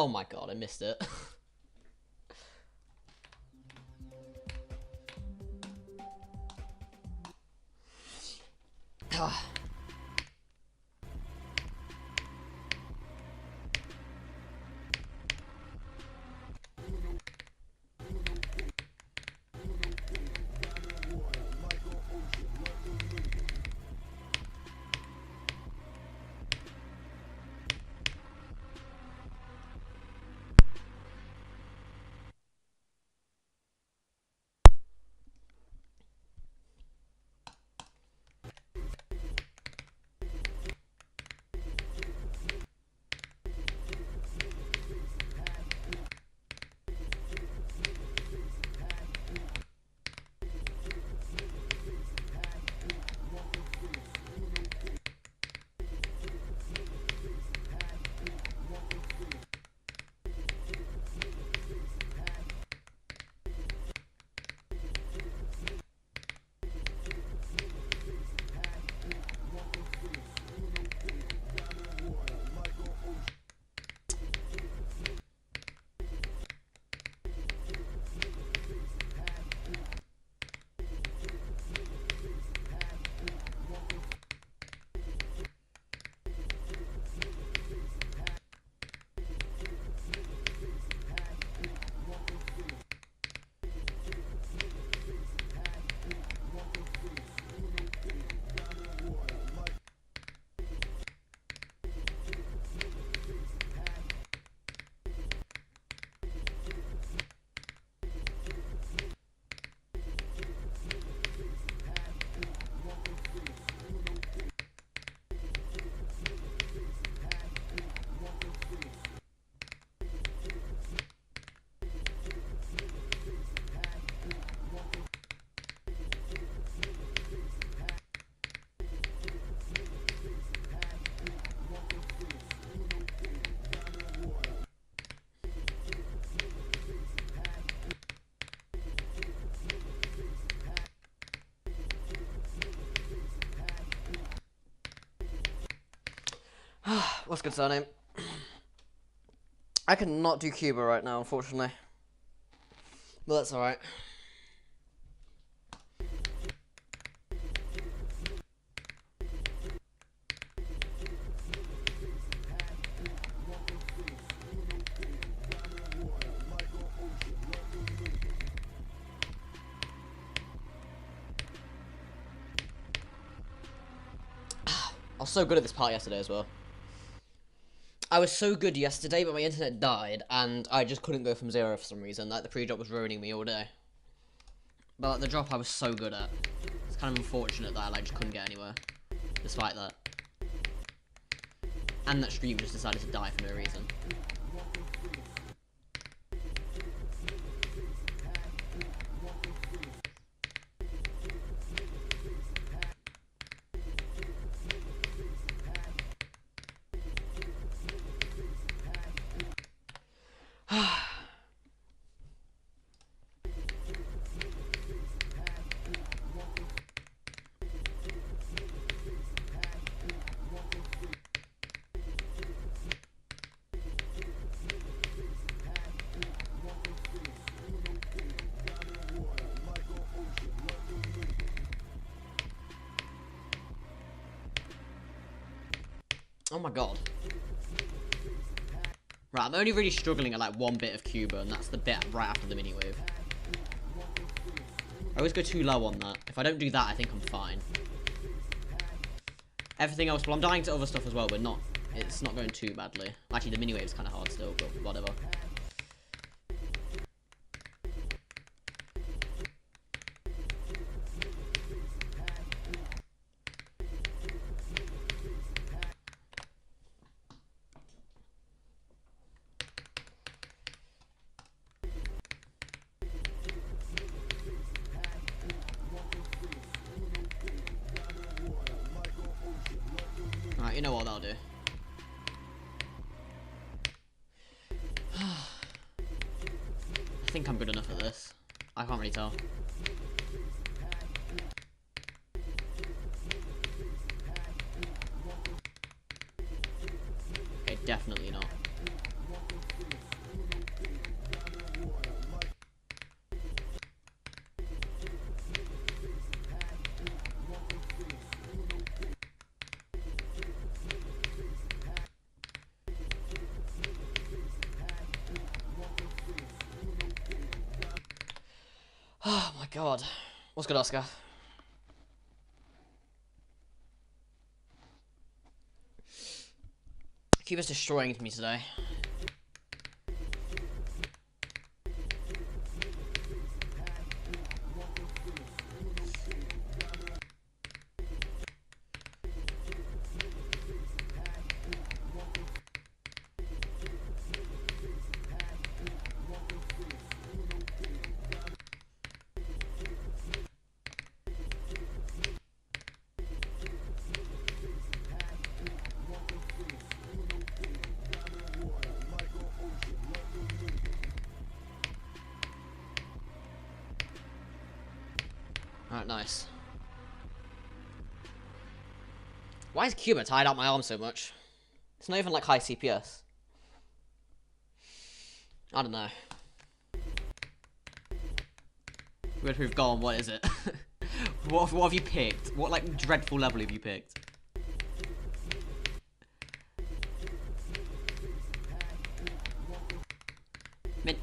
Oh my god, I missed it. What's good surname? I cannot do Cuba right now, unfortunately. But that's alright. I was so good at this part yesterday as well. I was so good yesterday, but my internet died, and I just couldn't go from 0 for some reason. Like, the pre-drop was ruining me all day. But like, the drop I was so good at. It's kind of unfortunate that I like just couldn't get anywhere, despite that. And that stream just decided to die for no reason. Oh my god. Right, I'm only really struggling at like one bit of Cuba, and that's the bit right after the mini wave. I always go too low on that. If I don't do that, I think I'm fine. Everything else, well, I'm dying to other stuff as well, but it's not going too badly. Actually, the mini wave's kind of hard still, but whatever. Alright, you know what I'll do. I think I'm good enough at this. I can't really tell. Okay, definitely not. Oh my god. What's good, Oscar? Cuba's destroying me today. Alright, nice. Why is Cuba tied out my arm so much? It's not even like high CPS. I don't know. We've gone, what is it? what have you picked? What like dreadful level have you picked?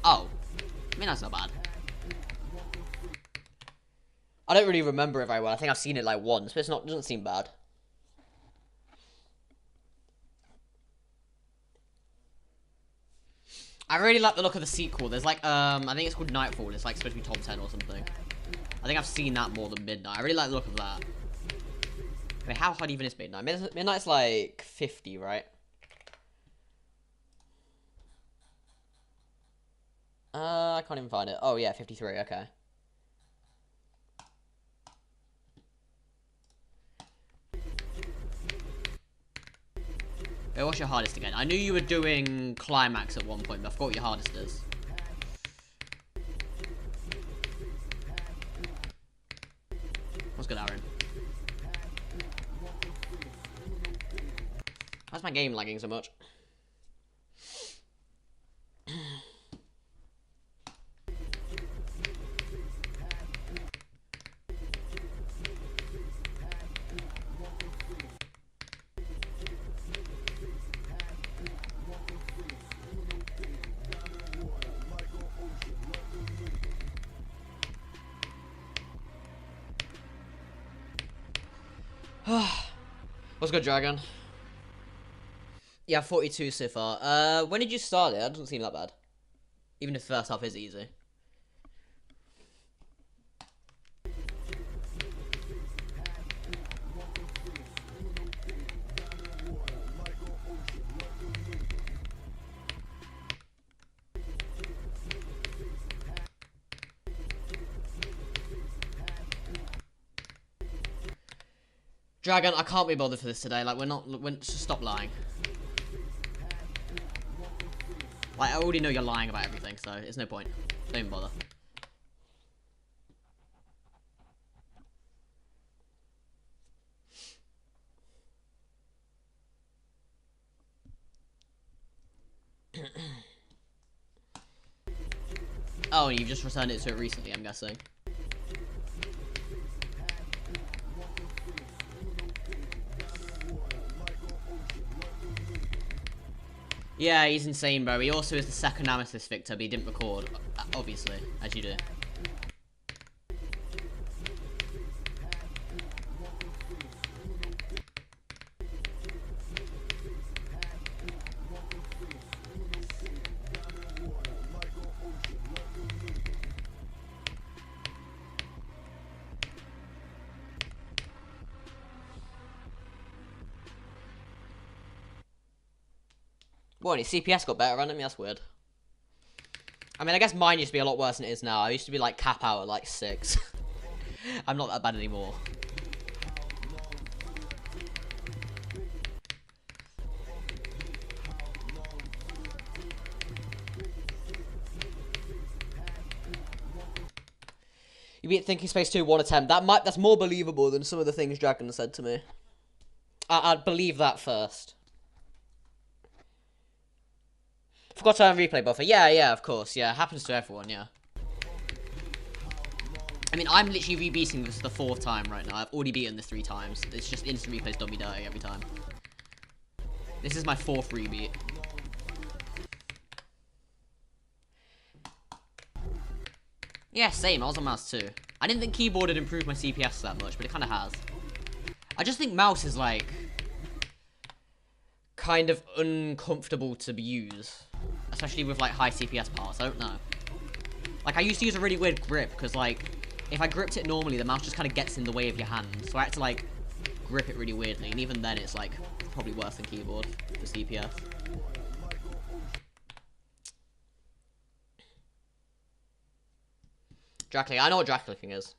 I mean that's not bad. I don't really remember it very well. I think I've seen it like once, but it doesn't seem bad. I really like the look of the sequel. There's like, I think it's called Nightfall. It's like supposed to be top 10 or something. I think I've seen that more than Midnight. I really like the look of that. Wait, how hard even is Midnight? Midnight's like 50, right? I can't even find it. Oh yeah, 53, okay. Wait, what's your hardest again? I knew you were doing Climax at one point, but I forgot what your hardest is. What's good, Aaron? Why's my game lagging so much? What's good, Dragon? Yeah, 42 so far. When did you start it? That doesn't seem that bad. Even if the first half is easy. Dragon, I can't be bothered for this today. Like, just stop lying. Like, I already know you're lying about everything, so it's no point. Don't even bother. Oh, and you've just returned it to it recently, I'm guessing. Yeah, he's insane, bro. He also is the second Amethyst victor, but he didn't record, obviously, as you do. What, his CPS got better on him? That's weird. I mean, I guess mine used to be a lot worse than it is now. I used to be, like, cap out at, like, 6. I'm not that bad anymore. You beat Thinking Space 2 one attempt. That's more believable than some of the things Dragon said to me. I'd believe that first. Forgot to turn replay buffer. Yeah, of course. Yeah, happens to everyone, yeah. I mean, I'm literally re-beating this the 4th time right now. I've already beaten this 3 times. It's just instant replays done me dirty every time. This is my 4th rebeat. Yeah, same. I was on mouse too. I didn't think keyboard had improved my CPS that much, but it kind of has. I just think mouse is, like, kind of uncomfortable to use. Especially with, like, high CPS parts. I don't know. Like, I used to use a really weird grip, because, like, if I gripped it normally, the mouse just kind of gets in the way of your hand. So I had to, like, grip it really weirdly. And even then, it's, like, probably worse than keyboard for CPS. Drag clicking. I know what drag clicking is.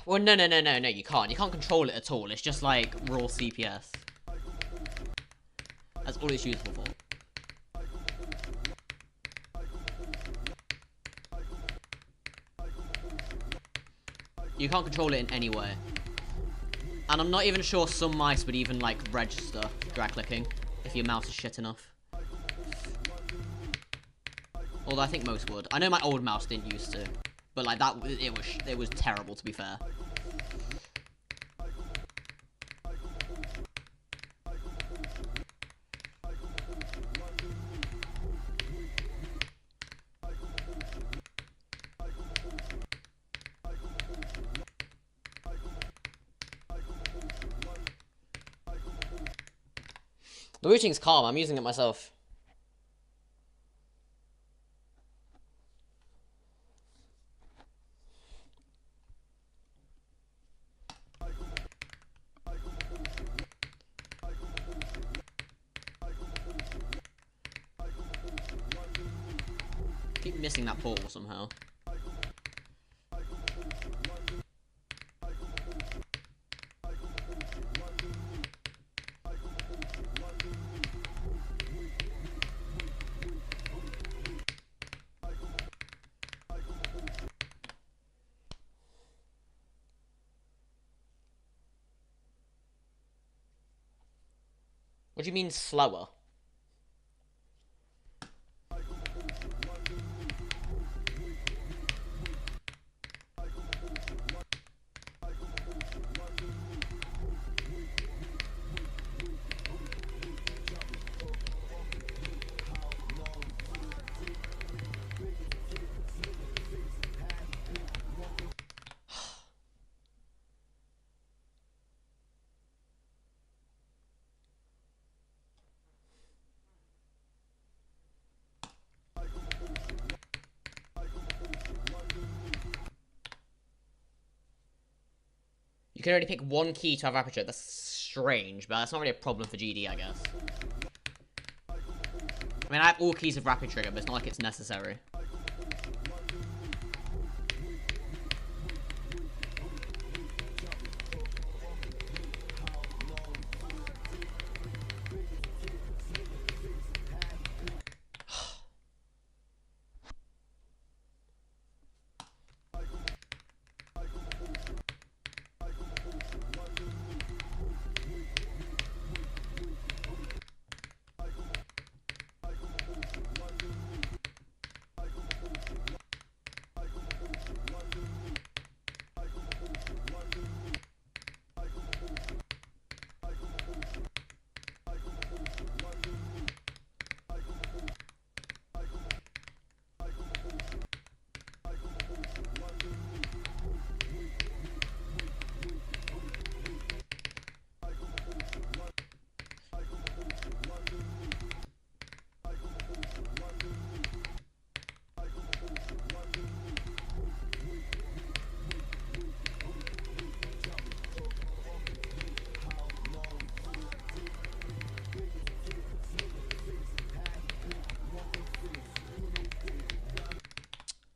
Well, no, you can't. You can't control it at all. It's just, like, raw CPS. That's all it's useful for. You can't control it in any way. And I'm not even sure some mice would even, like, register drag clicking if your mouse is shit enough. Although I think most would. I know my old mouse didn't used to. But, like, that, it was terrible, to be fair. The routing's calm. I'm using it myself. Keep missing that portal somehow. What do you mean slower? You can only pick one key to have aperture. That's strange, but that's not really a problem for GD, I guess. I mean, I have all keys of rapid trigger, but it's not like it's necessary.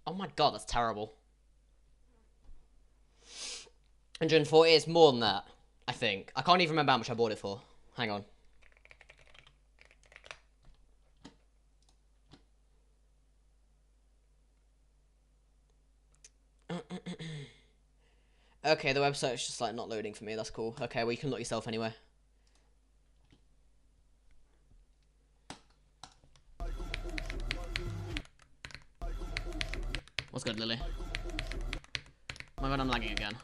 Oh my god, that's terrible. 140 is more than that, I think. I can't even remember how much I bought it for. Hang on. Okay, the website's just like not loading for me. That's cool. Okay, well you can look yourself anyway. What's good, Lily? Oh my god, I'm lagging again.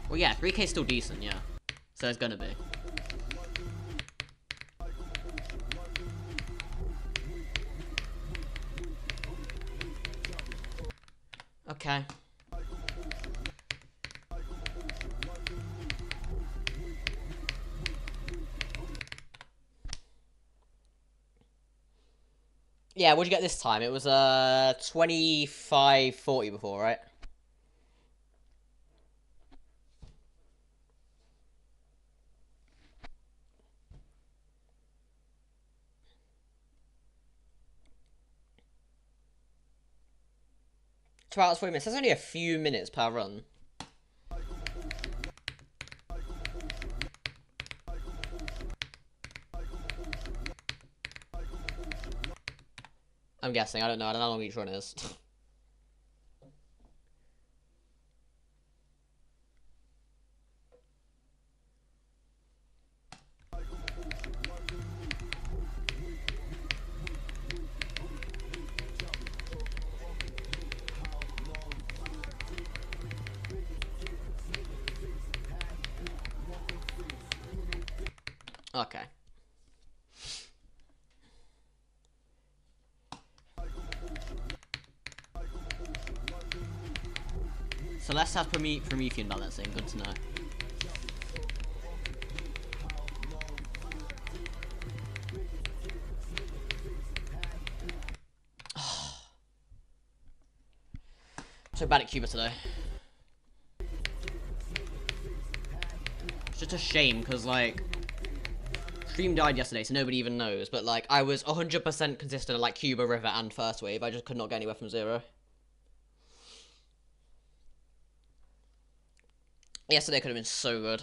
Well, yeah, 3K's still decent, yeah. So it's gonna be. Okay. Yeah, what'd you get this time? It was 25-40 before, right? About 40 minutes. That's only a few minutes per run. I'm guessing. I don't know how long each run is. Okay. So let's have Promethean balancing. Good to know. So bad at Cuba today. It's just a shame because like stream died yesterday, so nobody even knows. But like I was 100% consistent at like Cuba, River, and First Wave. I just could not get anywhere from 0. Yesterday could have been so good.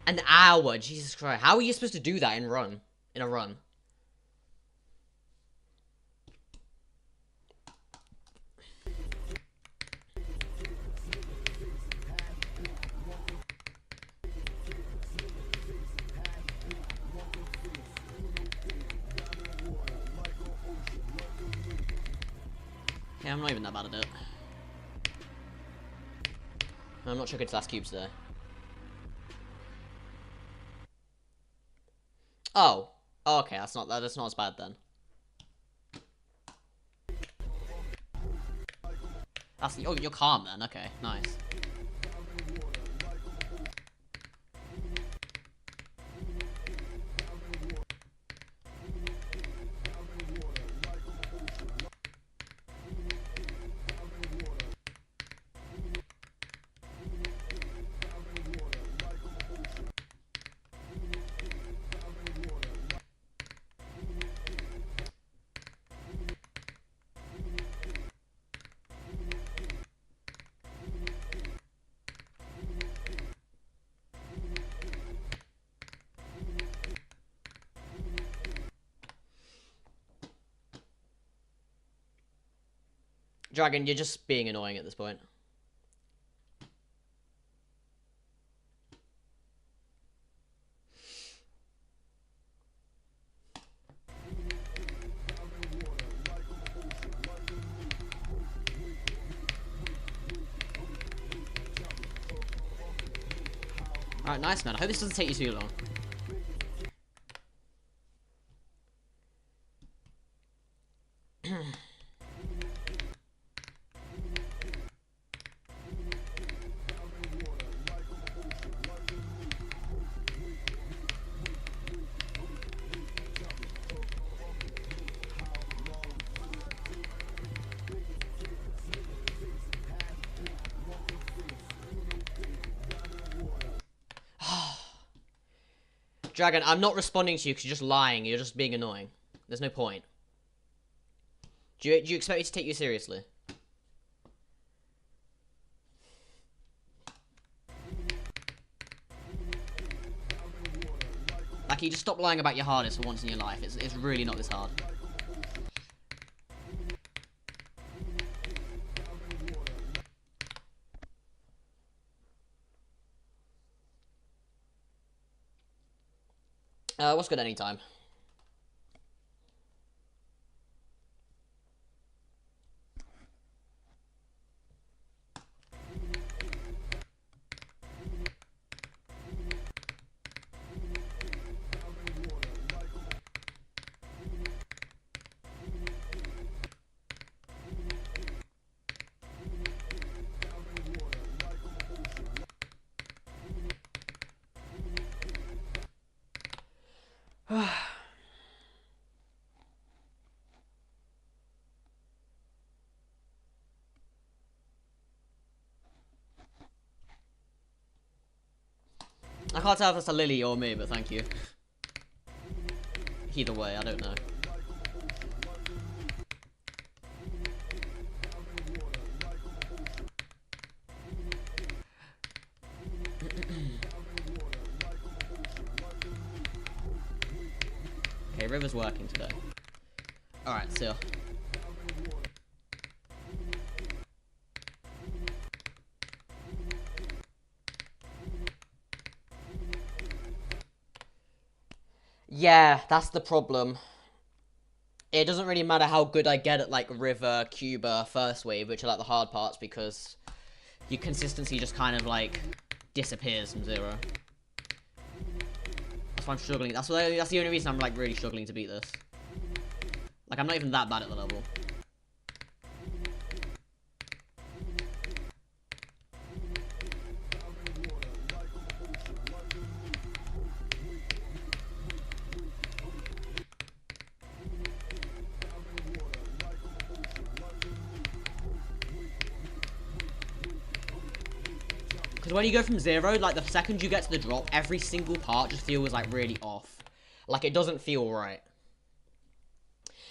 An hour, Jesus Christ. How are you supposed to do that in a run? Yeah, I'm not even that bad at it. I'm not sure it's last cubes there. Oh. Oh, okay, that's not as bad then. That's you're calm then. Okay, nice. Dragon, you're just being annoying at this point. Alright, nice, man. I hope this doesn't take you too long. Dragon, I'm not responding to you because you're just lying. You're just being annoying. There's no point. Do you expect me to take you seriously? Like, you just stop lying about your hardest for once in your life. It's really not this hard. What's good anytime? I can't tell if it's a Lily or me, but thank you. Either way, I don't know. Okay, River's working today. Alright, so... Yeah, that's the problem. It doesn't really matter how good I get at, like, River, Cuba, First Wave, which are, like, the hard parts, because your consistency just kind of, like, disappears from zero. That's why I'm struggling. That's the only reason I'm, like, really struggling to beat this. Like, I'm not even that bad at the level. Because when you go from zero, like, the second you get to the drop, every single part just feels, like, really off. Like, it doesn't feel right.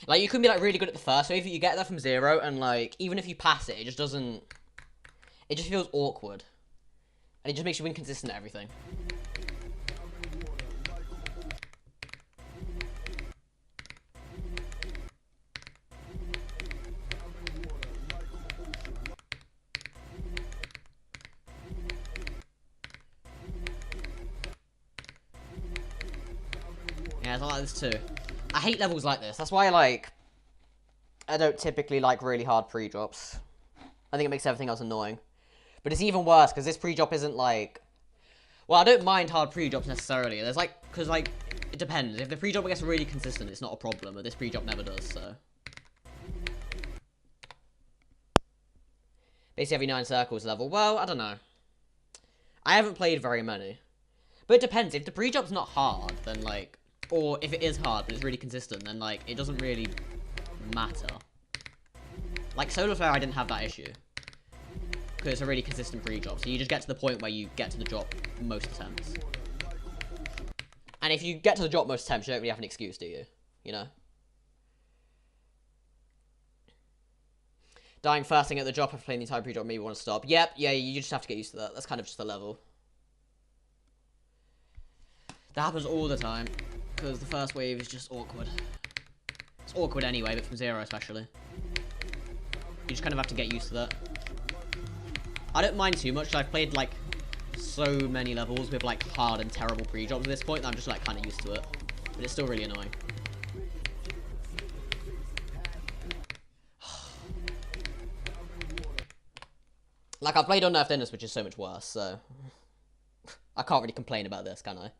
Like, you can be, like, really good at the first wave, but you get there from zero, and, like, even if you pass it, it just doesn't... It just feels awkward. And it just makes you inconsistent at everything. Yeah, it's like this too. I hate levels like this. That's why, like, I don't typically like really hard pre-drops. I think it makes everything else annoying. But it's even worse, because this pre-drop isn't, like... Well, I don't mind hard pre-drops necessarily. There's, like... Because, like, it depends. If the pre-drop gets really consistent, it's not a problem. But this pre-drop never does, so... Basically every 9 circles level. Well, I don't know. I haven't played very many. But it depends. If the pre-drop's not hard, then, like... Or if it is hard, but it's really consistent, then, like, it doesn't really matter. Like, Solar Flare, I didn't have that issue. Because it's a really consistent pre-drop, so you just get to the point where you get to the drop most attempts. And if you get to the drop most attempts, you don't really have an excuse, do you? You know? Dying first thing at the drop after playing the entire pre-drop, maybe want to stop. Yep, yeah, you just have to get used to that. That's kind of just the level. That happens all the time. Because the first wave is just awkward. It's awkward anyway, but from zero especially. You just kind of have to get used to that. I don't mind too much. I've played, like, so many levels with, like, hard and terrible pre-drops at this point that I'm just, like, kind of used to it. But it's still really annoying. Like, I've played Unnerved Demoness, which is so much worse, so... I can't really complain about this, can I?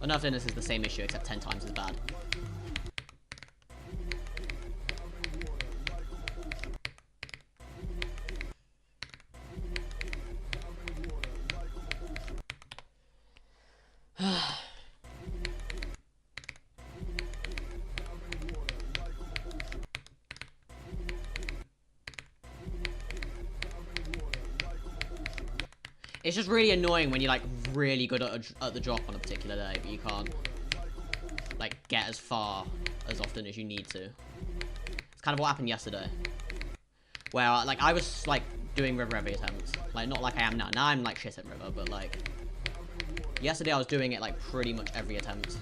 Unnerved Demoness is the same issue, except 10 times as bad. It's just really annoying when you're like really good at the drop on a particular day, but you can't like get as far as often as you need to. It's kind of what happened yesterday, where like I was like doing river every attempt, like not like I am now. Now I'm like shit at river, but like yesterday I was doing it like pretty much every attempt,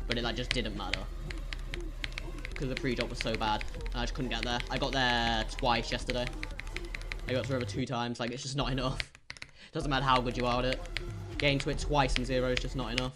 but it like just didn't matter because the pre-drop was so bad and I just couldn't get there. I got there twice yesterday. I got to river 2 times. Like it's just not enough. Doesn't matter how good you are at it. Getting to it twice in 0 is just not enough.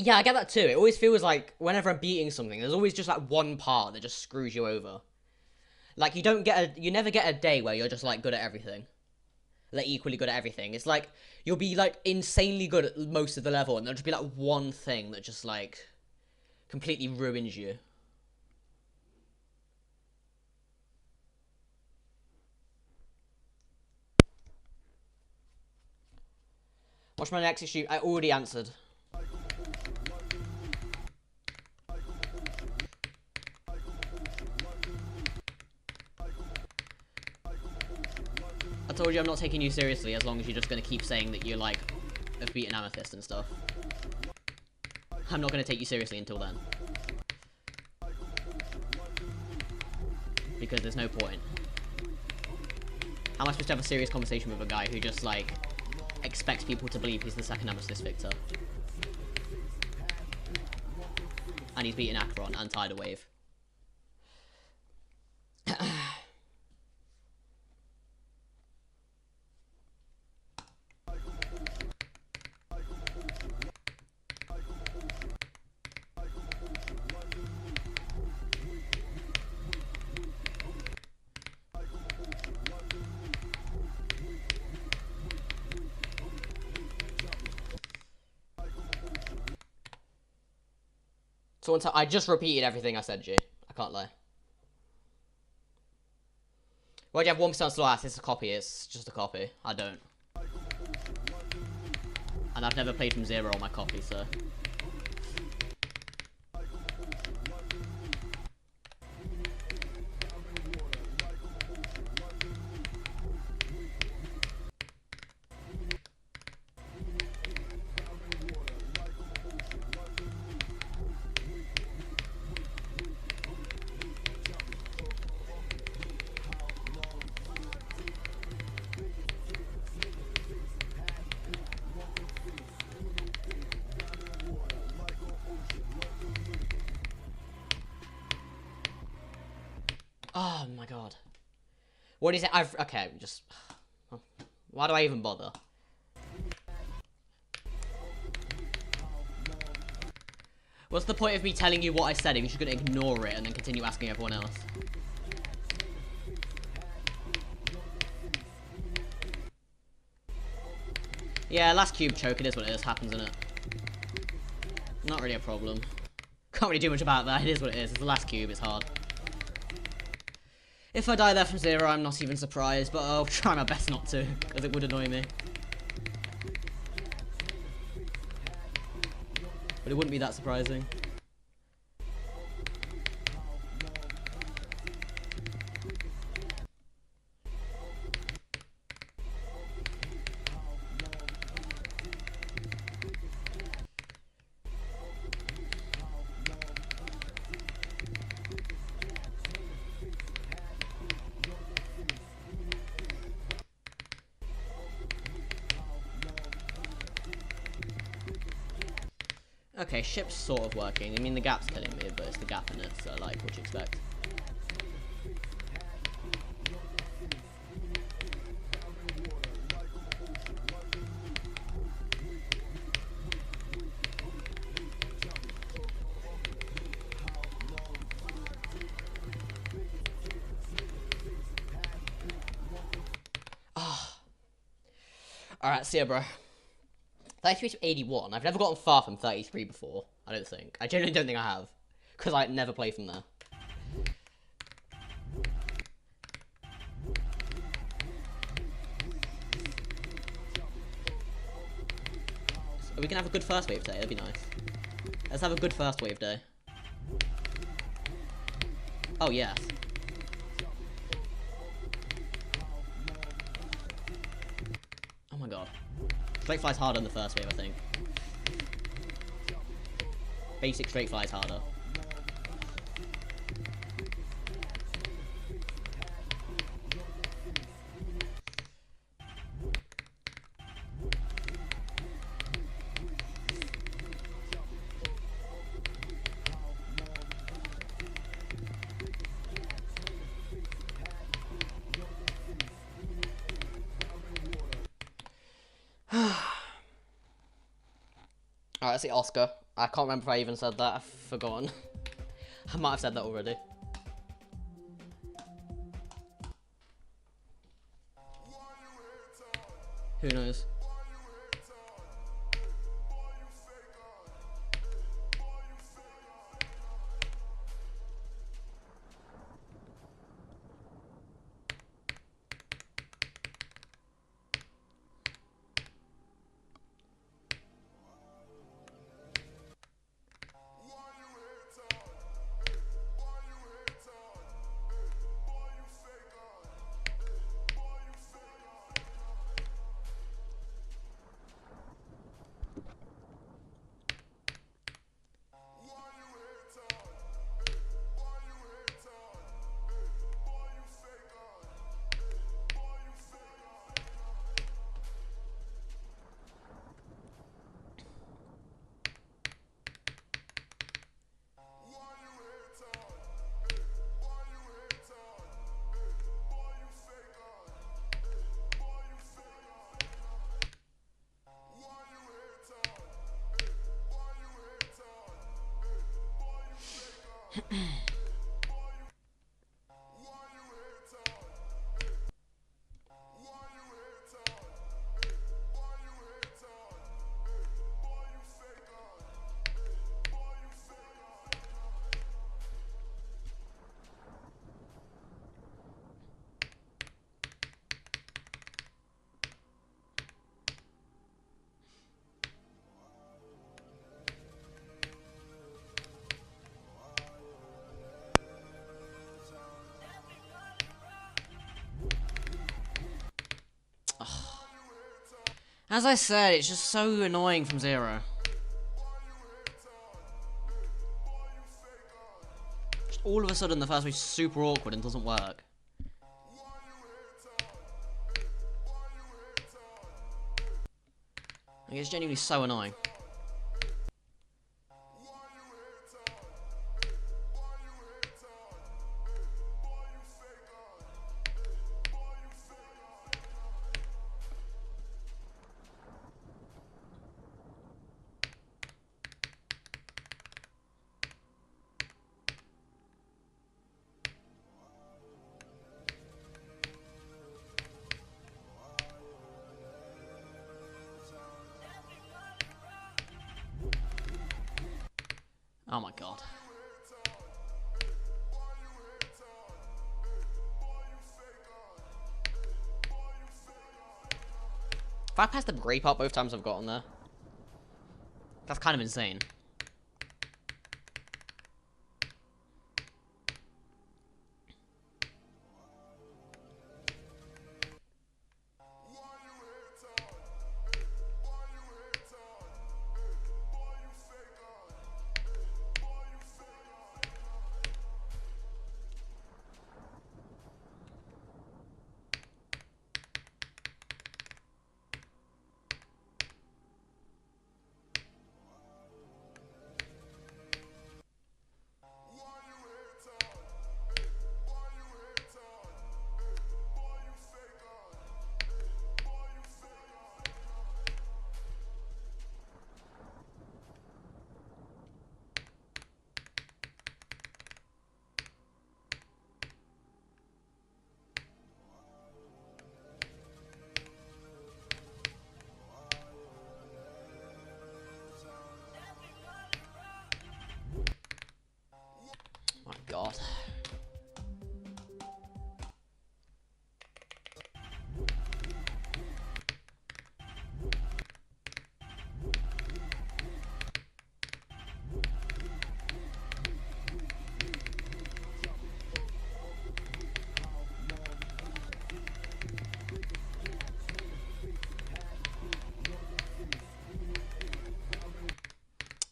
Yeah, I get that too. It always feels like whenever I'm beating something, there's always just like one part that just screws you over. Like you never get a day where you're just like good at everything. Like equally good at everything. It's like you'll be like insanely good at most of the level and there'll just be like one thing that just like completely ruins you. Watch my next issue. I already answered. I told you I'm not taking you seriously as long as you're just going to keep saying that you like have beaten Amethyst and stuff. I'm not going to take you seriously until then. Because there's no point. How am I supposed to have a serious conversation with a guy who just like expects people to believe he's the second Amethyst victor? And he's beaten Acheron and Tidal Wave. So I just repeated everything I said, G. I can't lie. Why do you have 1% Slaughterhouse? It's a copy. It's just a copy. I don't. And I've never played from 0 on my copy, so... Oh my god. What is it? Okay, just... Why do I even bother? What's the point of me telling you what I said if you're just gonna ignore it and then continue asking everyone else? Yeah, last cube choke, it is what it is, happens, innit? Not really a problem. Can't really do much about that, it is what it is, it's the last cube, it's hard. If I die there from 0, I'm not even surprised, but I'll try my best not to, because it would annoy me. But it wouldn't be that surprising. Okay, ship's sort of working. I mean, the gap's killing me, but it's the gap in it, so, like, what you expect. Alright, see ya, bro. 33 to 81. I've never gotten far from 33 before, I don't think. I genuinely don't think I have. Because I never play from there. So we can have a good first wave day, that'd be nice. Let's have a good first wave day. Oh, yes. Oh my god. Straight fly's harder than the first wave, I think. Basic straight fly's harder. Alright, let's see Oscar. I can't remember if I even said that. I've forgotten. I might have said that already. Who knows? As I said, it's just so annoying from zero. Just all of a sudden, the first wave's super awkward and doesn't work. Like, it's genuinely so annoying. Oh my god. If I passed the grape up both times I've gotten there, that's kind of insane.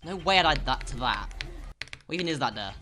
No way I'd add that to that. What even is that there?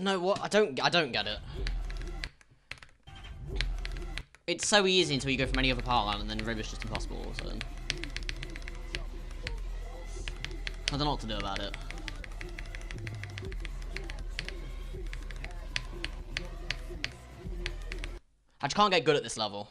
No, what? I don't get it. It's so easy until you go from any other part line, and then River's just impossible all of a sudden. I don't know what to do about it. I just can't get good at this level.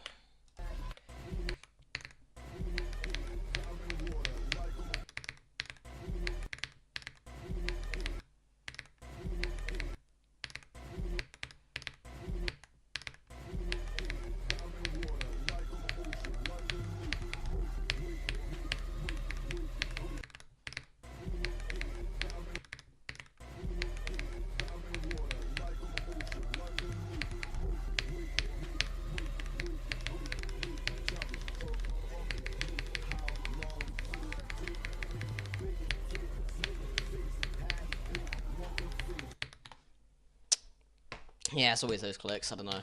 Yeah, it's always those clicks, I don't know.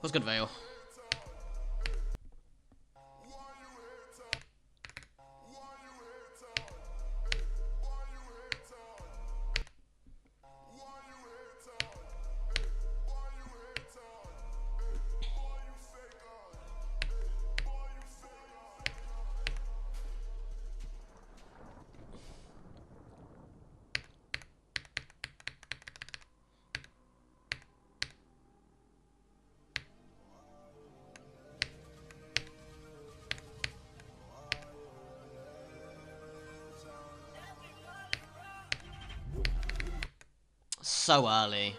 What's good, Vale? So early.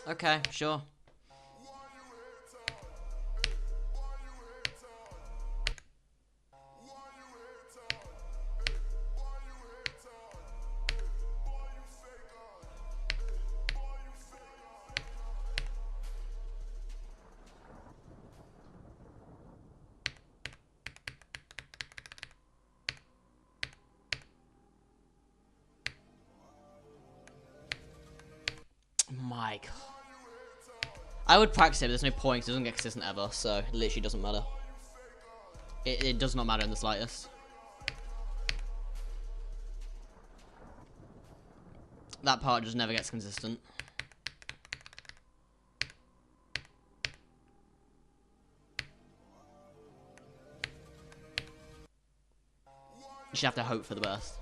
Okay, sure. Mike. I would practice it, but there's no point, 'cause it doesn't get consistent ever, so it literally doesn't matter. It does not matter in the slightest. That part just never gets consistent. You should have to hope for the best.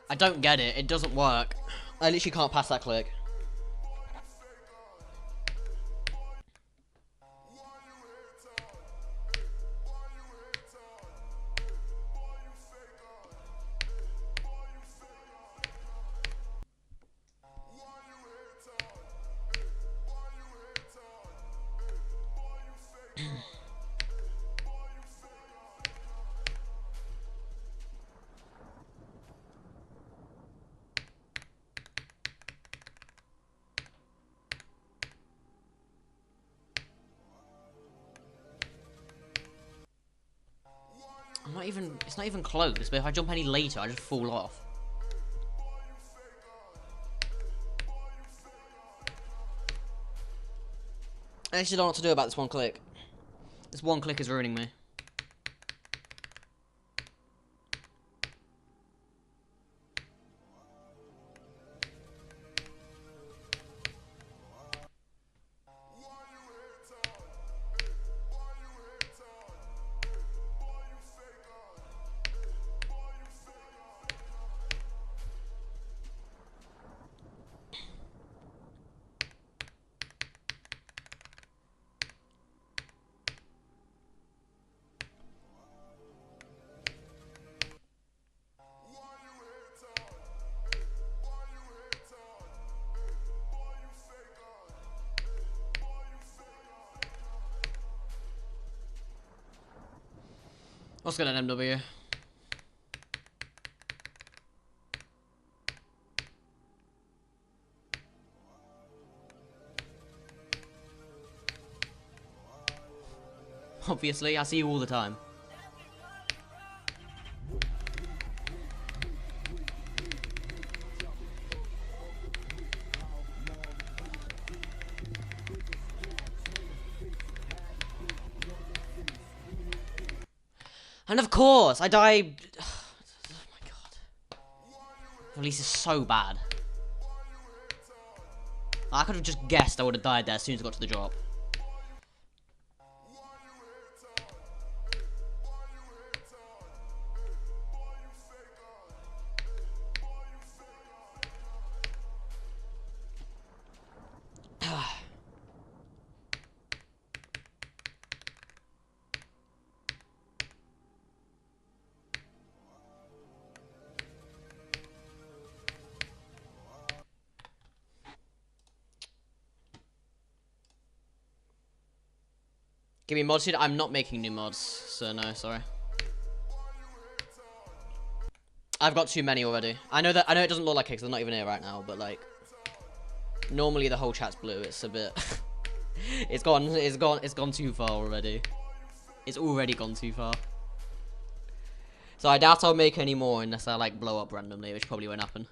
I don't get it. It doesn't work. I literally can't pass that click. It's not even close, but if I jump any later, I just fall off. I actually don't know what to do about this one click. This one click is ruining me. What's good at MW? Obviously, I see you all the time. And of course, I die. Oh my god. Release is so bad. I could have just guessed I would have died there as soon as I got to the drop. Give me mods, dude. I'm not making new mods, so no, sorry. I've got too many already. I know it doesn't look like it because I'm not even here right now, but like, normally the whole chat's blue. It's a bit, it's gone too far already. It's already gone too far. So I doubt I'll make any more unless I like blow up randomly, which probably won't happen.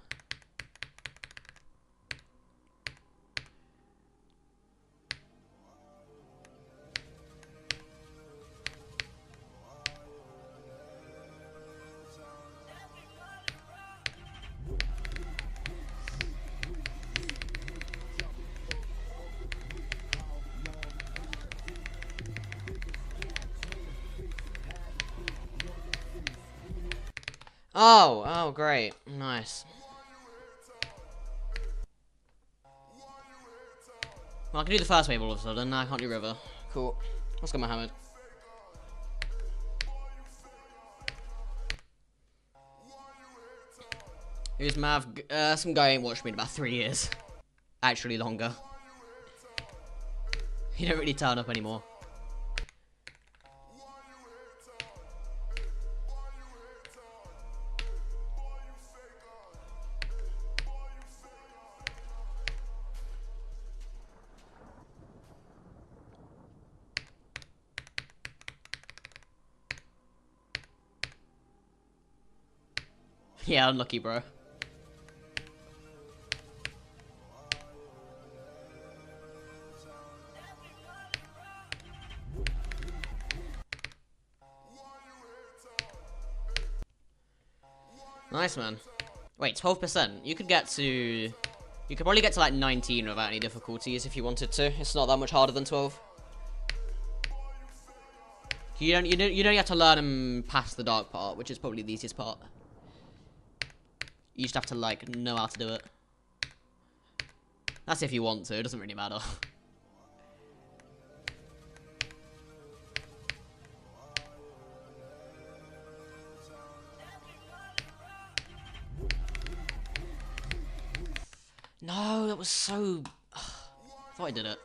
Oh, great. Nice. Well, I can do the first wave all of a sudden, I can't do river. Cool. Let's go, Mohammed. Who's Mav? Some guy ain't watched me in about 3 years. Actually longer. You don't really turn up anymore. Yeah, unlucky, bro. Nice, man. Wait, 12%. You could probably get to like 19 without any difficulties if you wanted to. It's not that much harder than 12. You don't have to learn and pass the dark part, which is probably the easiest part. You just have to, like, know how to do it. That's if you want to, it doesn't really matter. No, that was so... I thought I did it.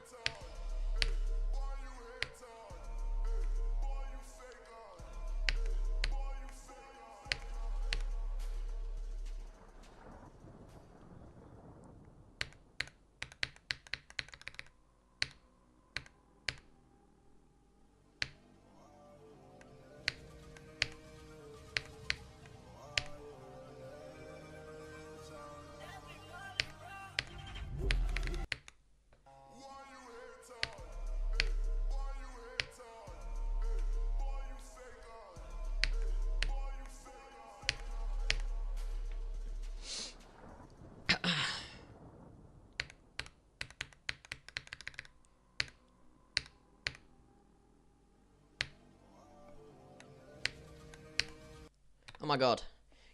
Oh my god.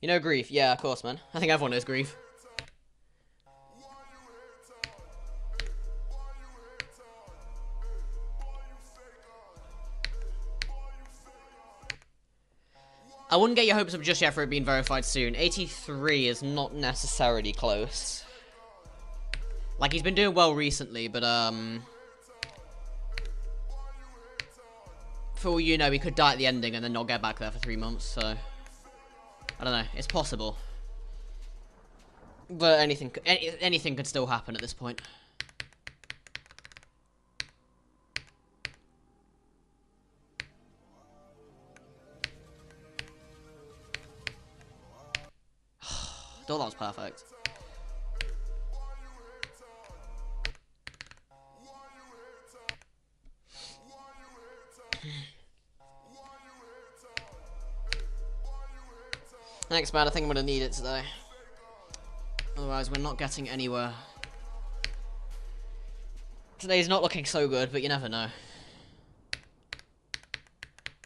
You know Grief? Yeah, of course, man. I think everyone knows Grief. I wouldn't get your hopes up just yet for it being verified soon. 83 is not necessarily close. Like, he's been doing well recently, but, for all you know, he could die at the ending and then not get back there for 3 months, so... I don't know, it's possible. But anything could still happen at this point. Thought that was perfect. Thanks, man. I think I'm gonna need it today. Otherwise, we're not getting anywhere. Today's not looking so good, but you never know.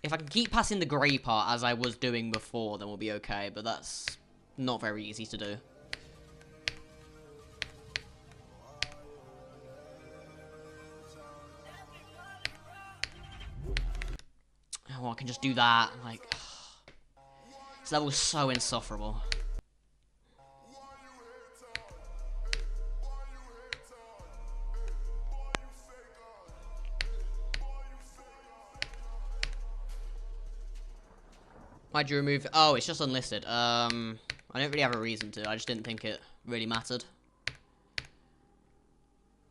If I can keep passing the grey part as I was doing before, then we'll be okay, but that's not very easy to do. Oh, I can just do that, like... This level is so insufferable. Why'd you remove... Oh, it's just unlisted. I don't really have a reason to. I just didn't think it really mattered.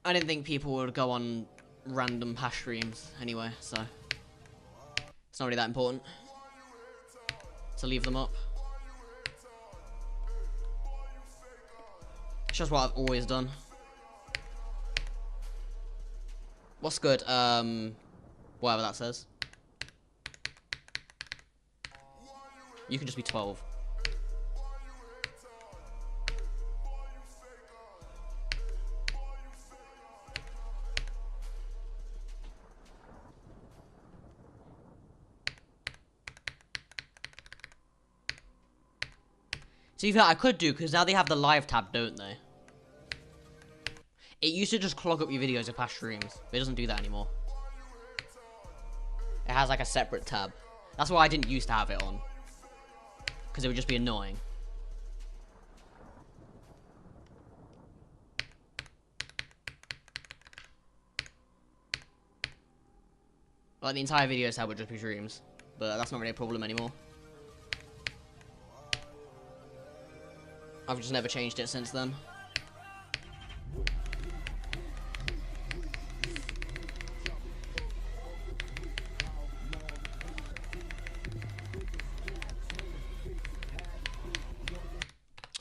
I didn't think people would go on random hash streams anyway, so... It's not really that important to leave them up. It's just what I've always done. What's good? Whatever that says. You can just be 12. To be fair, I could do, because now they have the live tab, don't they? It used to just clog up your videos of past streams, but it doesn't do that anymore. It has like a separate tab. That's why I didn't used to have it on. Because it would just be annoying. Like, the entire video tab would just be streams, but that's not really a problem anymore. I've just never changed it since then.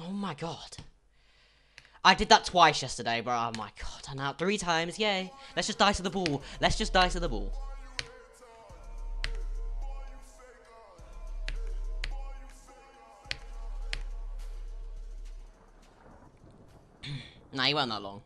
Oh my god. I did that twice yesterday, but oh my god, and now 3 times, yay. Let's just die to the ball. Let's just die to the ball. Nah, you weren't that long.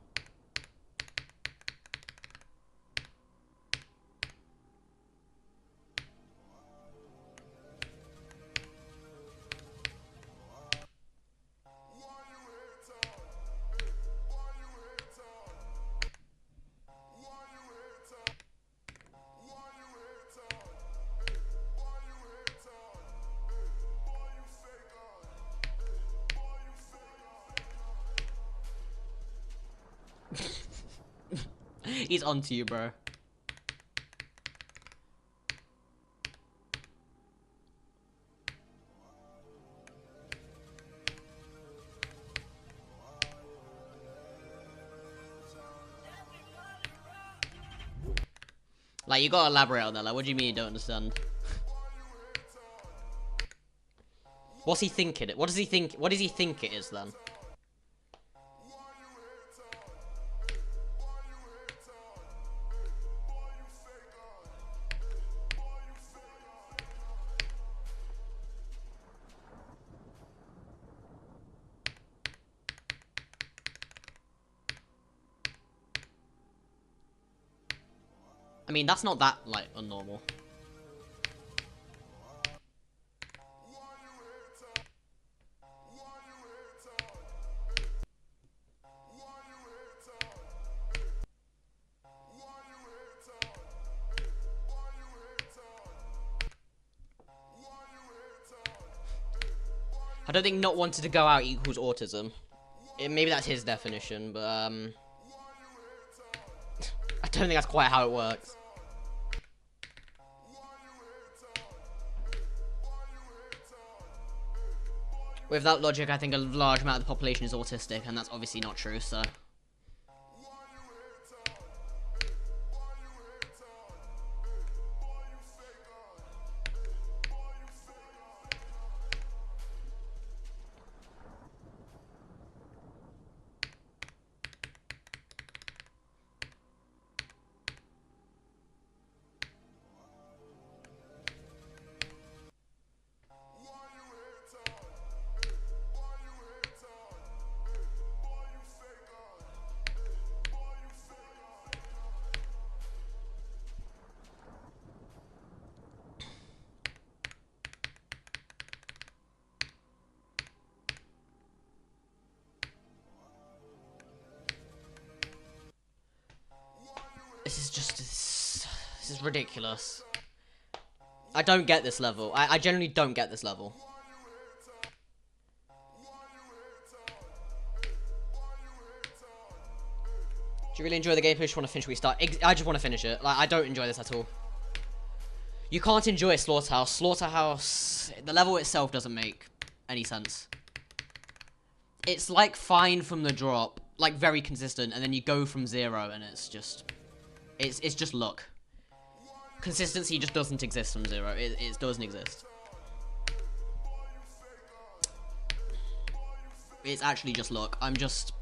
He's onto you, bro. Like, you gotta elaborate on that. Like, what do you mean you don't understand? What's he thinking? What does he think? What does he think it is then? I mean, that's not that, like, unnormal. I don't think not wanting to go out equals autism. Maybe that's his definition, but, I don't think that's quite how it works. With that logic, I think a large amount of the population is autistic, and that's obviously not true, so... This is ridiculous. I don't get this level. I generally don't get this level. Do you really enjoy the gameplay? Just want to finish where we start? I just want to finish it. Like, I don't enjoy this at all. You can't enjoy Slaughterhouse. Slaughterhouse, the level itself doesn't make any sense. It's like fine from the drop, like very consistent, and then you go from 0 and it's just... It's just luck. Consistency just doesn't exist from 0. It doesn't exist. It's actually just luck. I'm just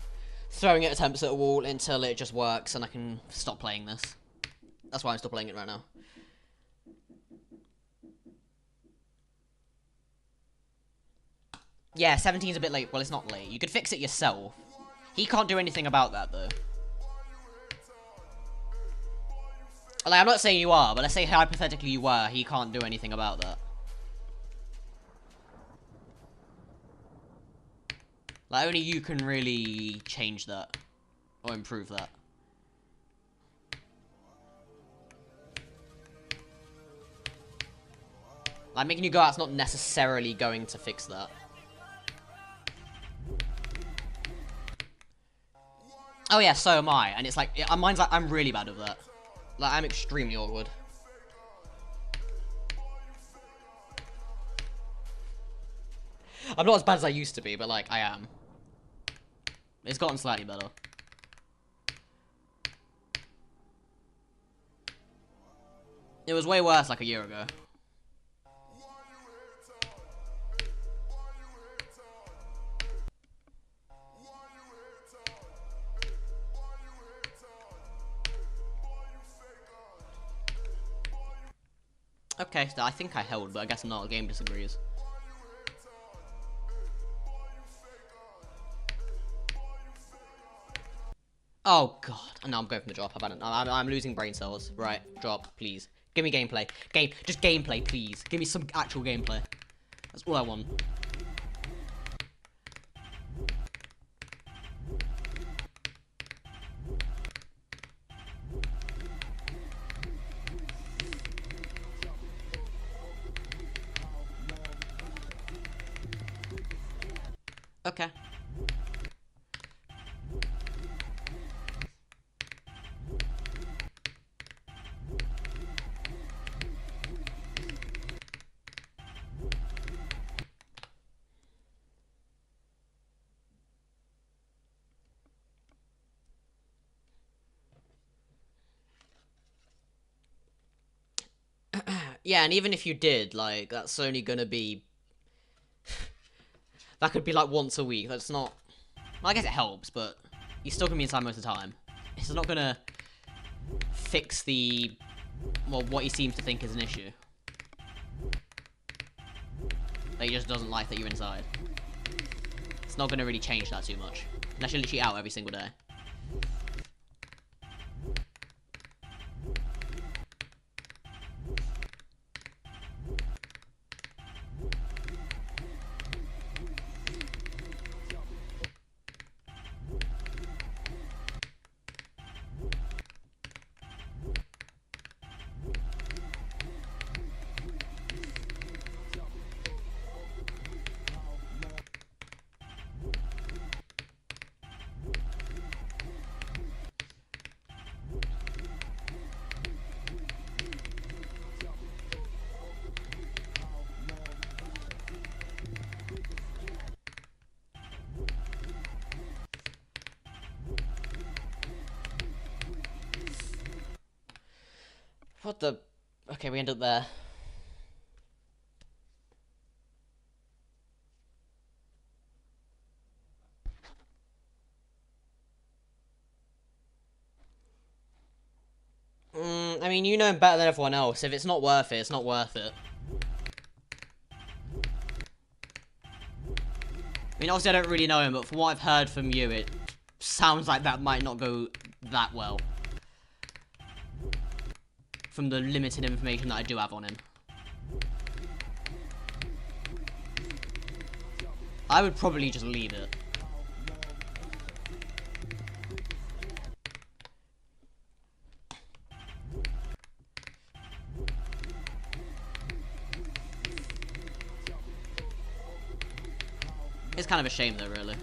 throwing at attempts at a wall until it just works and I can stop playing this. That's why I'm still playing it right now. Yeah, 17's a bit late. Well, it's not late. You could fix it yourself. He can't do anything about that, though. Like, I'm not saying you are, but let's say hypothetically you were. He can't do anything about that. Like, only you can really change that. Or improve that. Like, making you go out's not necessarily going to fix that. Oh yeah, so am I. And it's like, mine's like, I'm really bad at that. Like, I'm extremely awkward. I'm not as bad as I used to be, but, like, I am. It's gotten slightly better. It was way worse, like, a year ago. Okay, so I think I held, but I guess not. The game disagrees. Oh god! No, I'm going for the drop. I'm losing brain cells. Right, drop, please. Give me gameplay. Just gameplay, please. Give me some actual gameplay. That's all I want. Okay. Yeah, and even if you did, like, that's only gonna be... that could be, like, once a week. That's not... Well, I guess it helps, but you're still gonna be inside most of the time. It's not gonna fix the... well, what he seems to think is an issue. That he just doesn't like that you're inside. It's not gonna really change that too much. Unless you're literally out every single day. What the... Okay, we end up there. I mean, you know him better than everyone else. If it's not worth it, it's not worth it. I mean, obviously I don't really know him, but from what I've heard from you, it sounds like that might not go that well. From the limited information that I do have on him. I would probably just leave it. It's kind of a shame though, really.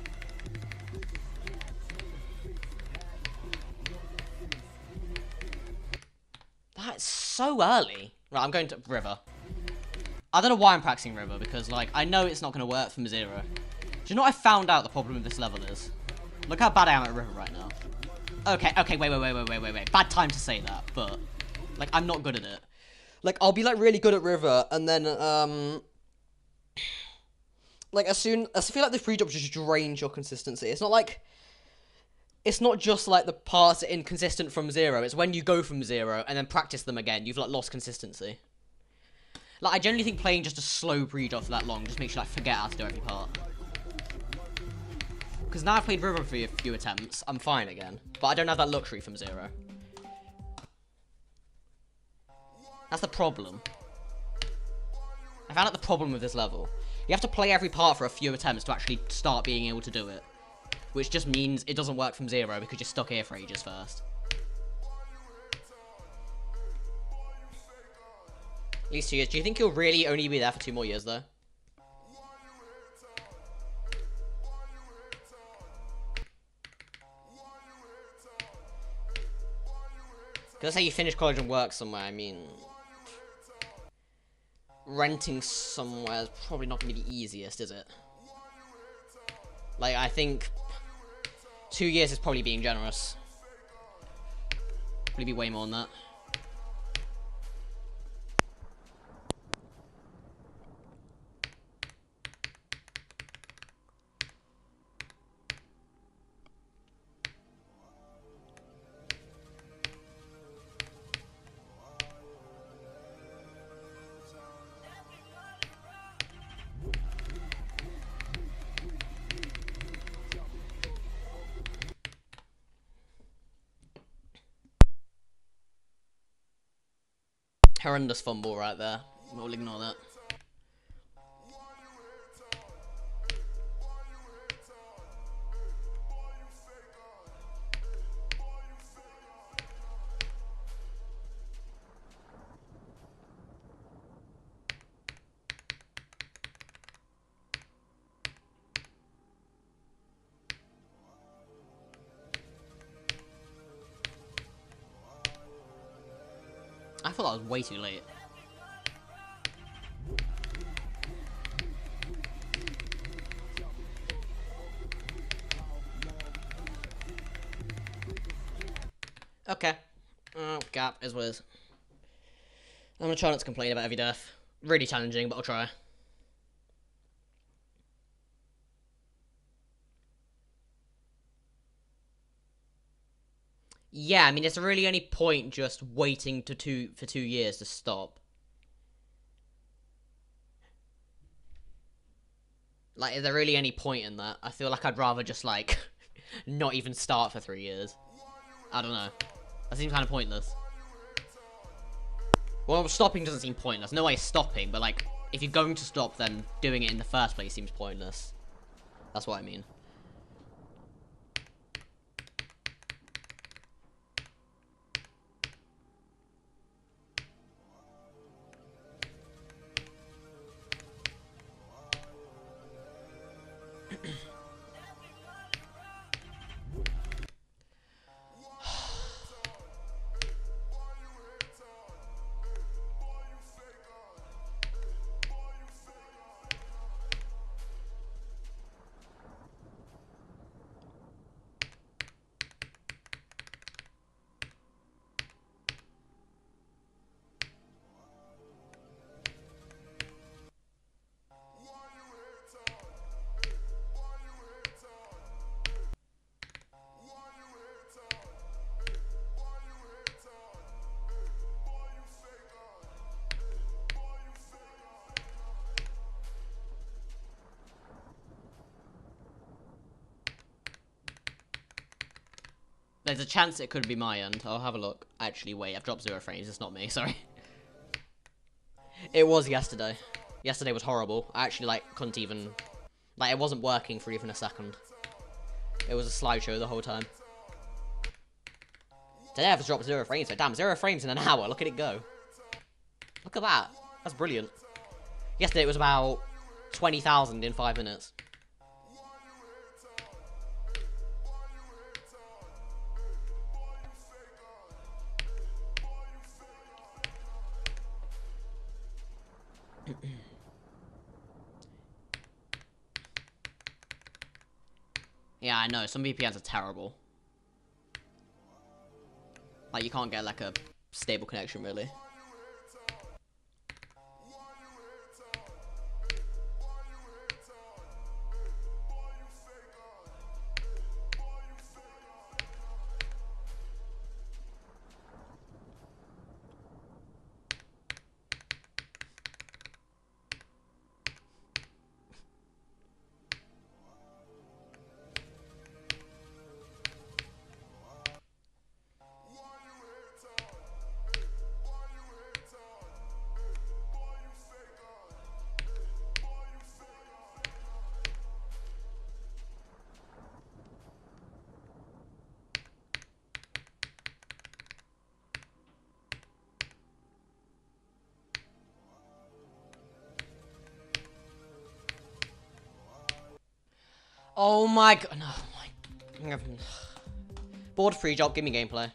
That's so early. Right, I'm going to River. I don't know why I'm practicing River, because, like, I know it's not going to work from zero. Do you know what I found out the problem with this level is? Look how bad I am at River right now. Okay, wait. Bad time to say that, but, like, I'm not good at it. Like, I'll be, like, really good at River, and then, like, I feel like the free drop just drains your consistency. It's not like... It's not just, like, the parts are inconsistent from zero. It's when you go from zero and then practice them again. You've, like, lost consistency. Like, I generally think playing just a slow pre-drop for that long just makes you, like, forget how to do every part. Because now I've played River for a few attempts, I'm fine again. But I don't have that luxury from zero. That's the problem. I found out the problem with this level. You have to play every part for a few attempts to actually start being able to do it. Which just means it doesn't work from zero because you're stuck here for ages first. At least 2 years. Do you think you'll really only be there for 2 more years, though? Because let's say you finish college and work somewhere, I mean... renting somewhere is probably not going to be the easiest, is it? Like, I think... 2 years is probably being generous. Probably be way more than that. Horrendous fumble right there. We'll ignore that. I thought that was way too late. Okay. Gap is what it is. I'm gonna try not to complain about every death. Really challenging, but I'll try. Yeah, I mean, is there really any point just waiting for 2 years to stop? Like, is there really any point in that? I feel like I'd rather just, like, not even start for 3 years. I don't know. That seems kind of pointless. Well, stopping doesn't seem pointless. No way stopping, but, like, if you're going to stop, then doing it in the first place seems pointless. That's what I mean. There's a chance it could be my end. I'll have a look. Actually, wait, I've dropped 0 frames. It's not me, sorry. It was yesterday. Yesterday was horrible. I actually, like, couldn't even... Like, it wasn't working for even a second. It was a slideshow the whole time. Today I've dropped 0 frames, so damn, 0 frames in an hour. Look at it go. Look at that. That's brilliant. Yesterday it was about 20,000 in 5 minutes. Yeah, I know, some VPNs are terrible. Like, you can't get, like, a stable connection, really. Oh my god, no, my... Board free job, give me gameplay.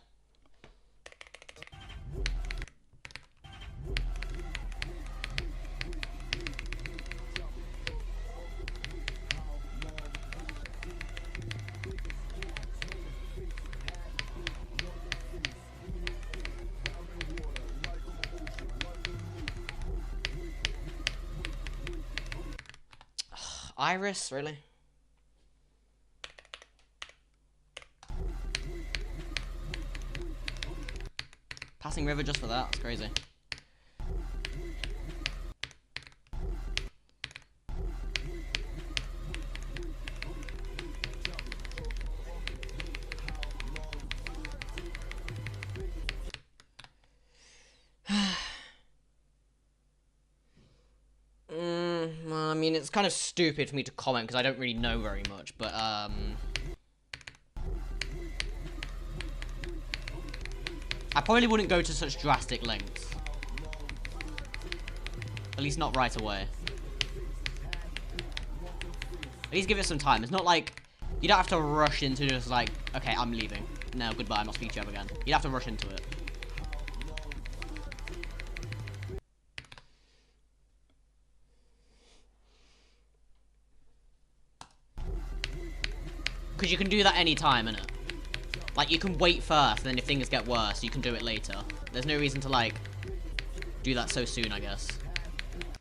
Iris, really? Passing river just for that, that's crazy. Well, I mean, it's kind of stupid for me to comment because I don't really know very much, but I probably wouldn't go to such drastic lengths. At least not right away. At least give it some time. It's not like... You don't have to rush into just like, okay, I'm leaving. No, goodbye, I'll speak to you ever again. You have to rush into it. Because you can do that any time, innit? Like, you can wait first, and then if things get worse, you can do it later. There's no reason to, like... do that so soon, I guess.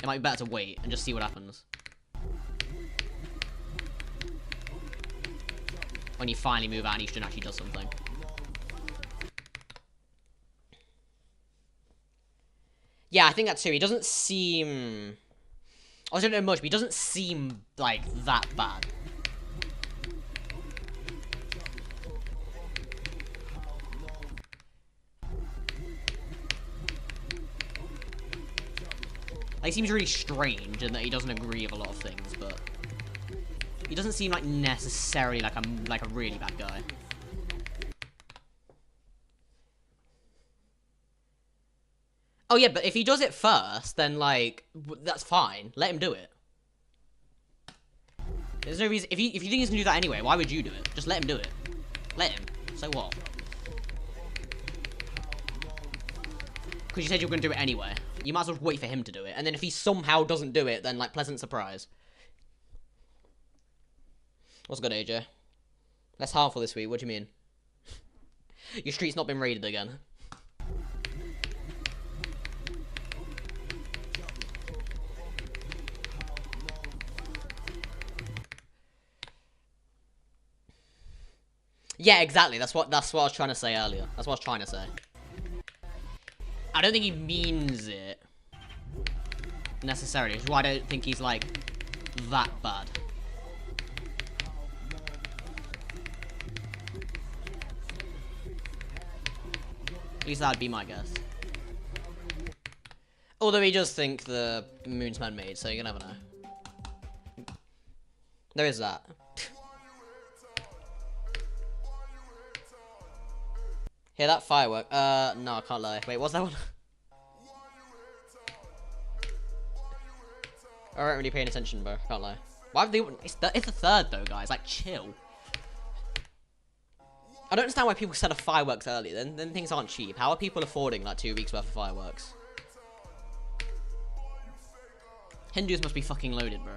It might be better to wait and just see what happens. When you finally move out and Eastern actually does something. Yeah, I think that too. He doesn't seem... I don't know much, but he doesn't seem, like, that bad. Like, he seems really strange in that he doesn't agree with a lot of things, but... he doesn't seem, like, necessarily like a really bad guy. Oh, yeah, but if he does it first, then, like, that's fine. Let him do it. There's no reason... If you think he's gonna do that anyway, why would you do it? Just let him do it. Let him. So what? Because you said you were gonna do it anyway. You might as well wait for him to do it. And then if he somehow doesn't do it, then, like, pleasant surprise. What's good, AJ? Less harmful this week. What do you mean? Your street's not been raided again. Yeah, exactly. That's what I was trying to say earlier. That's what I was trying to say. I don't think he means it necessarily. Which is why I don't think he's like that bad. At least that'd be my guess. Although he does think the moon's man-made, so you never know. There is that. Hear that firework? No, I can't lie. Wait, what's that one? I wasn't really paying attention, bro. Can't lie. Why have they... It's the third, though, guys. Like, chill. I don't understand why people set off fireworks early. Then things aren't cheap. How are people affording, like, 2 weeks worth of fireworks? Hindus must be fucking loaded, bro.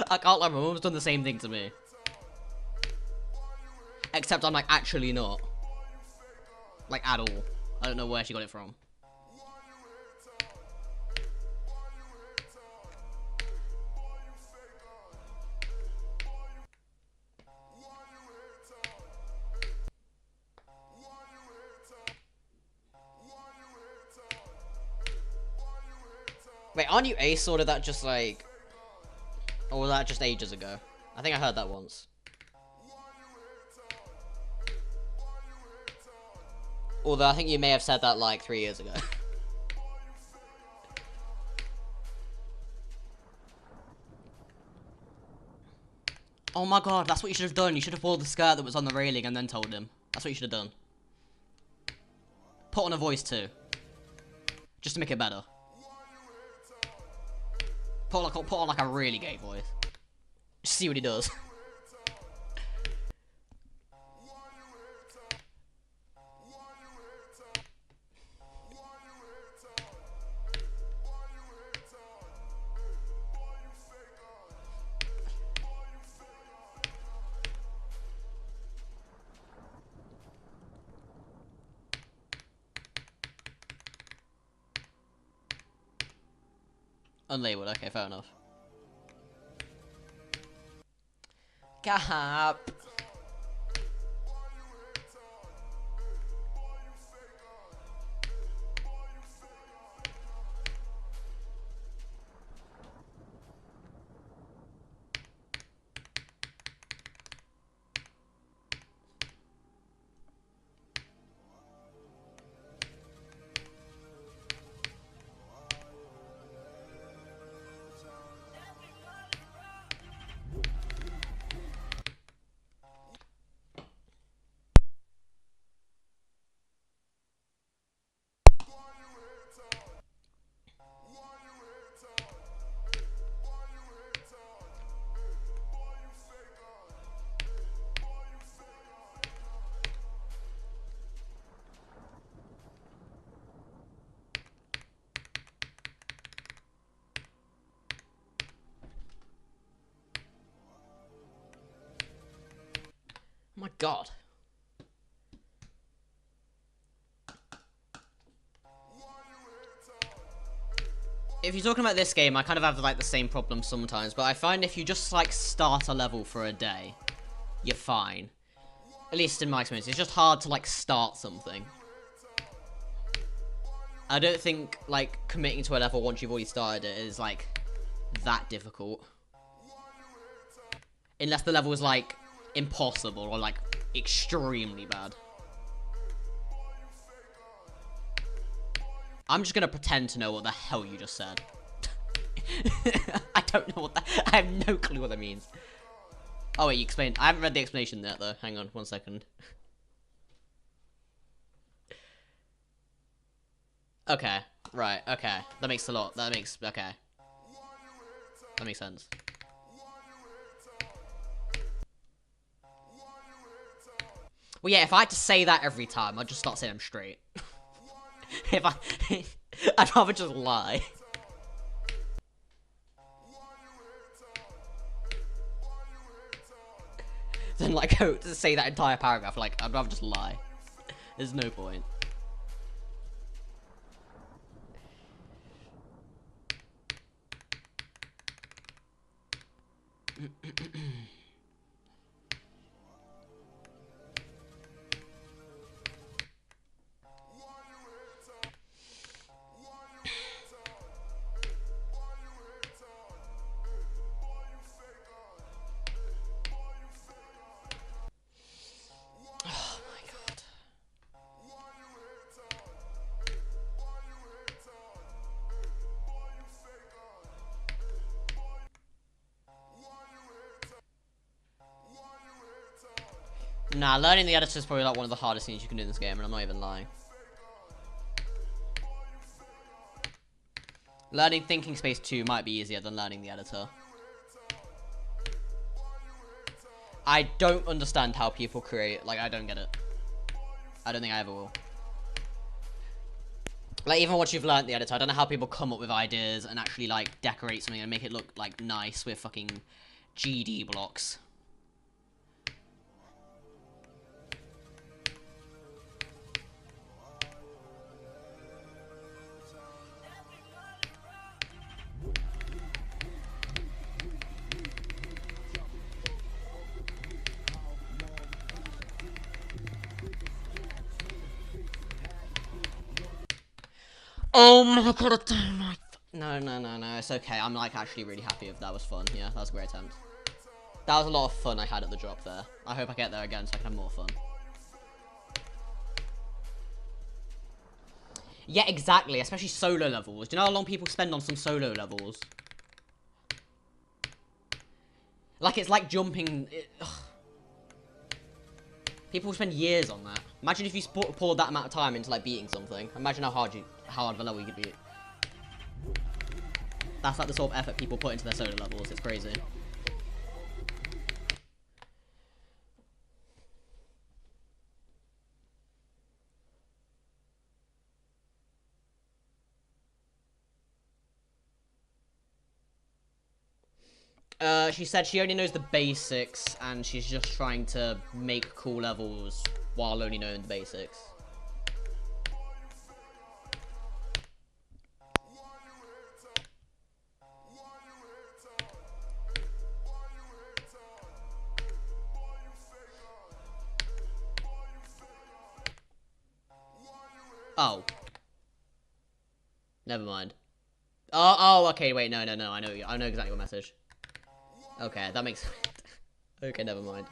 I can't lie, my mum's done the same thing to me. Except I'm like actually not. Like at all. I don't know where she got it from. Wait, aren't you Ace, or did that just like... Or was that just ages ago? I think I heard that once. Although I think you may have said that like 3 years ago. Oh my god, that's what you should have done. You should have pulled the skirt that was on the railing and then told him. That's what you should have done. Put on a voice too. Just to make it better. Put on like a really gay voice. Just see what he does. Unlabeled, okay, fair enough. Cap. Oh my god. If you're talking about this game, I kind of have like the same problem sometimes, but I find if you just like start a level for a day, you're fine. At least in my experience, it's just hard to like start something. I don't think like committing to a level once you've already started it is like that difficult. Unless the level is like impossible or like extremely bad. I'm just gonna pretend to know what the hell you just said. I don't know what that. I have no clue what that means. Oh wait, you explained. I haven't read the explanation yet though. Hang on, 1 second. Okay, right, okay. That makes a lot. That makes okay. That makes sense. Well, yeah, if I had to say that every time, I'd just start saying them straight. I'd rather just lie. Than like go to say that entire paragraph. Like, I'd rather just lie. There's no point. Nah, learning the editor is probably like one of the hardest things you can do in this game, and I'm not even lying. Learning Thinking Space 2 might be easier than learning the editor. I don't understand how people create, like, I don't get it. I don't think I ever will. Like, even once you've learned the editor, I don't know how people come up with ideas and actually, like, decorate something and make it look, like, nice with fucking GD blocks. Oh my god, no, it's okay. I'm like actually really happy if that was fun. Yeah, that was a great attempt. That was a lot of fun I had at the drop there. I hope I get there again so I can have more fun. Yeah, exactly, especially solo levels. Do you know how long people spend on some solo levels? Like, it's like jumping... People spend years on that. Imagine if you poured that amount of time into, like, beating something. Imagine how hard of a level you could beat. That's, like, the sort of effort people put into their solo levels. It's crazy. She said she only knows the basics, and she's just trying to make cool levels while only knowing the basics. Oh. Never mind. Oh, okay, wait, no, I know exactly what message. Okay, that makes... Okay, never mind.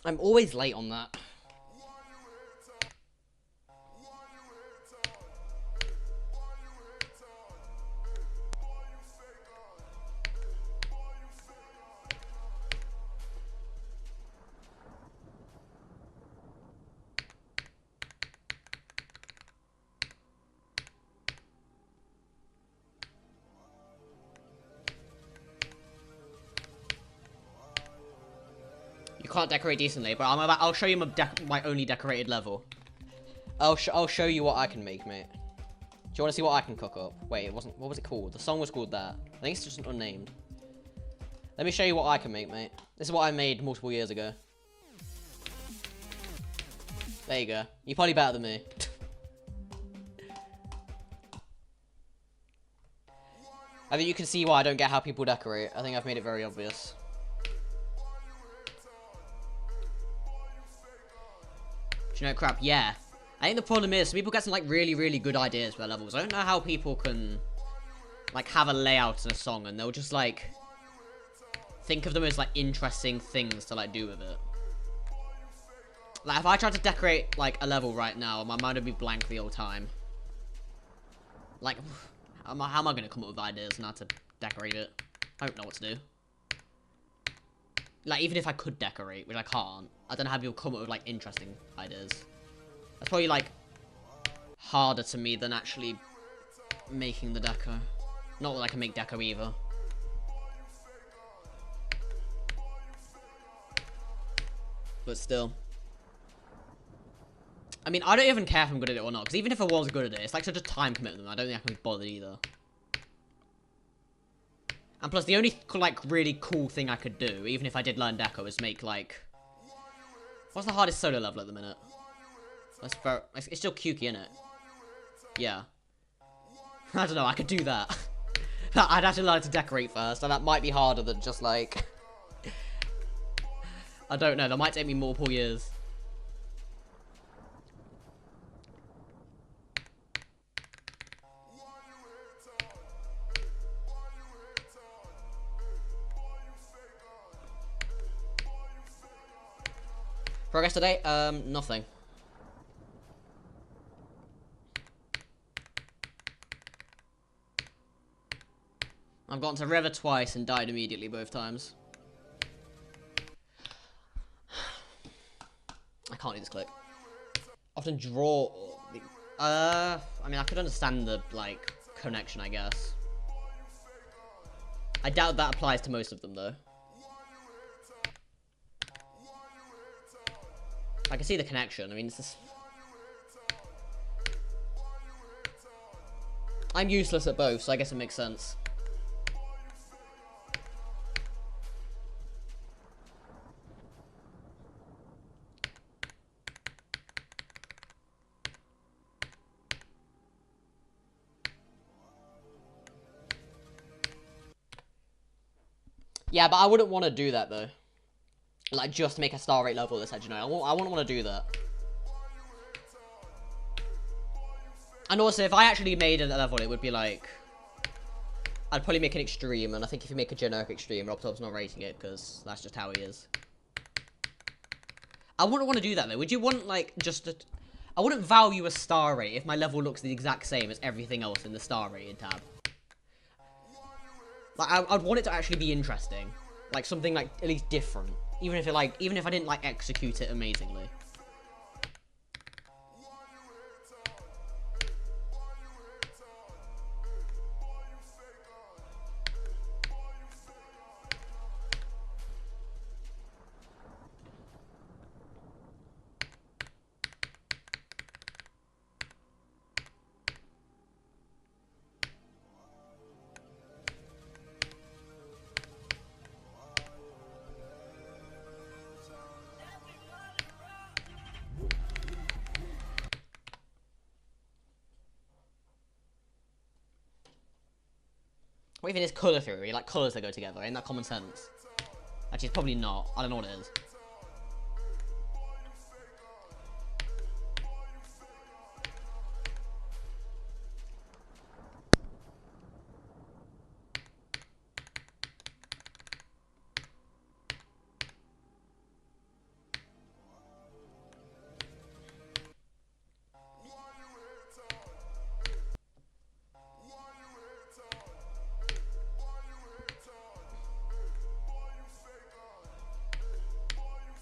I'm always late on that. You can't decorate decently, but I'll show you my only decorated level. I'll show you what I can make, mate. Do you want to see what I can cook up? Wait, it wasn't. What was it called? The song was called that. I think it's just unnamed. Let me show you what I can make, mate. This is what I made multiple years ago. There you go. You're probably better than me. I think you can see why I don't get how people decorate. I think I've made it very obvious. Do you know crap? Yeah. I think the problem is, some people get some, like, really, really good ideas for their levels. I don't know how people can, like, have a layout in a song and they'll just, like, think of them as, like, interesting things to, like, do with it. Like, if I tried to decorate, like, a level right now, my mind would be blank the whole time. Like, how am I going to come up with ideas and how to decorate it? I don't know what to do. Like, even if I could decorate, which I can't, I don't know how people come up with, like, interesting ideas. That's probably, like, harder to me than actually making the deco. Not that I can make deco either. But still. I mean, I don't even care if I'm good at it or not, because even if I was good at it, it's like such a time commitment, I don't think I can be bothered either. And plus, the only, like, really cool thing I could do, even if I did learn deco, is make, like... What's the hardest solo level at the minute? That's very... It's still Kukey, isn't it? Yeah. I don't know, I could do that. I'd have to learn to decorate first, and that might be harder than just, like... I don't know, that might take me multiple years. Progress today? Nothing. I've gotten to River twice and died immediately both times. I can't do this click. Often draw... I mean, I could understand the, like, connection, I guess. I doubt that applies to most of them, though. I can see the connection. I mean, it's just... I'm useless at both, so I guess it makes sense. Yeah, but I wouldn't want to do that, though. Like, just make a star rate level this head, you know. I wouldn't want to do that. And also, if I actually made a level, it would be like... I'd probably make an extreme, and I think if you make a generic extreme, Robtop's not rating it, because that's just how he is. I wouldn't want to do that though. Would you want like just a... I wouldn't value a star rate if my level looks the exact same as everything else in the star rated tab. Like I'd want it to actually be interesting, like something like at least different, even if I didn't like execute it amazingly. What even is colour theory? Like colours that go together, ain't that common sense? Actually, it's probably not. I don't know what it is.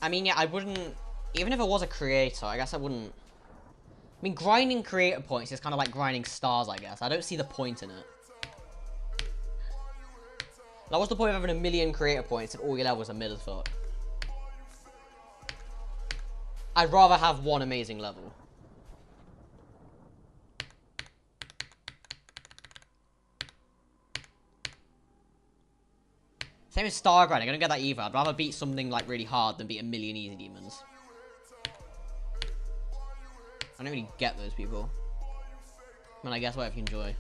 I mean, yeah, I wouldn't... Even if I was a creator, I guess I wouldn't... I mean, grinding creator points is kind of like grinding stars, I guess. I don't see the point in it. Like, what's the point of having 1,000,000 creator points if all your levels are mid as fuck? I'd rather have one amazing level. Same as star grinding, I don't get that either. I'd rather beat something like really hard than beat 1,000,000 easy demons. I don't really get those people. I mean, I guess whatever you enjoy.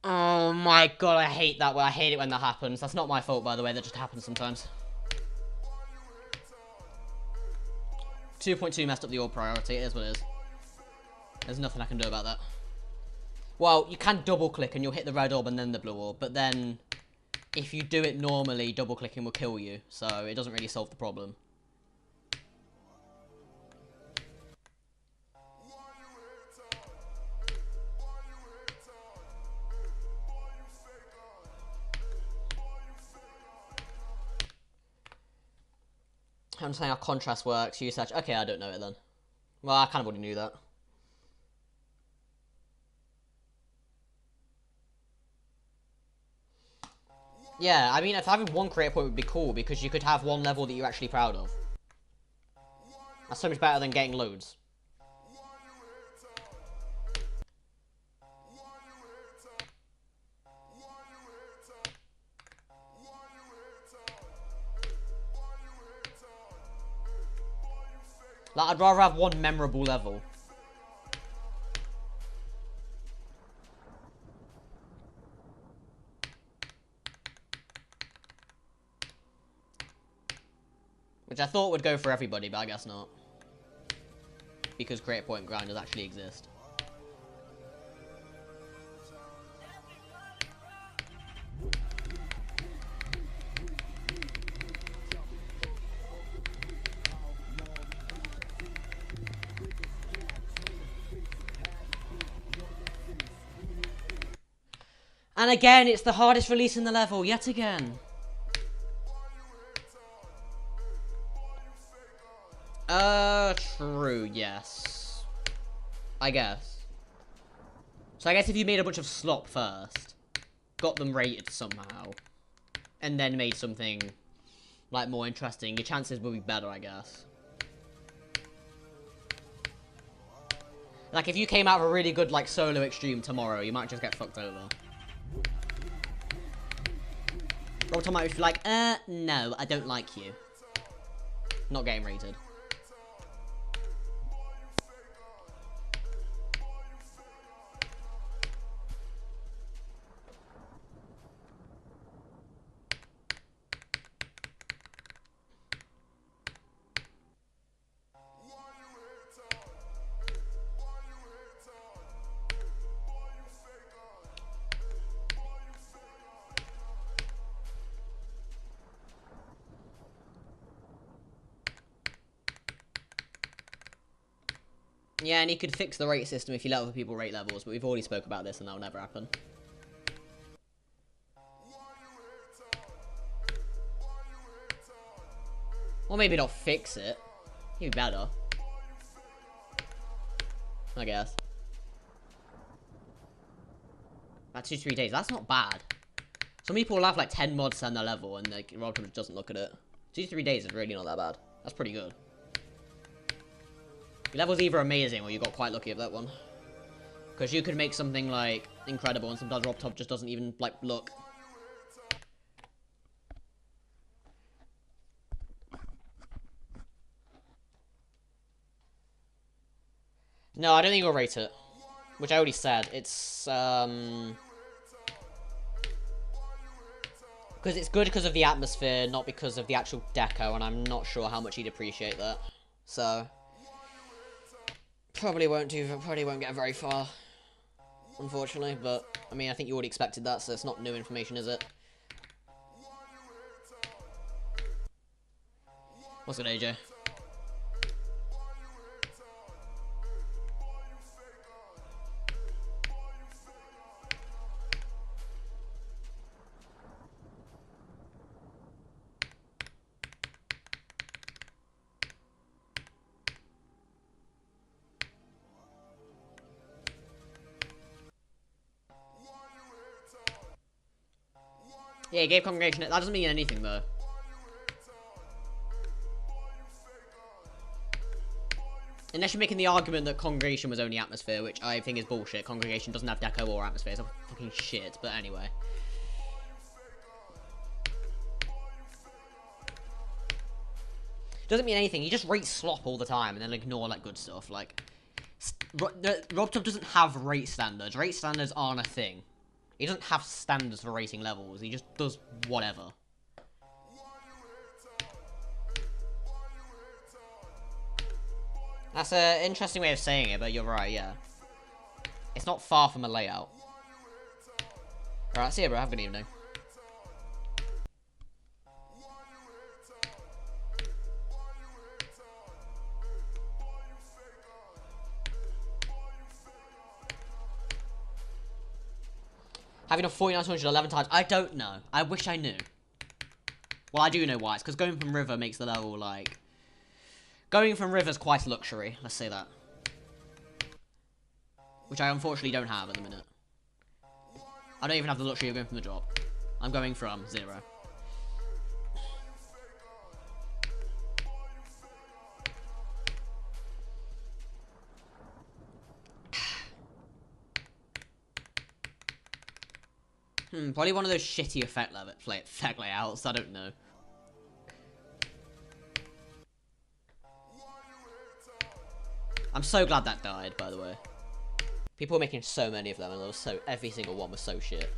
Oh my god, I hate that. I hate it when that happens. That's not my fault, by the way. That just happens sometimes. 2.2 messed up the orb priority. It is what it is. There's nothing I can do about that. Well, you can double click and you'll hit the red orb and then the blue orb. But then, if you do it normally, double clicking will kill you. So it doesn't really solve the problem. I'm saying how contrast works, usage. Okay, I don't know it then. Well, I kind of already knew that. Yeah, I mean, if having one creator point would be cool, because you could have one level that you're actually proud of. That's so much better than getting loads. Like, I'd rather have one memorable level. Which I thought would go for everybody, but I guess not. Because creator point grinders actually exist. And again, it's the hardest release in the level, yet again. True, yes. I guess. So I guess if you made a bunch of slop first, got them rated somehow, and then made something, like, more interesting, your chances will be better, I guess. Like, if you came out with a really good, like, solo extreme tomorrow, you might just get fucked over. Robotom might be like, no, I don't like you. Not game rated. Yeah, and he could fix the rate system if you let other people rate levels, but we've already spoke about this and that'll never happen. Or maybe not fix it. He'd be better. I guess. About 2 to 3 days, that's not bad. Some people will have like 10 mods on their level and like Robotom just doesn't look at it. 2 to 3 days is really not that bad. That's pretty good. Your level's either amazing or you got quite lucky with that one. Because you could make something like incredible and sometimes Robotom just doesn't even like look. No, I don't think you'll rate it. Which I already said. It's, because it's good because of the atmosphere, not because of the actual deco, and I'm not sure how much he'd appreciate that. So, probably won't get very far, unfortunately, but, I mean, I think you already expected that, so it's not new information, is it? What's good, AJ? Yeah, he gave Congregation. That doesn't mean anything, though. Unless you're making the argument that Congregation was only atmosphere, which I think is bullshit. Congregation doesn't have deco or atmosphere. It's fucking shit, but anyway. Doesn't mean anything. You just rate slop all the time and then ignore, like, good stuff. Like, Robotom doesn't have rate standards. Rate standards aren't a thing. He doesn't have standards for rating levels. He just does whatever. That's an interesting way of saying it, but you're right, yeah. It's not far from a layout. Alright, see you, bro. Have a good evening. Having a 4911 times, I don't know. I wish I knew. Well, I do know why. It's because going from River makes the level, like... Going from River's quite a luxury, let's say that. Which I unfortunately don't have at the minute. I don't even have the luxury of going from the drop. I'm going from 0. Probably one of those shitty effect layouts, I don't know. I'm so glad that died, by the way. People were making so many of them, and every single one was so shit.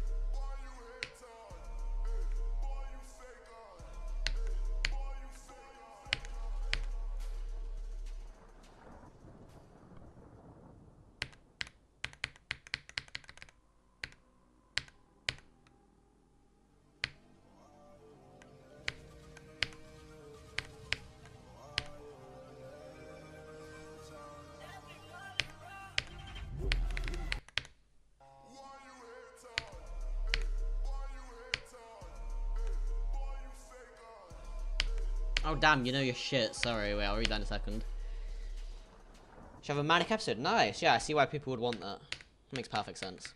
Oh damn, you know your shit. Sorry, wait, I'll read that in a second. Should have a manic episode. Nice, yeah, I see why people would want that. Makes perfect sense.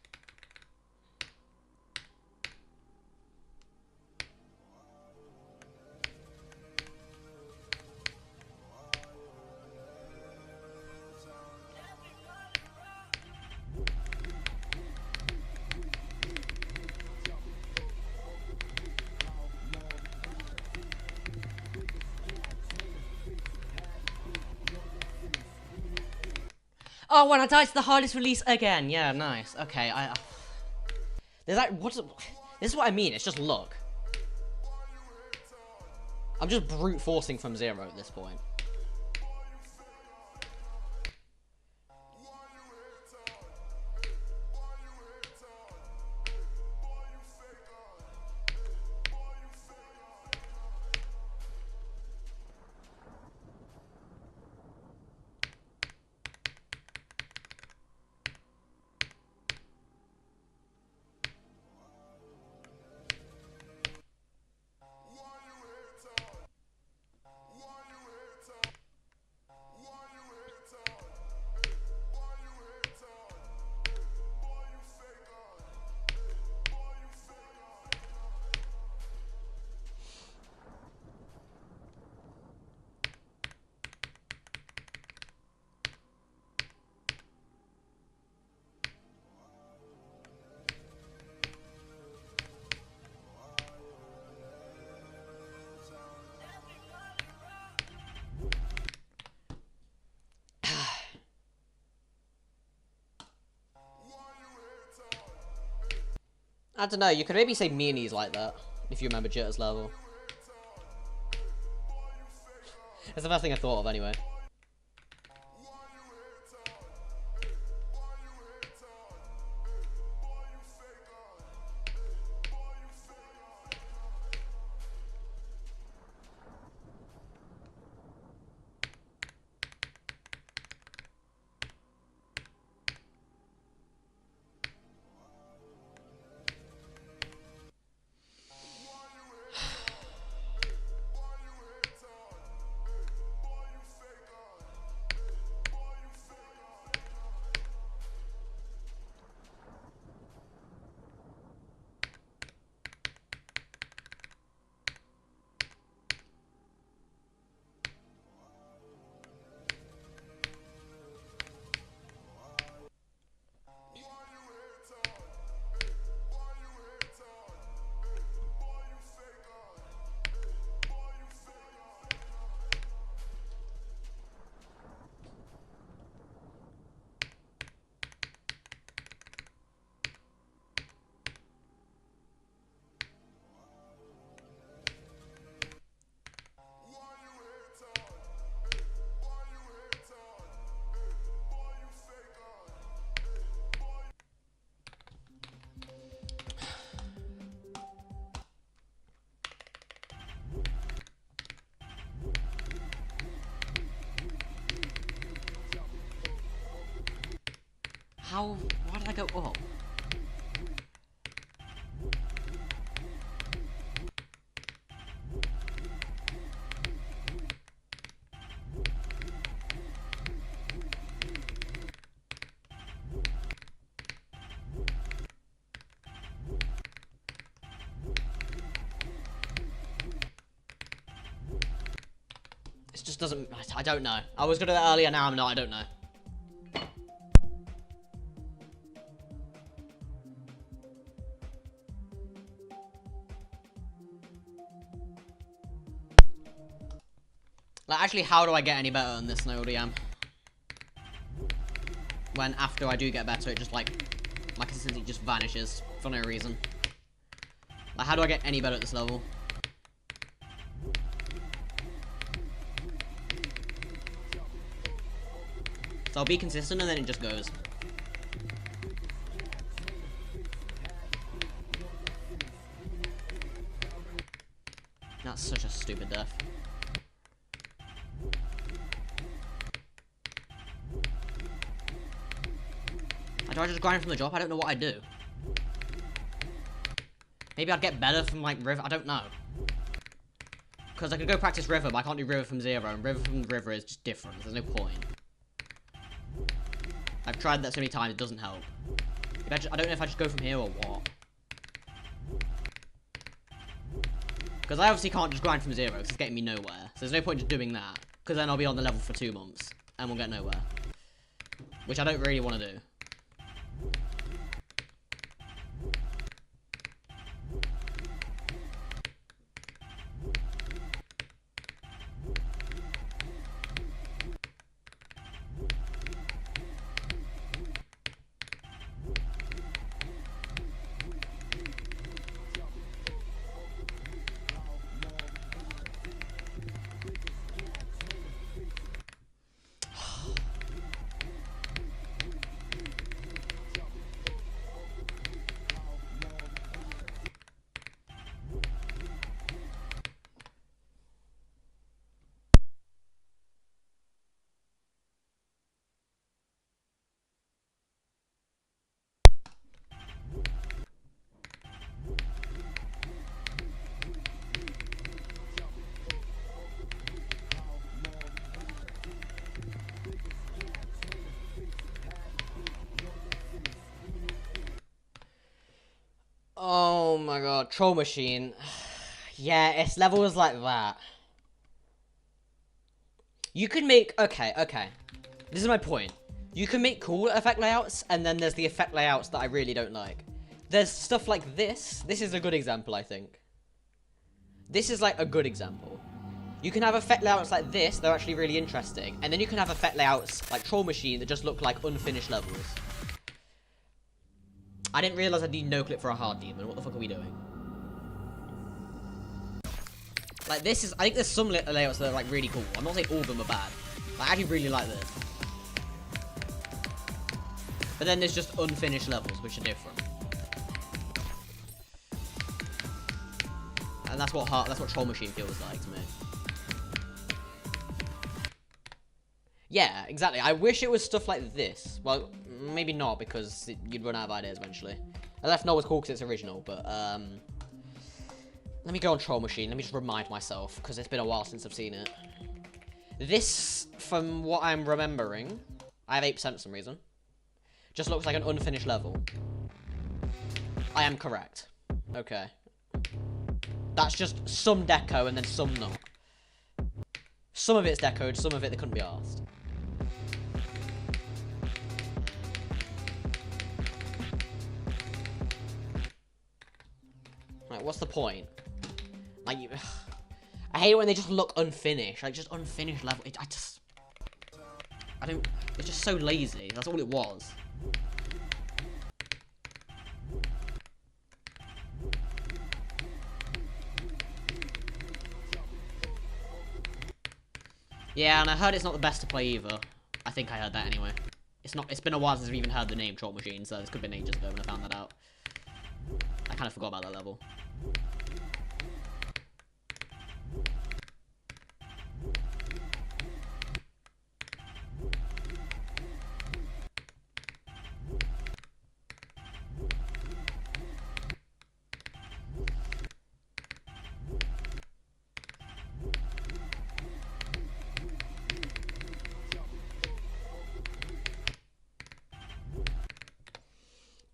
Oh, when I died to the hardest release again. Yeah, nice. Okay, there's like, this is what I mean, it's just luck. I'm just brute forcing from 0 at this point. I don't know, you could maybe say meanies like that, if you remember Jitter's level. It's the first thing I thought of anyway. Why did I go up? It just doesn't, I don't know. I was good at that earlier, now I'm not, I don't know. Like, actually, how do I get any better than this than I already am? When after I do get better, it just, like, my consistency just vanishes for no reason. Like, how do I get any better at this level? So I'll be consistent and then it just goes. That's such a stupid death. Do I just grind from the drop? I don't know what I do. Maybe I'd get better from, like, river. I don't know. Because I could go practice river, but I can't do river from 0. And river from river is just different. There's no point. I've tried that so many times, it doesn't help. I don't know if I just go from here or what. Because I obviously can't just grind from 0, because it's getting me nowhere. So there's no point just doing that. Because then I'll be on the level for 2 months. And we'll get nowhere. Which I don't really want to do. my god, Troll Machine. Yeah, its levels like that. You could make... Okay. This is my point. You can make cool effect layouts, and then there's the effect layouts that I really don't like. There's stuff like this. This is a good example, I think. This is like a good example. You can have effect layouts like this, they're actually really interesting. And then you can have effect layouts like Troll Machine that just look like unfinished levels. I didn't realize I need no clip for a hard demon. What the fuck are we doing? Like this is, I think there's some layouts that are like really cool. I'm not saying all of them are bad. I actually really like this. But then there's just unfinished levels, which are different. And that's what Troll Machine feels like to me. Yeah, exactly. I wish it was stuff like this. Well, maybe not, because you'd run out of ideas eventually. I left Null was cool because it's original, but let me go on Troll Machine. Let me just remind myself, because it's been a while since I've seen it. This, from what I'm remembering, I have 8% for some reason. Just looks like an unfinished level. I am correct. Okay. That's just some deco and then some not. Some of it's decoed, some of it they couldn't be arsed. Like, what's the point? Like, I hate it when they just look unfinished. Like, just unfinished level. I don't... It's just so lazy. That's all it was. Yeah, and I heard it's not the best to play either. I think I heard that anyway. It's been a while since I've even heard the name Troll Machine, so this could have been ages ago when I found that out. I kind of forgot about that level.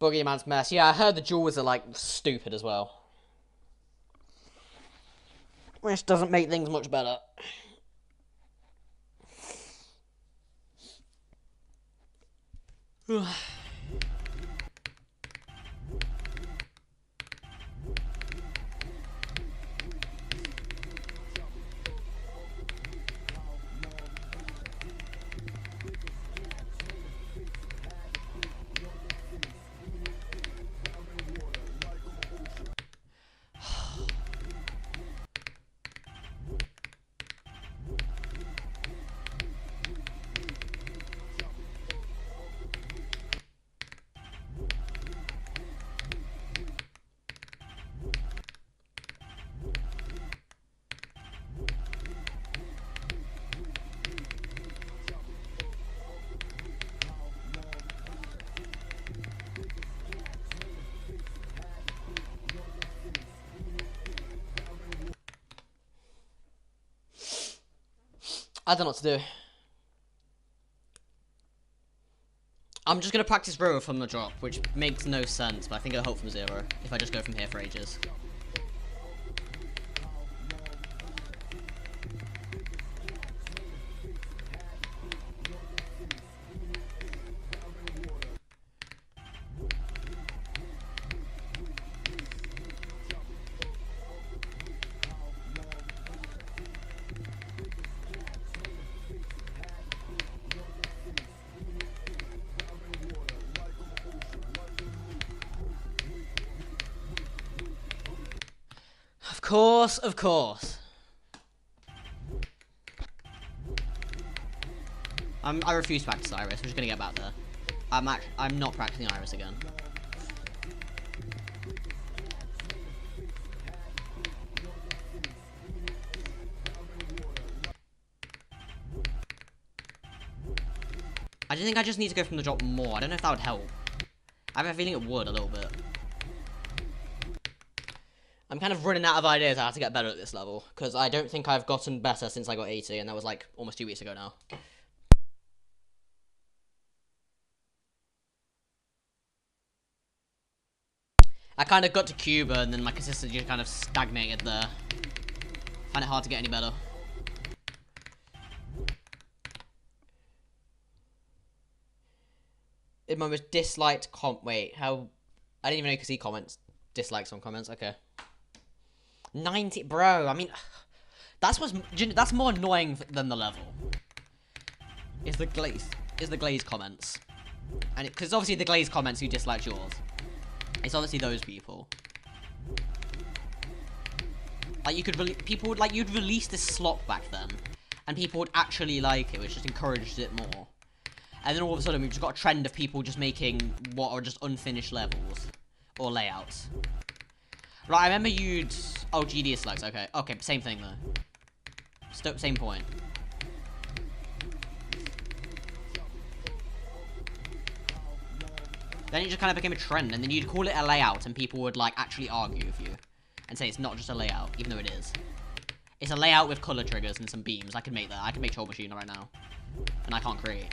Boogeyman's Mess. Yeah, I heard the jewels are, like, stupid as well. Which doesn't make things much better. I don't know what to do. I'm just going to practice row from the drop, which makes no sense, but I think I'll hope from 0 if I just go from here for ages. Of course. I refuse to practice Iris. We're just gonna get back there. I'm not practicing Iris again. I think I just need to go from the drop more. I don't know if that would help. I have a feeling it would a little bit. I'm kind of running out of ideas how to get better at this level, because I don't think I've gotten better since I got 80, and that was like almost 2 weeks ago now. I kind of got to Cuba and then my consistency just kind of stagnated there. Find it hard to get any better. In my most disliked wait, how? I didn't even know you could see comments. Dislikes on comments. Okay. 90, bro. I mean, that's more annoying than the level. Is the glaze comments, and because obviously the glaze comments who disliked yours. It's obviously those people. Like people would you'd release this slop back then, and people would actually like it, which just encouraged it more. And then all of a sudden we've just got a trend of people just making what are just unfinished levels or layouts. Right, I remember you'd GD dislikes. Okay, same thing though. Same point. Then it just kind of became a trend, and then you'd call it a layout, and people would, like, actually argue with you. And say it's not just a layout, even though it is. It's a layout with color triggers and some beams. I could make that. I could make Troll Machine right now. And I can't create.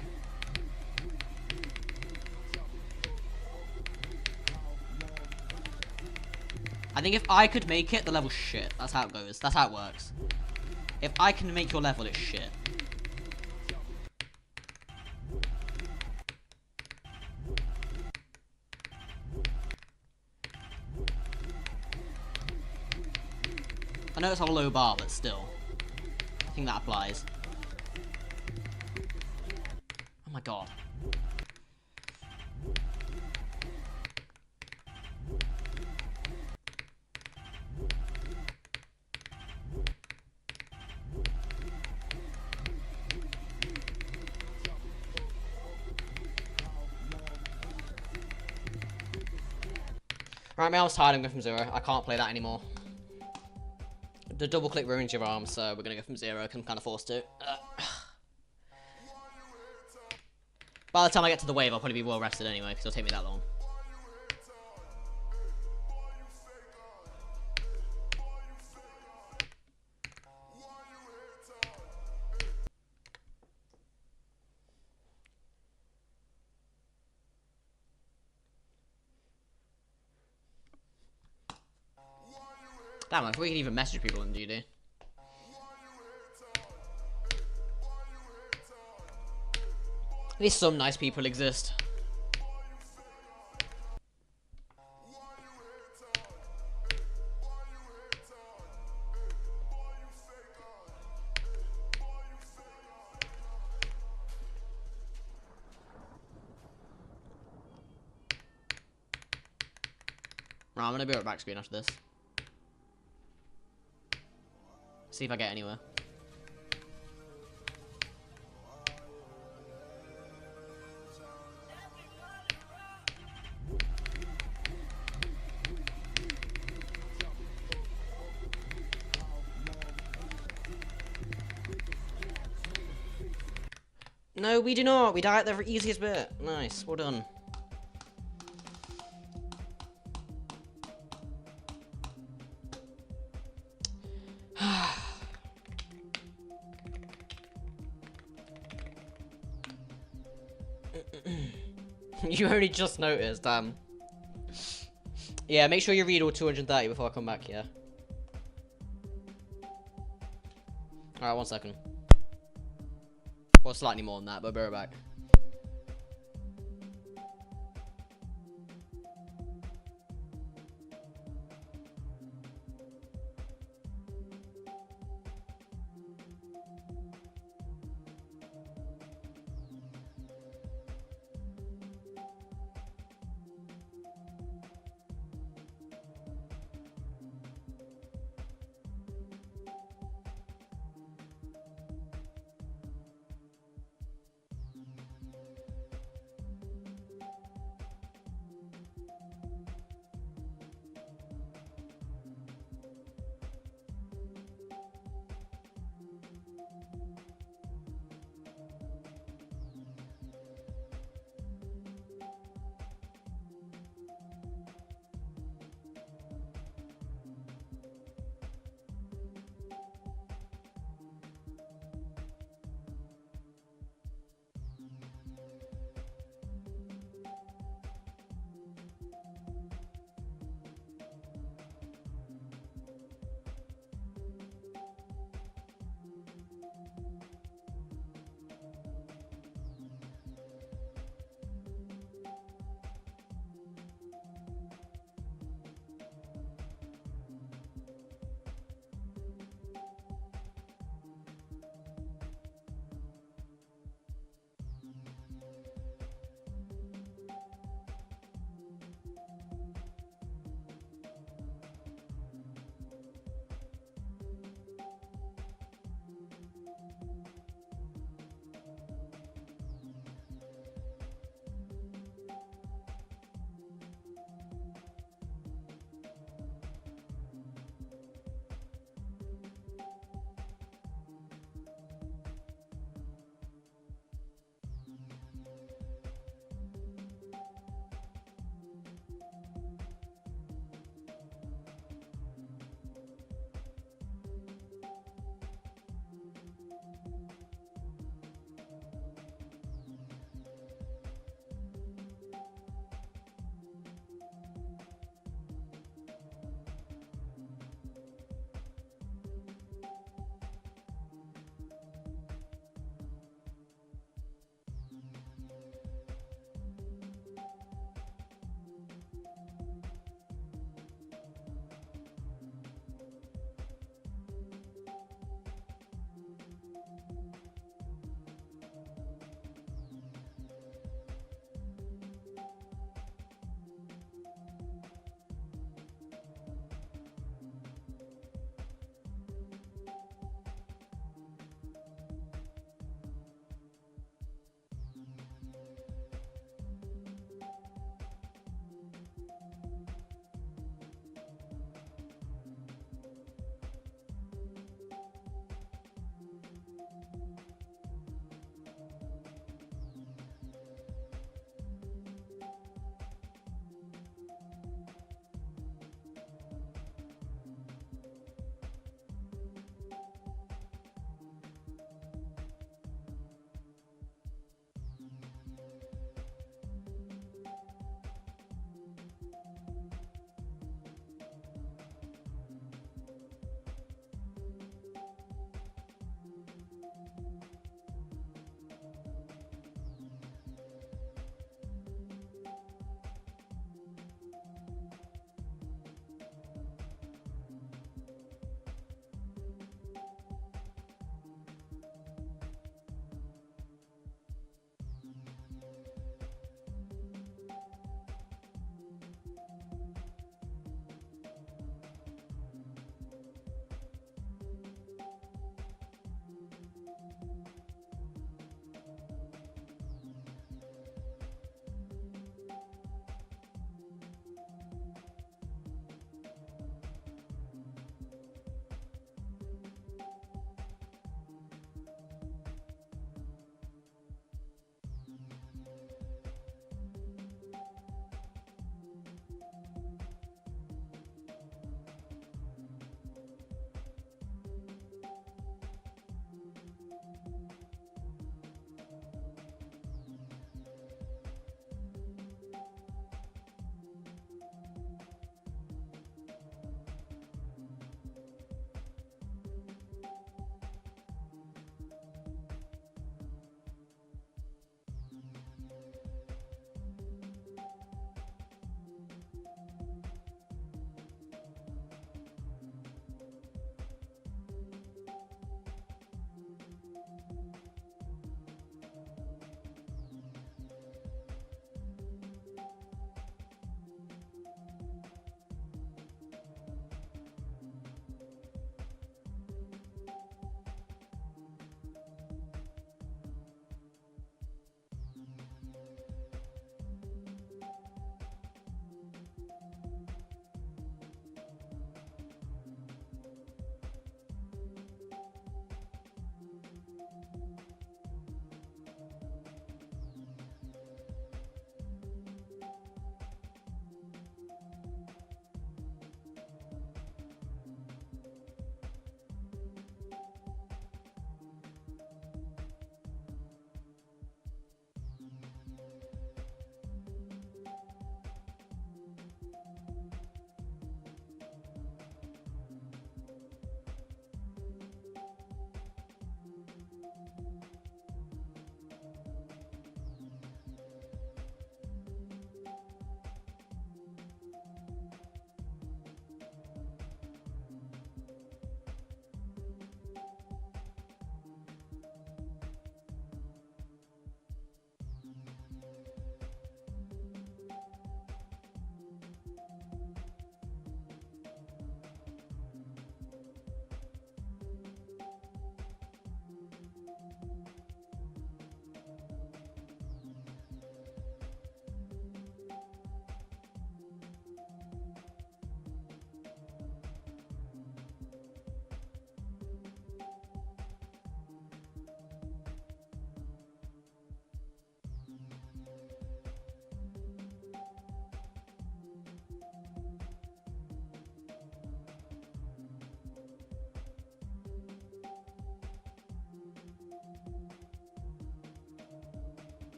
I think if I could make it, the level's shit. That's how it goes. That's how it works. If I can make your level, it's shit. I know it's a low bar, but still. I think that applies. Oh my god. Right, my arm's tired, I'm going from 0. I can't play that anymore. The double click ruins your arm, so we're gonna go from 0 because I'm kind of forced to. By the time I get to the wave, I'll probably be well rested anyway, because it'll take me that long. Damn, I thought we could even message people in DD. At least some nice people exist. Right, I'm gonna be right back screen after this. See if I get anywhere. No, we do not. We die at the easiest bit. Nice. Well done. You only just noticed, damn. Yeah, make sure you read all 230 before I come back, yeah? Alright, 1 second. Well, slightly more than that, but we'll be right back.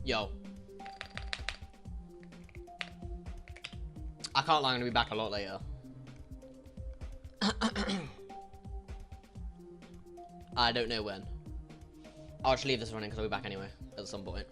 Yo. I can't lie, I'm gonna be back a lot later. I don't know when. I'll just leave this running because I'll be back anyway at some point.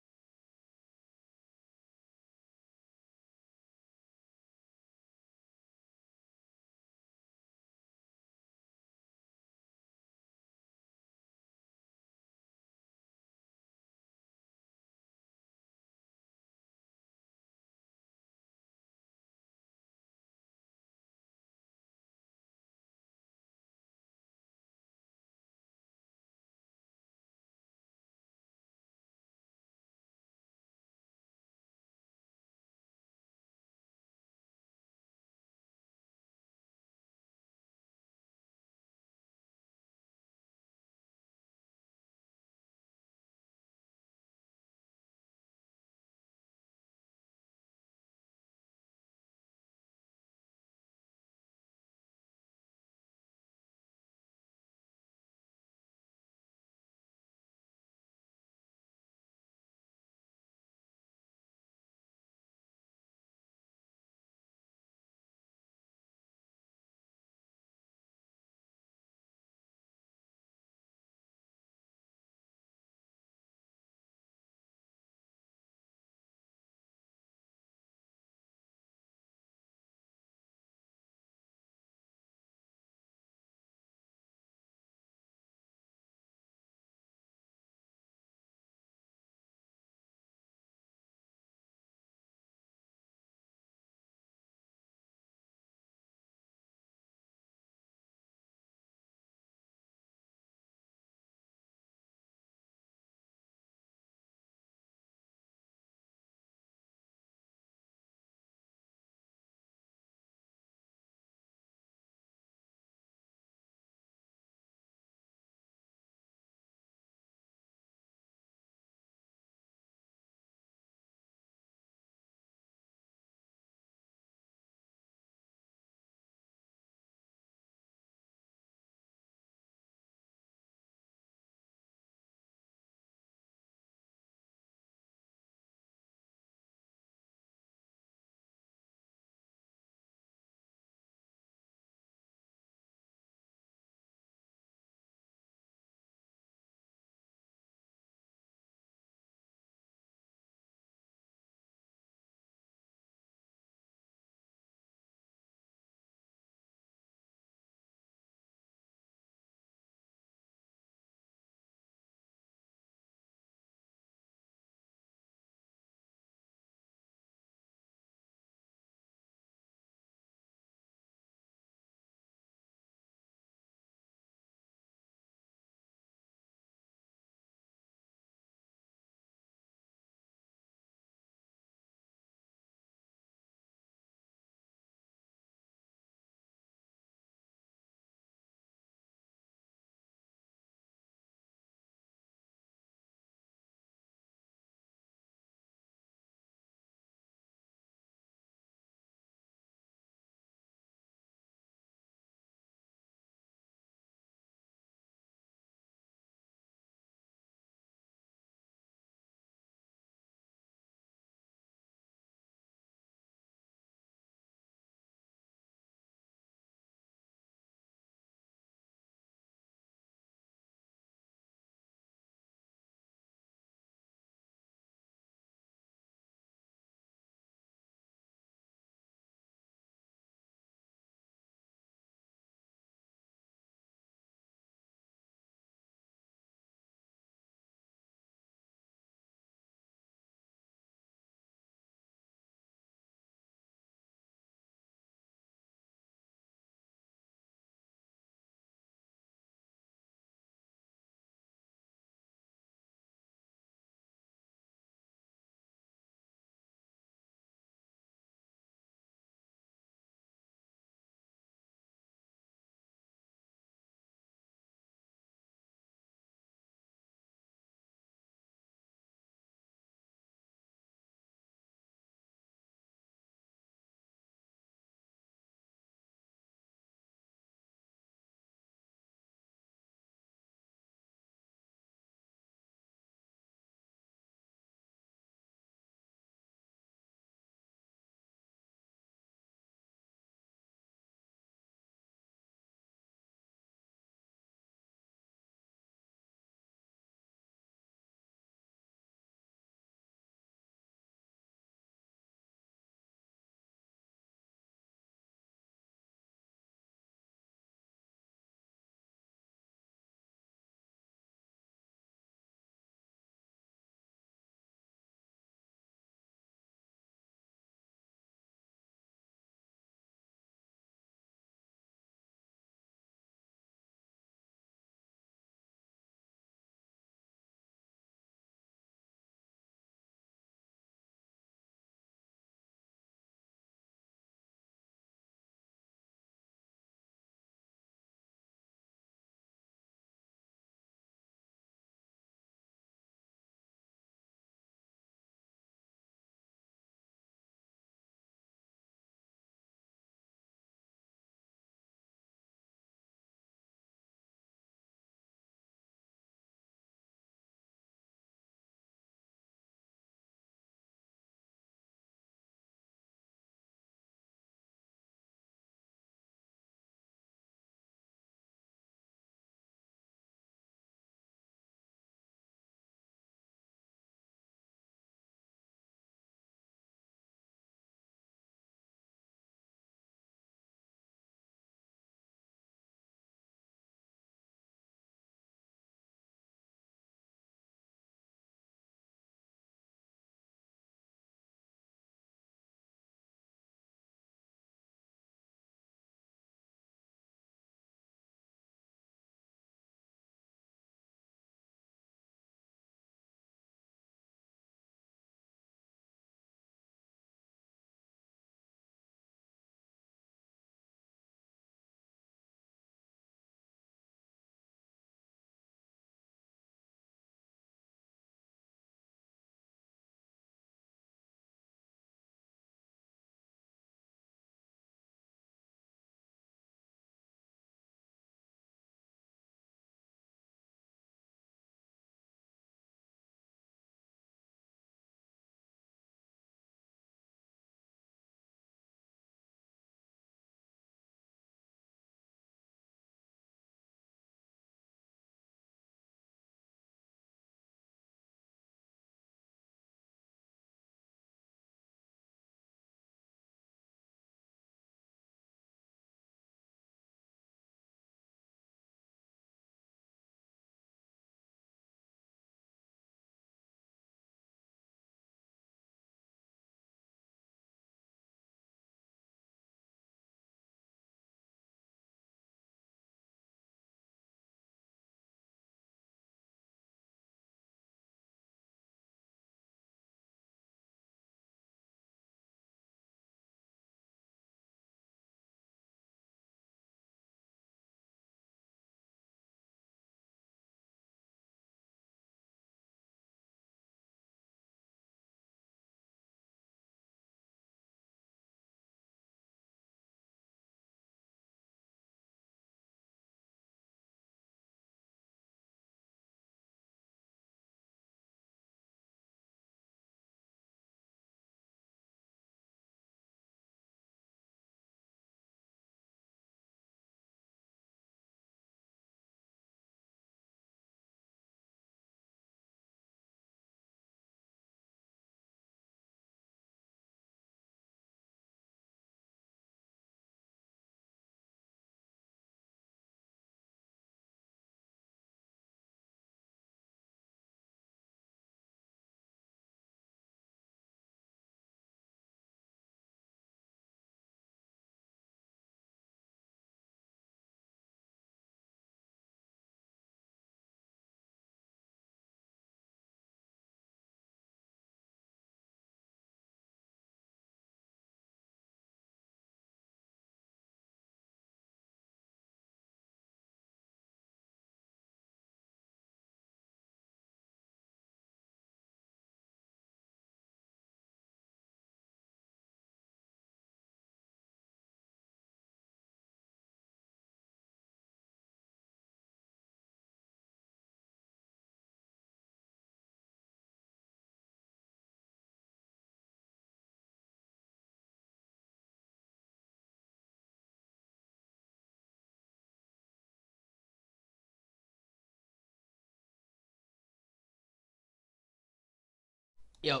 Yo.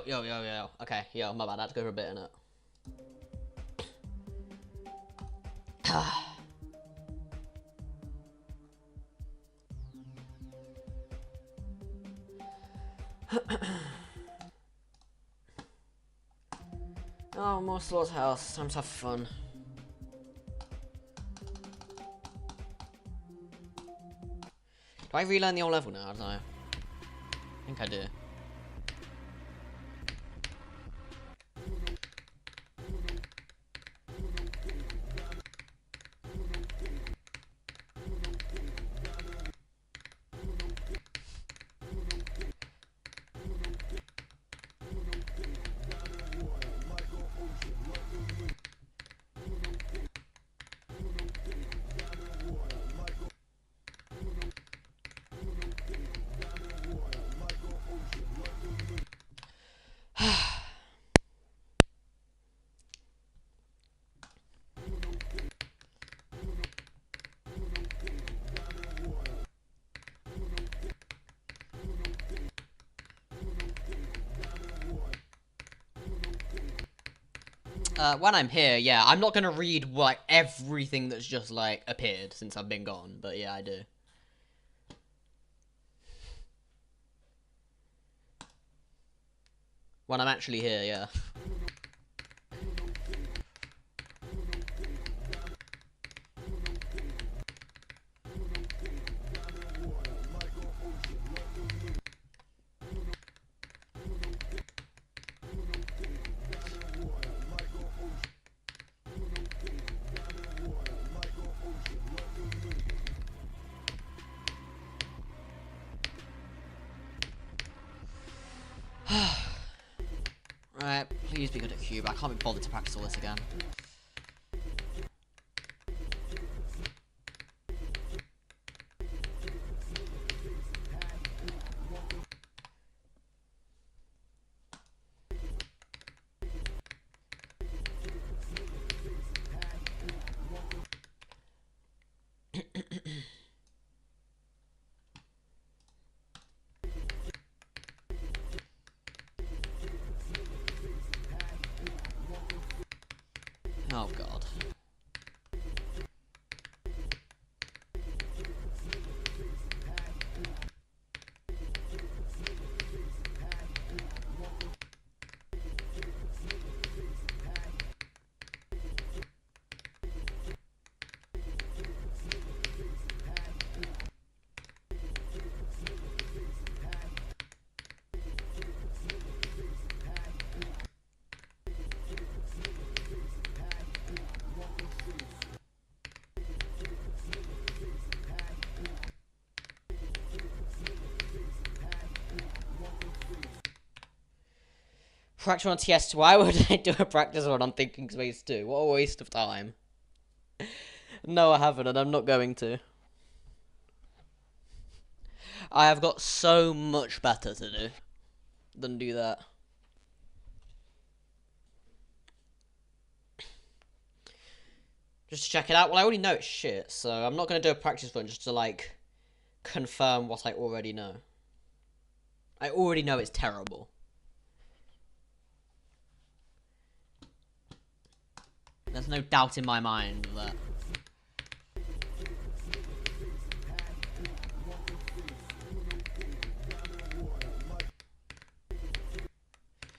Okay, yo, my bad. I had to go for a bit in it. Oh, more Slaughterhouse. Time to have fun. Do I relearn the old level now? I don't know. I think I do. When I'm here, yeah, I'm not gonna read, like, everything that's just, like, appeared since I've been gone, but yeah, I do. When I'm actually here, yeah. Right, please be good at Cube. I can't be bothered to practice all this again. Oh god. Practice on TS2. Why would I do a practice one on Thinking Space 2? What a waste of time. No, I haven't, and I'm not going to. I have got so much better to do than do that. Just to check it out. Well, I already know it's shit, so I'm not going to do a practice one just to, like, confirm what I already know. I already know it's terrible. There's no doubt in my mind of that.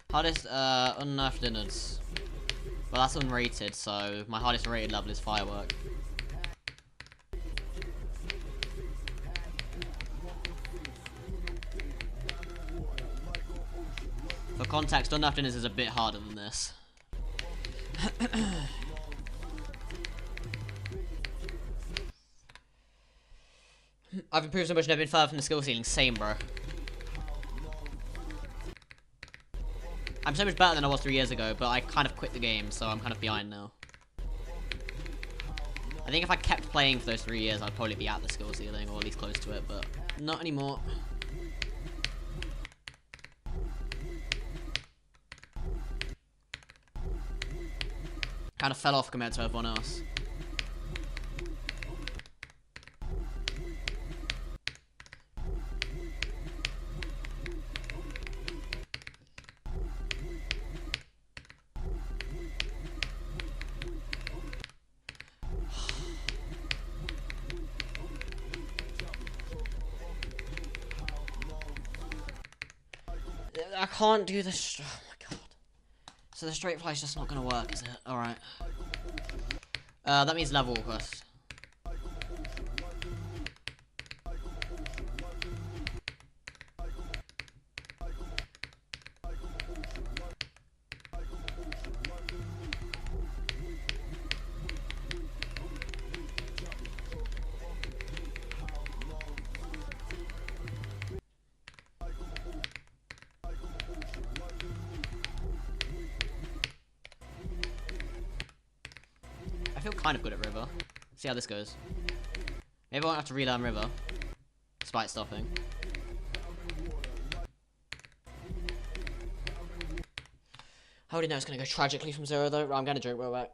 Hardest, unearthed innards. Well, that's unrated, so my hardest rated level is Firework. For context, unearthed innards is a bit harder than this. I've improved so much and I've been further from the skill ceiling. Same, bro. I'm so much better than I was 3 years ago, but I kind of quit the game, so I'm kind of behind now. I think if I kept playing for those 3 years, I'd probably be at the skill ceiling, or at least close to it, but not anymore. Kind of fell off compared to everyone else. I can't do this. Oh my god. So the straight fly's just not gonna work, is it? Alright. That means level quest. I feel kind of good at River. See how this goes. Maybe I won't have to relearn River. Despite stopping. I already know it's going to go tragically from 0 though. I'm going to drink real back.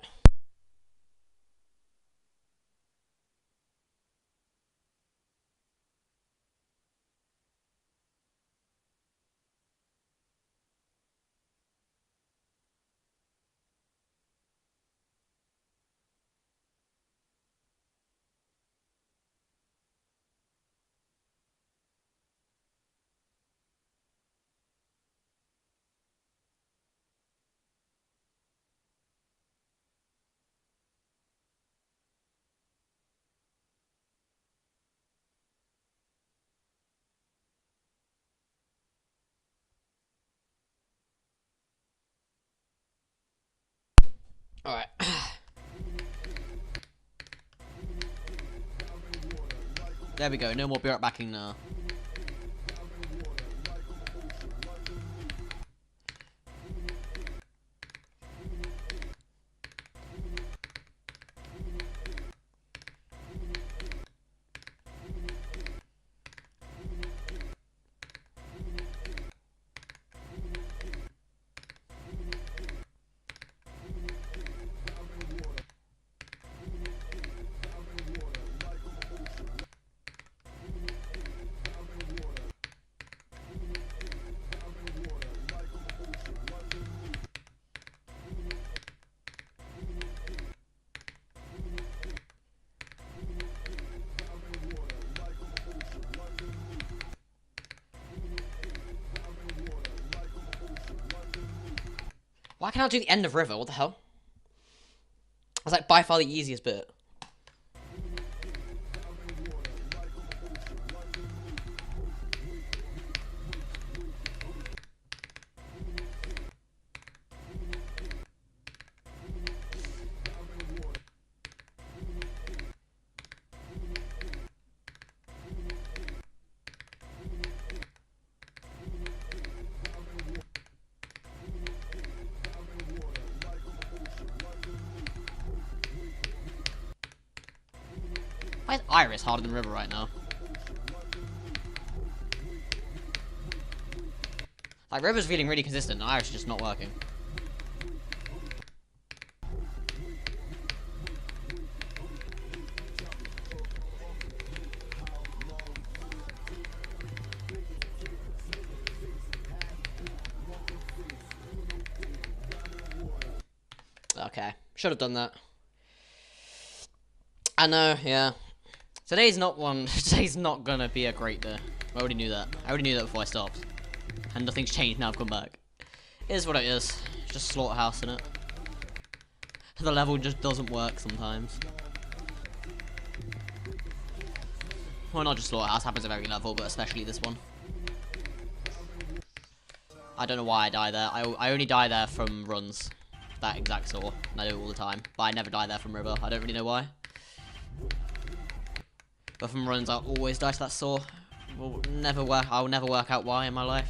Alright. There we go, no more bureaucrat backing now. Why can't I do the end of River? What the hell? That's like by far the easiest bit. Why is Iris harder than River right now? Like, River's feeling really consistent, and Iris is just not working. Okay, should have done that. I know, yeah. Today's not gonna be a great day. I already knew that. I already knew that before I stopped. And nothing's changed now I've come back. It is what it is. It's just Slaughterhouse, innit? The level just doesn't work sometimes. Well, not just Slaughterhouse, happens at every level, but especially this one. I don't know why I die there. I only die there from runs. That exact saw. And I do it all the time. But I never die there from River. I don't really know why. But from runs, I'll always die to that saw. I'll never work out why in my life.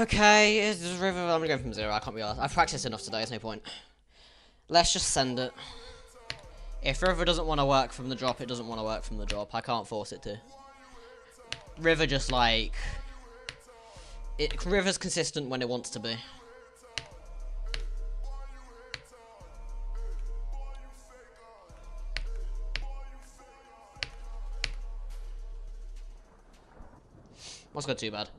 Okay, is River... I'm gonna go from 0, I can't be arsed. I've practiced enough today, there's no point. Let's just send it. If River doesn't want to work from the drop, it doesn't want to work from the drop. I can't force it to. River just like... River's consistent when it wants to be. What's got too bad?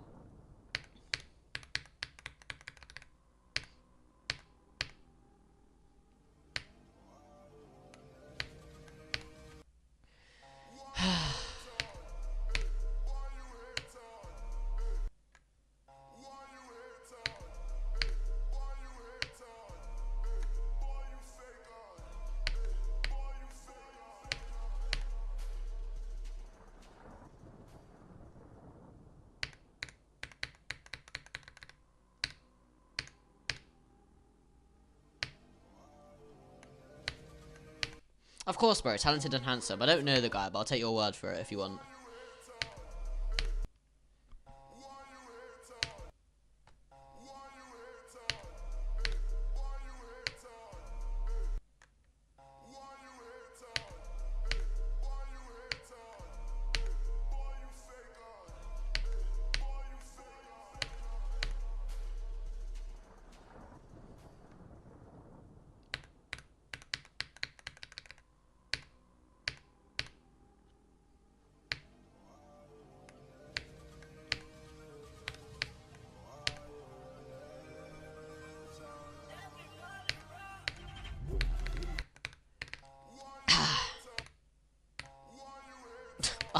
Of course, bro. Talented and handsome. I don't know the guy, but I'll take your word for it if you want.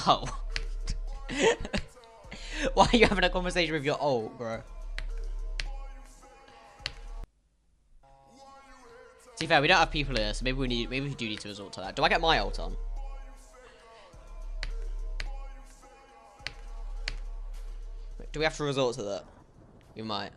Oh. Why are you having a conversation with your ult, bro? To be fair, we don't have people here, so maybe we do need to resort to that. Do I get my ult on? Do we have to resort to that? We might.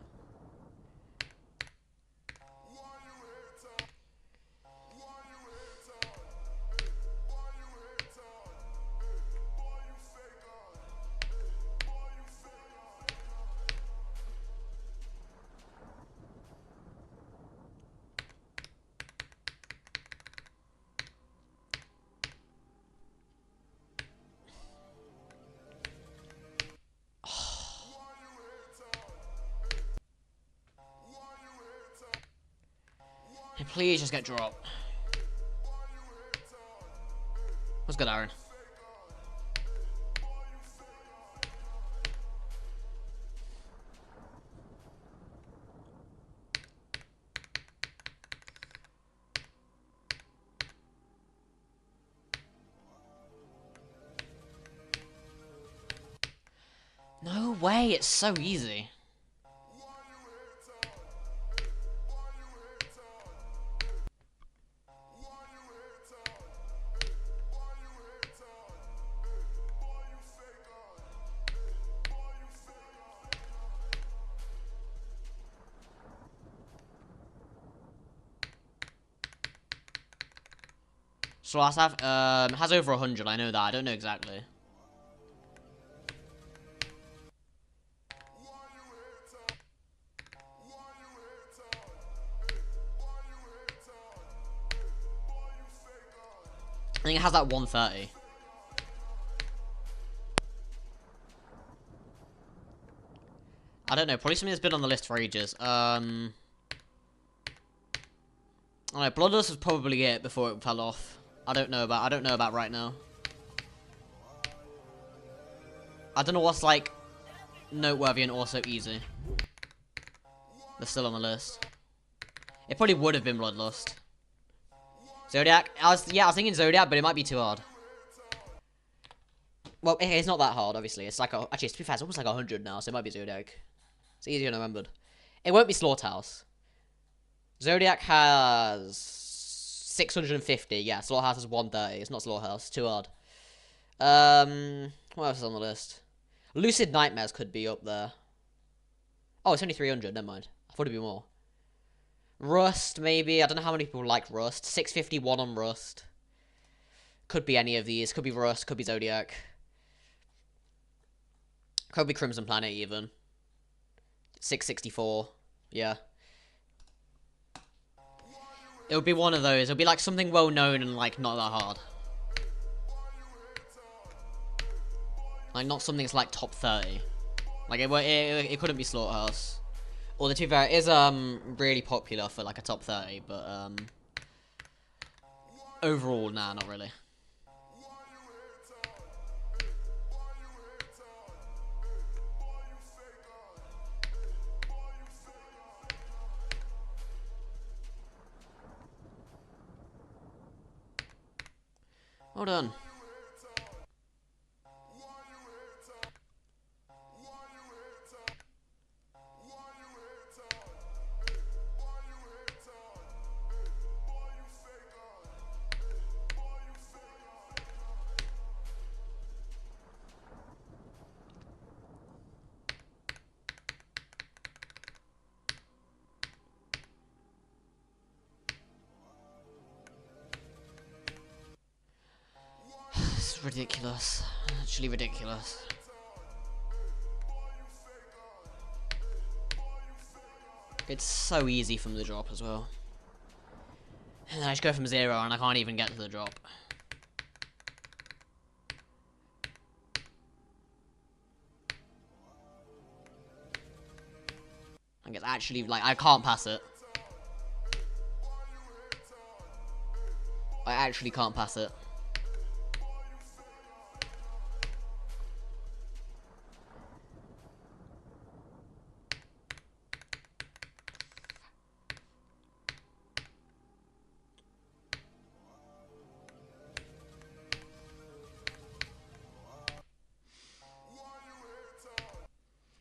Please just get dropped. What's good, Aaron? No way, it's so easy. So last have has over 100. I know that. I don't know exactly. I think it has that 130. I don't know. Probably something that's been on the list for ages. I don't know. Bloodlust was probably it before it fell off. I don't know about right now. I don't know what's like noteworthy and also easy. They're still on the list. It probably would have been Bloodlust. Zodiac. I was thinking Zodiac, but it might be too hard. Well, it's not that hard, obviously. It's like actually, to be fair, it's almost like 100 now, so it might be Zodiac. It's easier than I remembered. It won't be Slaughterhouse. Zodiac has 650. Yeah, Slaughterhouse has 130. It's not Slaughterhouse. Too hard. What else is on the list? Lucid Nightmares could be up there. Oh, it's only 300. Never mind. I thought it'd be more. Rust, maybe. I don't know how many people like Rust. 651 on Rust. Could be any of these. Could be Rust. Could be Zodiac. Could be Crimson Planet, even. 664. Yeah. It would be one of those. It'll be like something well known and like not that hard. Like not something that's like top 30. Like it couldn't be Slaughterhouse. Or to be fair, it is really popular for like a top 30, but overall, nah, not really. Well done. Ridiculous. Actually ridiculous. It's so easy from the drop as well. And then I just go from 0 and I can't even get to the drop. Like it's actually, like, I can't pass it. I actually can't pass it.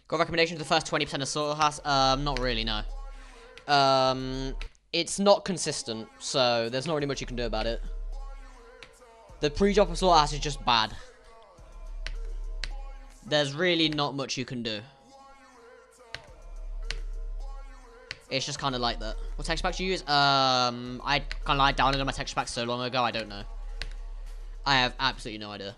Got recommendation for the first 20% of Slaughterhouse? Not really, no. It's not consistent, so there's not really much you can do about it. The pre-drop of Slaughterhouse is just bad. There's really not much you can do. It's just kind of like that. What text pack do you use? I kind of like downloaded my text pack so long ago, I don't know. I have absolutely no idea.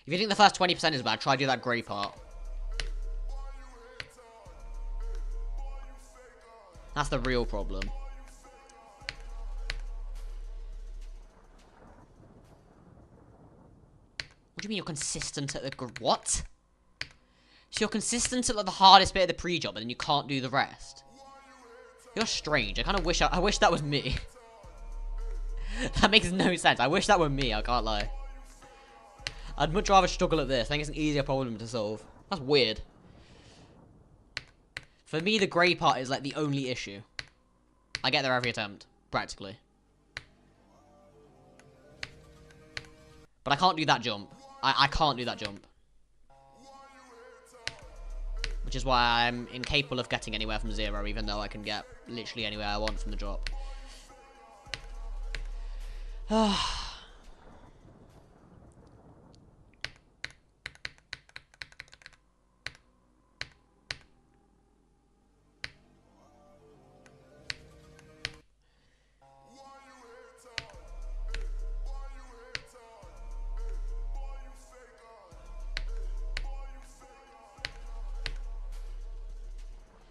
If you think the first 20% is bad, try to do that grey part. That's the real problem. What do you mean you're consistent at the... What? So you're consistent at like, the hardest bit of the pre-job, and then you can't do the rest? You're strange. I kind of wish... I wish that was me. That makes no sense. I wish that were me, I can't lie. I'd much rather struggle at this. I think it's an easier problem to solve. That's weird. For me, the grey part is like the only issue. I get there every attempt, practically. But I can't do that jump. I can't do that jump. Which is why I'm incapable of getting anywhere from 0, even though I can get literally anywhere I want from the drop.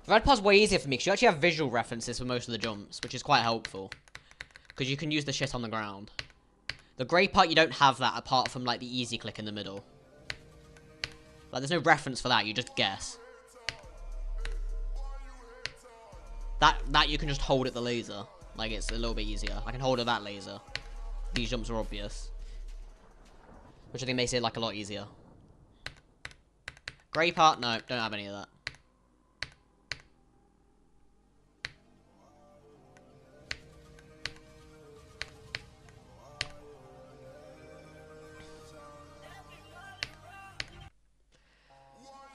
The red part's way easier for me because you actually have visual references for most of the jumps, which is quite helpful. Because you can use the shit on the ground. The grey part, you don't have that apart from, like, the easy click in the middle. Like, there's no reference for that, you just guess. That you can just hold at the laser. Like, it's a little bit easier. I can hold at that laser. These jumps are obvious. Which I think makes it, like, a lot easier. Grey part, no, don't have any of that.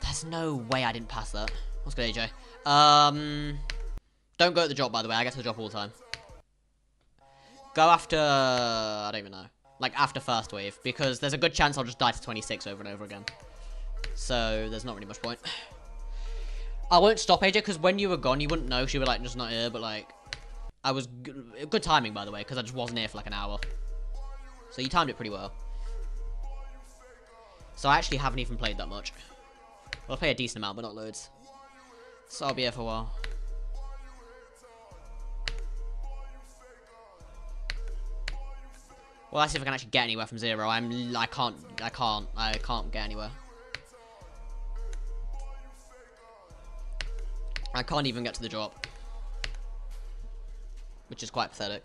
There's no way I didn't pass that. What's good, AJ? Don't go at the drop, by the way. I get to the drop all the time. Go after... I don't even know. Like, after first wave. Because there's a good chance I'll just die to 26 over and over again. So, there's not really much point. I won't stop AJ because when you were gone, you wouldn't know. She was like just not here, but like, I was good timing by the way because I just wasn't here for like an hour. So you timed it pretty well. So I actually haven't even played that much. Well, I play a decent amount, but not loads. So I'll be here for a while. Well, let's see if I can actually get anywhere from 0. I can't get anywhere. I can't even get to the drop. Which is quite pathetic.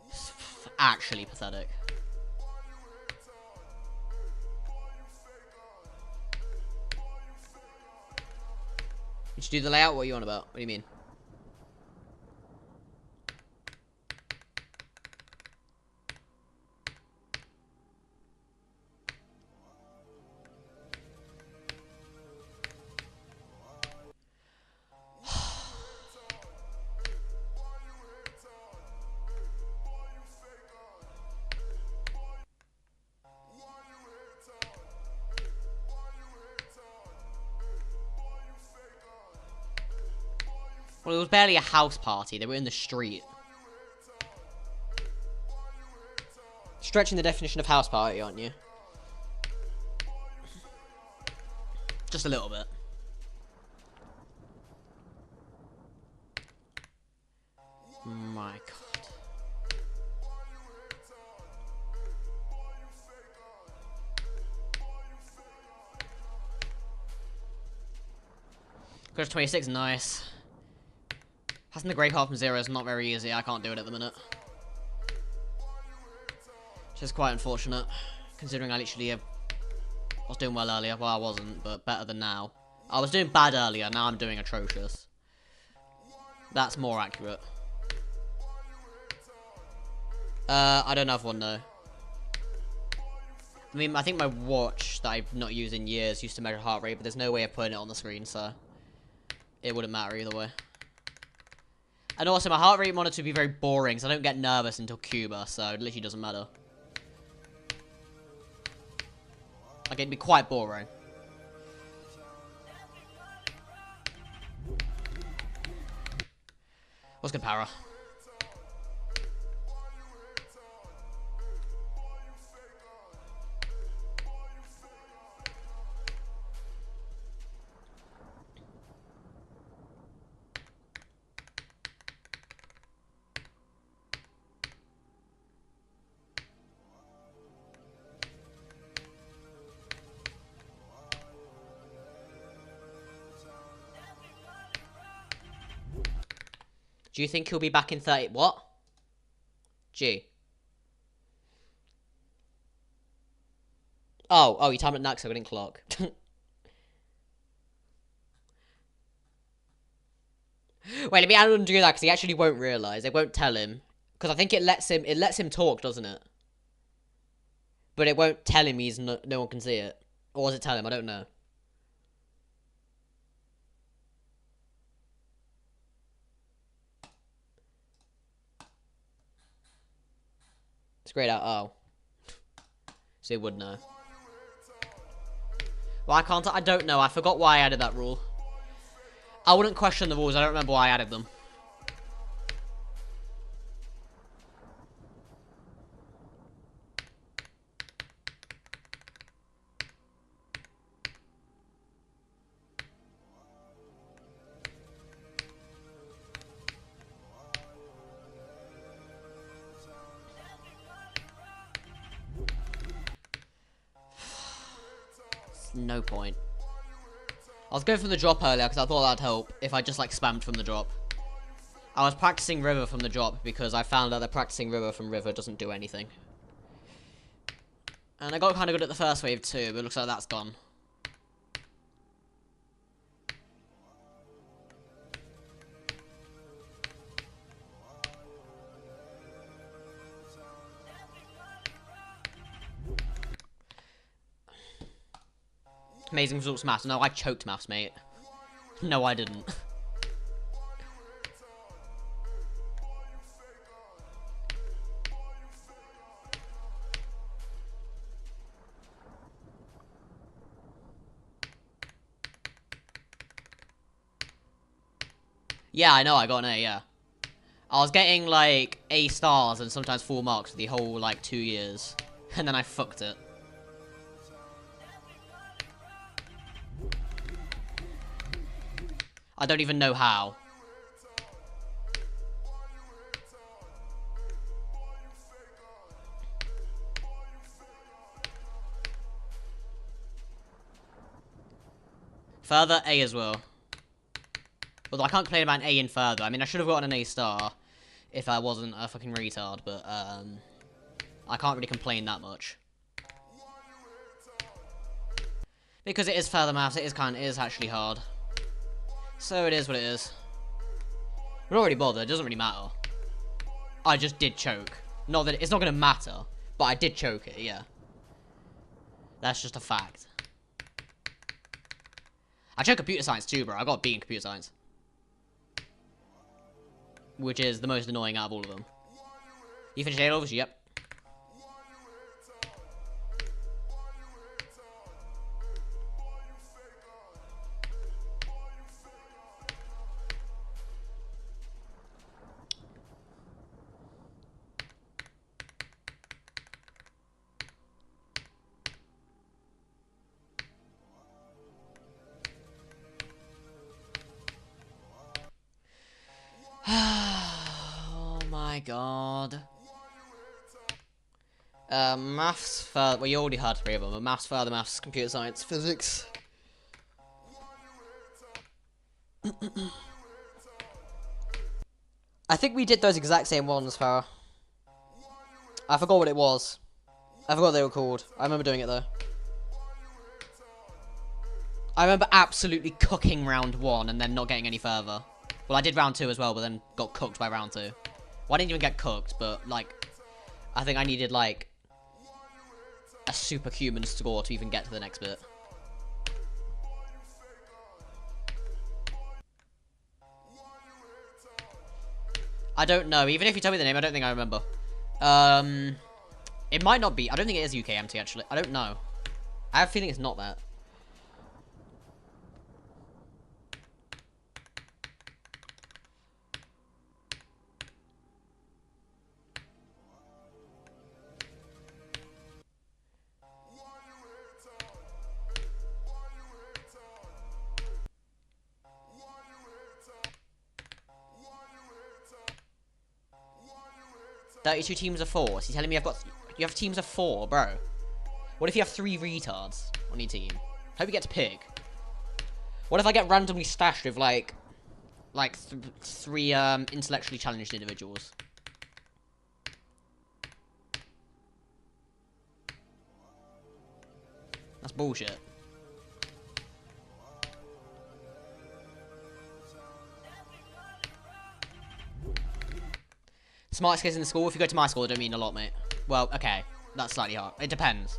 It's actually pathetic. Did you do the layout? What are you on about? What do you mean? Well, it was barely a house party. They were in the street. Stretching the definition of house party, aren't you? Just a little bit. My God. Goes 26, nice. Passing the grey card from 0 is not very easy. I can't do it at the minute. Which is quite unfortunate, considering I literally was doing well earlier. Well, I wasn't, but better than now. I was doing bad earlier, now I'm doing atrocious. That's more accurate. I don't have one, though. I mean, I think my watch that I've not used in years used to measure heart rate, but there's no way of putting it on the screen, so it wouldn't matter either way. And also, my heart rate monitor would be very boring, so I don't get nervous until Cuba, so it literally doesn't matter. Like, it'd be quite boring. What's good, Para? Do you think he'll be back in 30? What? G. Oh, you timed it next, so I didn't clock. Wait, let me undo that because he actually won't realise. It won't tell him. Because I think it lets him talk, doesn't it? But it won't tell him no one can see it. Or does it tell him? I don't know. It's grayed out. Oh. So he would know. Why can't I? I don't know. I forgot why I added that rule. I wouldn't question the rules. I don't remember why I added them. No point. I was going from the drop earlier because I thought that'd help if I just like spammed from the drop. I was practicing river from the drop because I found out that practicing river from river doesn't do anything. And I got kind of good at the first wave too, but it looks like that's gone. Amazing results maths. No, I choked maths, mate. No, I didn't. Yeah, I know, I got an A, yeah. I was getting, like, A stars and sometimes full marks for the whole, like, 2 years. And then I fucked it. I don't even know how. Further, A as well. Although I can't complain about an A in further. I mean, I should have gotten an A star if I wasn't a fucking retard, but, I can't really complain that much. Because it is further maths, it is actually hard. So it is what it is. I'm not really bothered, it doesn't really matter. I just did choke. Not that it's not gonna matter, but I did choke it, yeah. That's just a fact. I chose computer science too, bro. I got a B in computer science. Which is the most annoying out of all of them. You finished A-levels? Yep. Oh my god. Maths, well, you already had 3 of them, but maths, further maths, computer science, physics. I think we did those exact same ones, Farah. I forgot what it was. I forgot what they were called. I remember doing it, though. I remember absolutely cooking round 1 and then not getting any further. Well, I did round 2 as well, but then got cooked by round 2. Well, I didn't even get cooked, but, like, I think I needed, like, a superhuman score to even get to the next bit. I don't know. Even if you tell me the name, I don't think I remember. It might not be. I don't think it is UKMT, actually. I don't know. I have a feeling it's not that. "32 teams of 4. So you're telling me you have teams of 4, bro? What if you have 3 retards on your team? Hope you get to pick. What if I get randomly stashed with like 3 intellectually challenged individuals? That's bullshit. Smartest kids in the school. If you go to my school, it don't mean a lot, mate. Well, okay. That's slightly hard. It depends.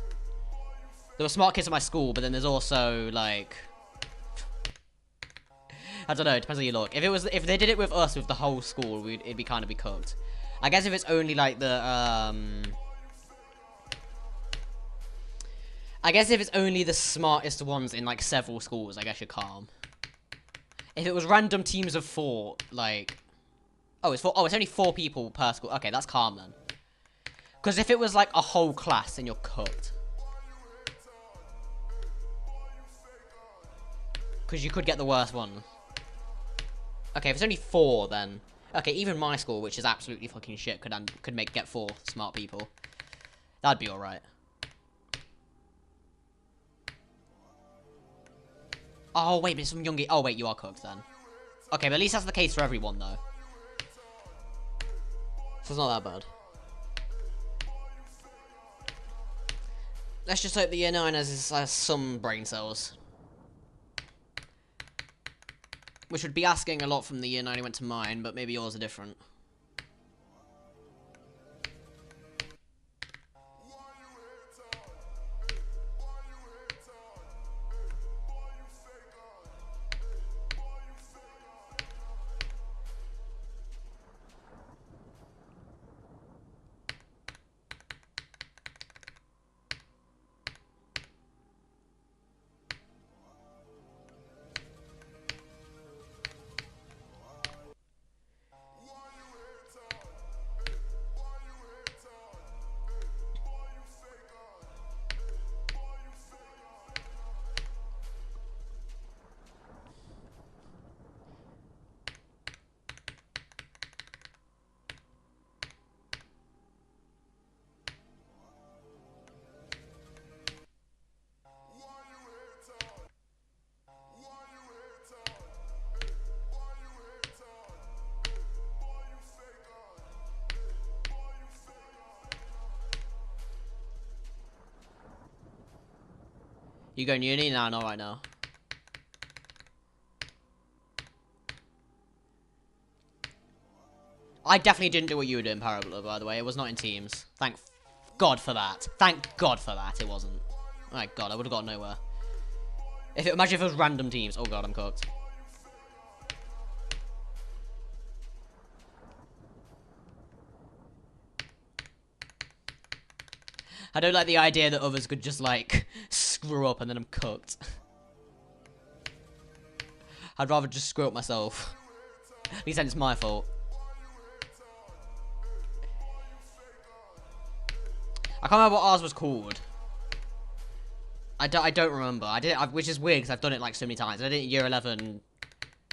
There were smart kids at my school, but then there's also, like... I don't know. It depends how you look. If they did it with us, with the whole school, it'd be kind of be cooked. I guess if it's only, like, I guess if it's only the smartest ones in, like, several schools, I guess you're calm. If it was random teams of 4, like... Oh, it's only 4 people per school. Okay, that's calm then. Because if it was like a whole class, then you're cooked. Because you could get the worst one. Okay, if it's only 4, then... Okay, even my school, which is absolutely fucking shit, could get 4 smart people. That'd be alright. Oh, wait, but it's some youngie... Oh, wait, you are cooked then. Okay, but at least that's the case for everyone, though. So it's not that bad. Let's just hope the year 9 has some brain cells. Which would be asking a lot from the year 9 who went to mine, but maybe yours are different. You going uni? No, not right now. I definitely didn't do what you were doing, Parabola, by the way. It was not in teams. Thank God for that. Thank God for that. It wasn't. Oh my God, I would have got nowhere. Imagine if it was random teams. Oh God, I'm cooked. I don't like the idea that others could just, like, screw up and then I'm cooked. I'd rather just screw up myself. At least then it's my fault. I can't remember what ours was called. I don't remember. Which is weird because I've done it like so many times. I did it in year 11.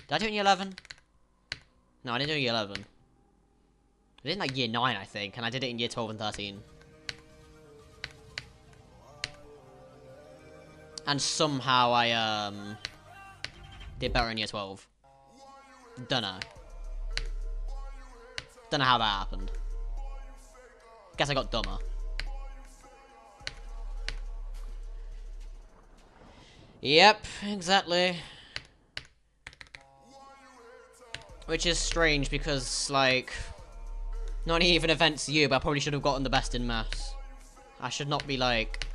Did I do it in year 11? No, I didn't do it in year 11. I did it in like year 9, I think, and I did it in year 12 and 13. And somehow I did better in year 12. Dunno. Dunno how that happened. Guess I got dumber. Yep, exactly. Which is strange because, like, not even offense to you, but I probably should have gotten the best in maths. I should not be, like...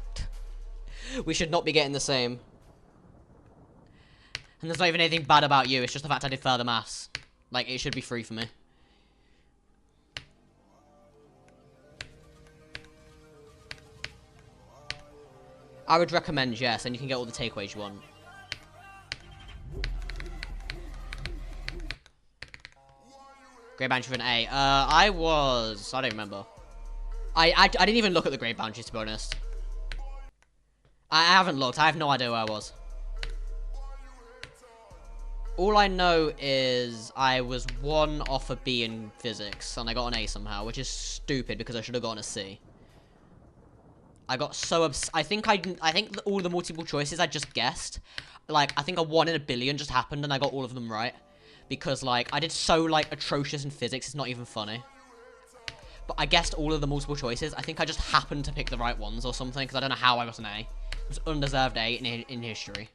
we should not be getting the same. And there's not even anything bad about you, it's just the fact I did further maths. Like, it should be free for me. I would recommend, yes, and you can get all the takeaways you want. Grade boundary for an A. I don't remember. I didn't even look at the grade boundaries, to be honest. I haven't looked. I have no idea where I was. All I know is I was 1 off a B in physics, and I got an A somehow, which is stupid because I should have gotten a C. I got so I think all the multiple choices I just guessed, like, I think a 1 in a billion just happened and I got all of them right. Because, like, I did so, like, atrocious in physics, it's not even funny. But I guessed all of the multiple choices. I think I just happened to pick the right ones or something, because I don't know how I got an A. It was undeserved A in history.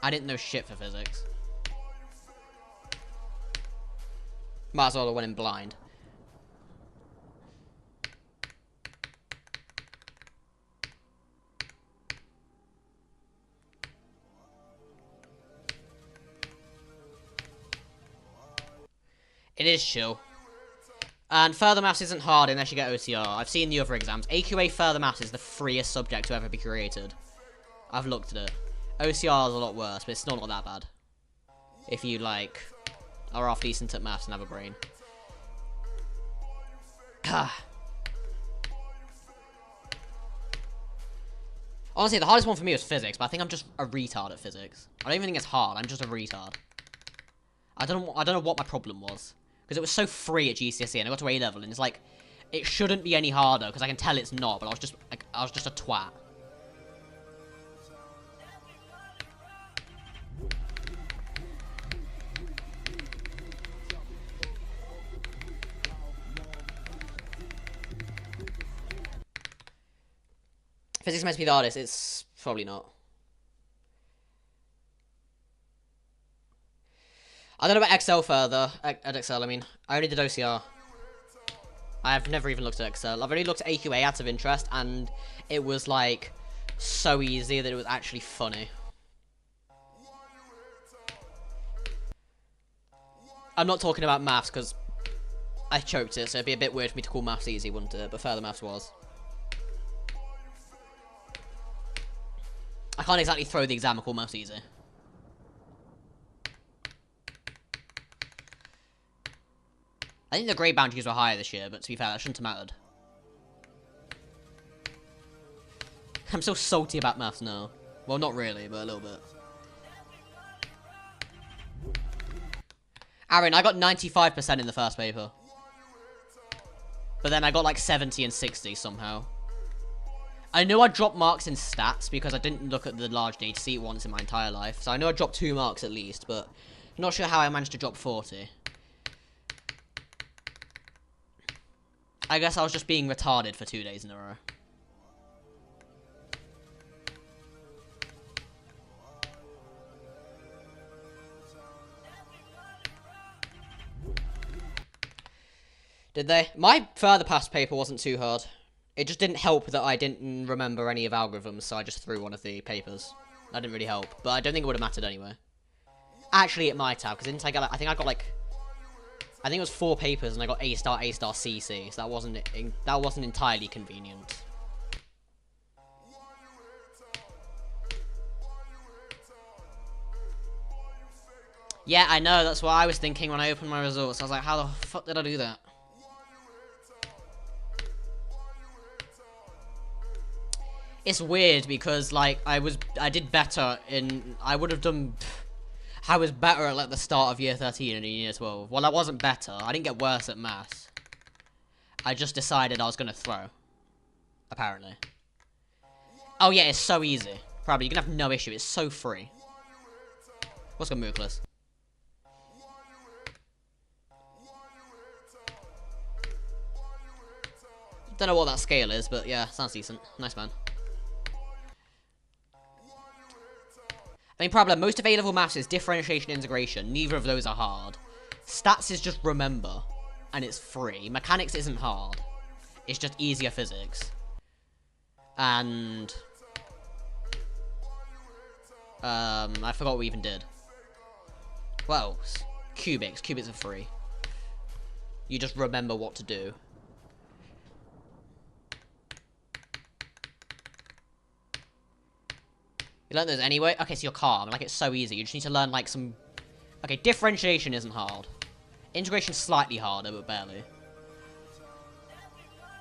I didn't know shit for physics. Might as well have went in blind. It is chill. And further maths isn't hard unless you get OCR. I've seen the other exams. AQA further maths is the freest subject to ever be created. I've looked at it. OCR is a lot worse, but it's still not that bad. If you, like, are half decent at maths and have a brain. Honestly, the hardest one for me was physics, but I think I'm just a retard at physics. I don't even think it's hard, I'm just a retard. I don't know what my problem was. Because it was so free at GCSE, and I got to A-level, and it's like, it shouldn't be any harder, because I can tell it's not, but I was just a twat. Physics is meant to be the hardest, it's probably not. I don't know about XL further, at XL I mean. I only did OCR. I've never even looked at XL. I've only looked at AQA out of interest, and it was, like, so easy that it was actually funny. I'm not talking about maths, because I choked it, so it'd be a bit weird for me to call maths easy, wouldn't it? But further maths was. I can't exactly throw the exam and call maths easy. I think the grade boundaries were higher this year, but to be fair, that shouldn't have mattered. I'm so salty about maths now. Well, not really, but a little bit. Aaron, I got 95% in the first paper. But then I got like 70 and 60 somehow. I know I dropped marks in stats because I didn't look at the large data sheet once in my entire life. So I know I dropped 2 marks at least, but I'm not sure how I managed to drop 40. I guess I was just being retarded for 2 days in a row. Did they? My further past paper wasn't too hard. It just didn't help that I didn't remember any of algorithms, so I just threw one of the papers. That didn't really help, but I don't think it would have mattered anyway. Actually, it might have, because didn't I get, like, I think I got, like, I think it was 4 papers, and I got A star, CC, so that wasn't entirely convenient. Yeah, I know, that's what I was thinking when I opened my results. I was like, how the fuck did I do that? It's weird because, like, I did better in, I was better at, like, the start of year 13 and in year 12. Well, I wasn't better. I didn't get worse at maths. I just decided I was gonna throw. Apparently. Oh, yeah, it's so easy. Probably, you can have no issue. It's so free. What's going Mookless? Don't know what that scale is, but yeah, sounds decent. Nice, man. I mean, problem, most of A-level maths is differentiation and integration. Neither of those are hard. Stats is just remember, and it's free. Mechanics isn't hard. It's just easier physics. And... I forgot what we even did. Well, cubics. Cubics are free. You just remember what to do. You learn those anyway? Okay, so you're calm. Like, it's so easy. You just need to learn, like, some... Okay, differentiation isn't hard. Integration's slightly harder, but barely.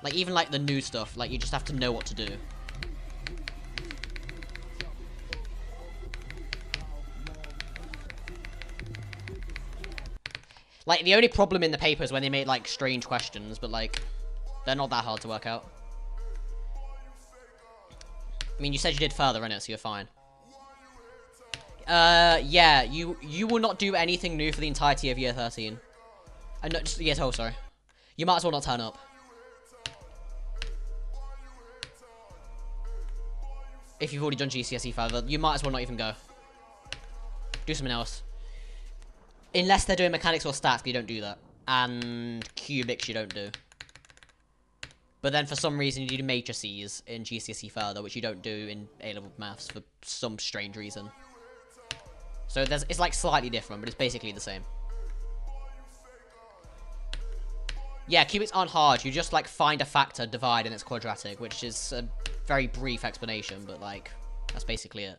Like, even, like, the new stuff, like, you just have to know what to do. Like, the only problem in the paper is when they made, like, strange questions, but, like, they're not that hard to work out. I mean, you said you did further, innit, so you're fine. Yeah, you will not do anything new for the entirety of year 13. No, just year 12, sorry. You might as well not turn up. If you've already done GCSE further, you might as well not even go. Do something else. Unless they're doing mechanics or stats, you don't do that. And cubics you don't do. But then for some reason you do matrices in GCSE further, which you don't do in A-level maths for some strange reason. So it's like slightly different, but it's basically the same. Yeah, cubics aren't hard. You just like find a factor, divide, and it's quadratic, which is a very brief explanation, but like that's basically it.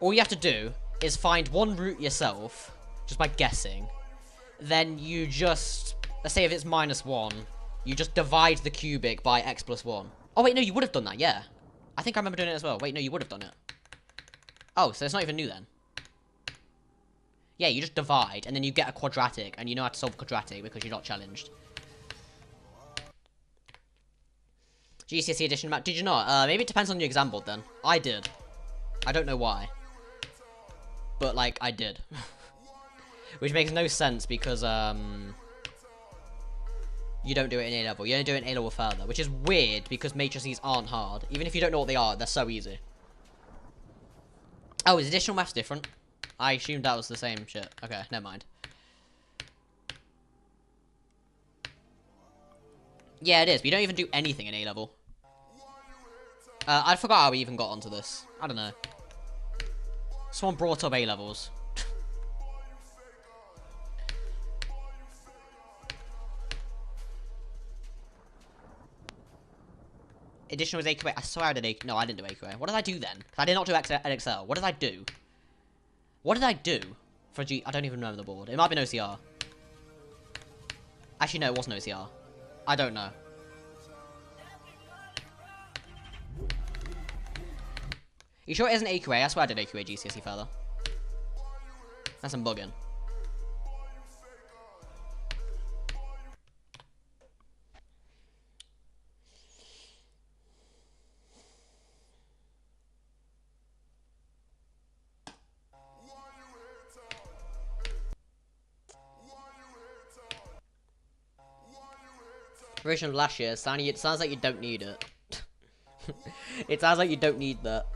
All you have to do is find one root yourself, just by guessing. Then you just, let's say if it's -1, you just divide the cubic by x plus 1. Oh wait, no, you would have done that, yeah. I think I remember doing it as well. Wait, no, you would have done it. Oh, so it's not even new then. Yeah, you just divide, and then you get a quadratic, and you know how to solve a quadratic because you're not challenged. GCSE edition map, did you not? Maybe it depends on your exam board then. I did. I don't know why. But, like, I did. Which makes no sense because, you don't do it in A-level. You only do it in A-level further, which is weird because matrices aren't hard. Even if you don't know what they are, they're so easy. Oh, is additional maths different? I assumed that was the same shit. Okay, never mind. Yeah, it is, but you don't even do anything in A-level. I forgot how we even got onto this. I don't know. Someone brought up A-levels. Addition was AQA. I swear I did AQA. No, I didn't do AQA. What did I do then? I did not do XL. What did I do? What did I do for G? I don't even remember the board. It might have been OCR. Actually, no, it wasn't OCR. I don't know. You sure it isn't AQA? I swear I did AQA GCSE further. That's some bugging. Version of last year. It sounds like you don't need it. It sounds like you don't need that.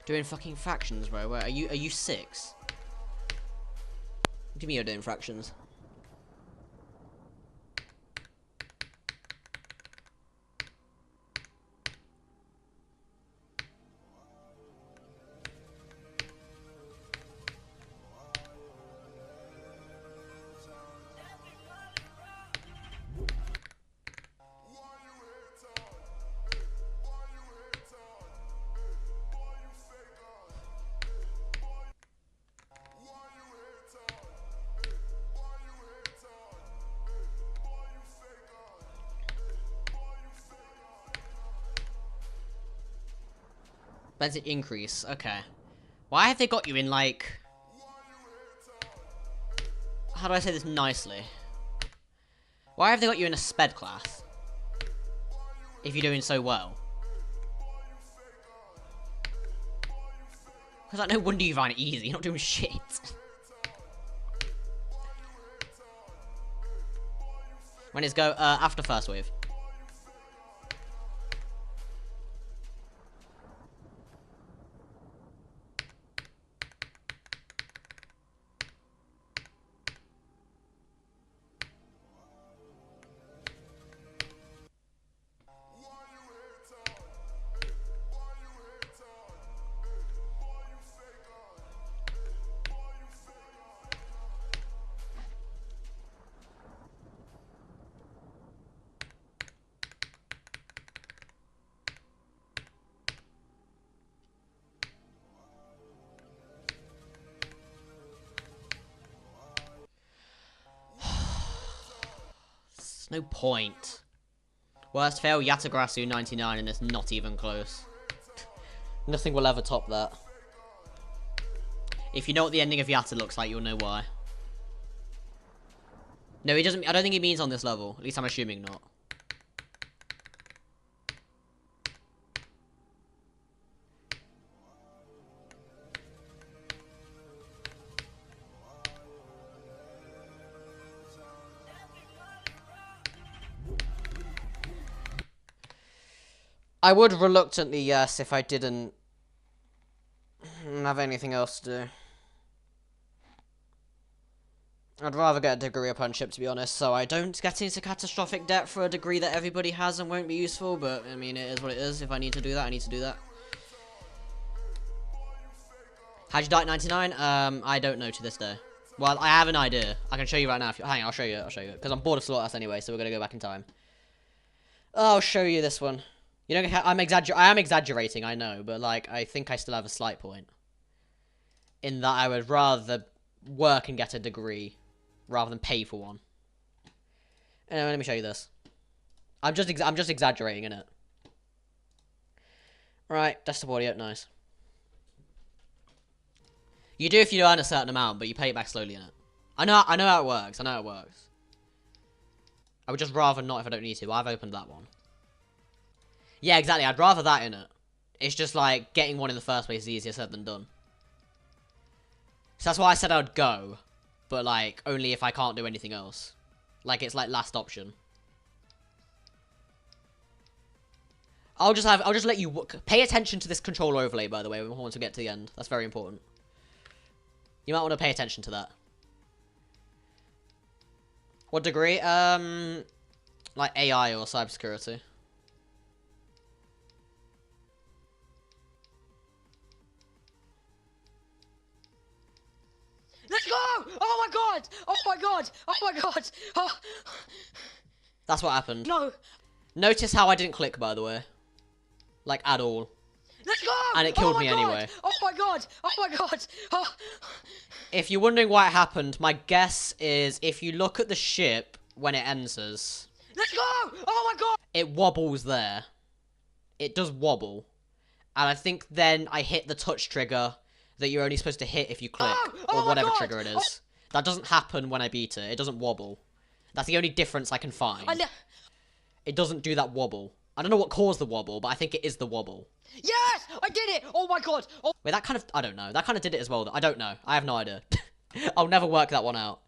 Doing fucking fractions, bro. Where are you 6? What do you mean you're doing fractions? Benefit increase. Okay. Why have they got you in, like... How do I say this nicely? Why have they got you in a sped class? If you're doing so well. Because, like, no wonder you find it easy. You're not doing shit. When it's go, after first wave. No point. Worst fail, Yatagrasu 99, and it's not even close. Nothing will ever top that. If you know what the ending of Yatta looks like, you'll know why. No, he doesn't. I don't think he means on this level. At least I'm assuming not. I would reluctantly yes if I didn't have anything else to do. I'd rather get a degree apprenticeship, to be honest, so I don't get into catastrophic debt for a degree that everybody has and won't be useful, but, I mean, it is what it is. If I need to do that, I need to do that. How'd you die at 99? I don't know to this day. Well, I have an idea. I can show you right now. Hang on, I'll show you. Because I'm bored of Slaughterhouse anyway, so we're going to go back in time. I'll show you this one. You know, I am exaggerating, I know, but, like, I think I still have a slight point. In that I would rather work and get a degree, rather than pay for one. Anyway, let me show you this. I'm just exaggerating, innit? Right, desktop audio, nice. You do if you earn a certain amount, but you pay it back slowly, innit? I know how it works, I would just rather not if I don't need to, I've opened that one. Yeah, exactly. I'd rather that in it. It's just like getting one in the first place is easier said than done. So that's why I said I'd go, but like only if I can't do anything else. Like it's like last option. I'll just let you pay attention to this controller overlay, by the way, once we get to the end. That's very important. You might want to pay attention to that. What degree? Like AI or cybersecurity. Let's go! Oh my god! Oh my god! Oh my god! Oh. That's what happened. No. Notice how I didn't click, by the way. Like, at all. Let's go! And it killed me anyway. Oh my god! Oh my god! Oh. If you're wondering why it happened, my guess is if you look at the ship when it enters. Let's go! Oh my god! It wobbles there. It does wobble. And I think then I hit the touch trigger that you're only supposed to hit if you click, or whatever trigger it is. That doesn't happen when I beat it. It doesn't wobble. That's the only difference I can find. It doesn't do that wobble. I don't know what caused the wobble, but I think it is the wobble. Yes! I did it! Oh my god! Oh. Wait, that kind of... I don't know. That kind of did it as well. I don't know. I have no idea. I'll never work that one out.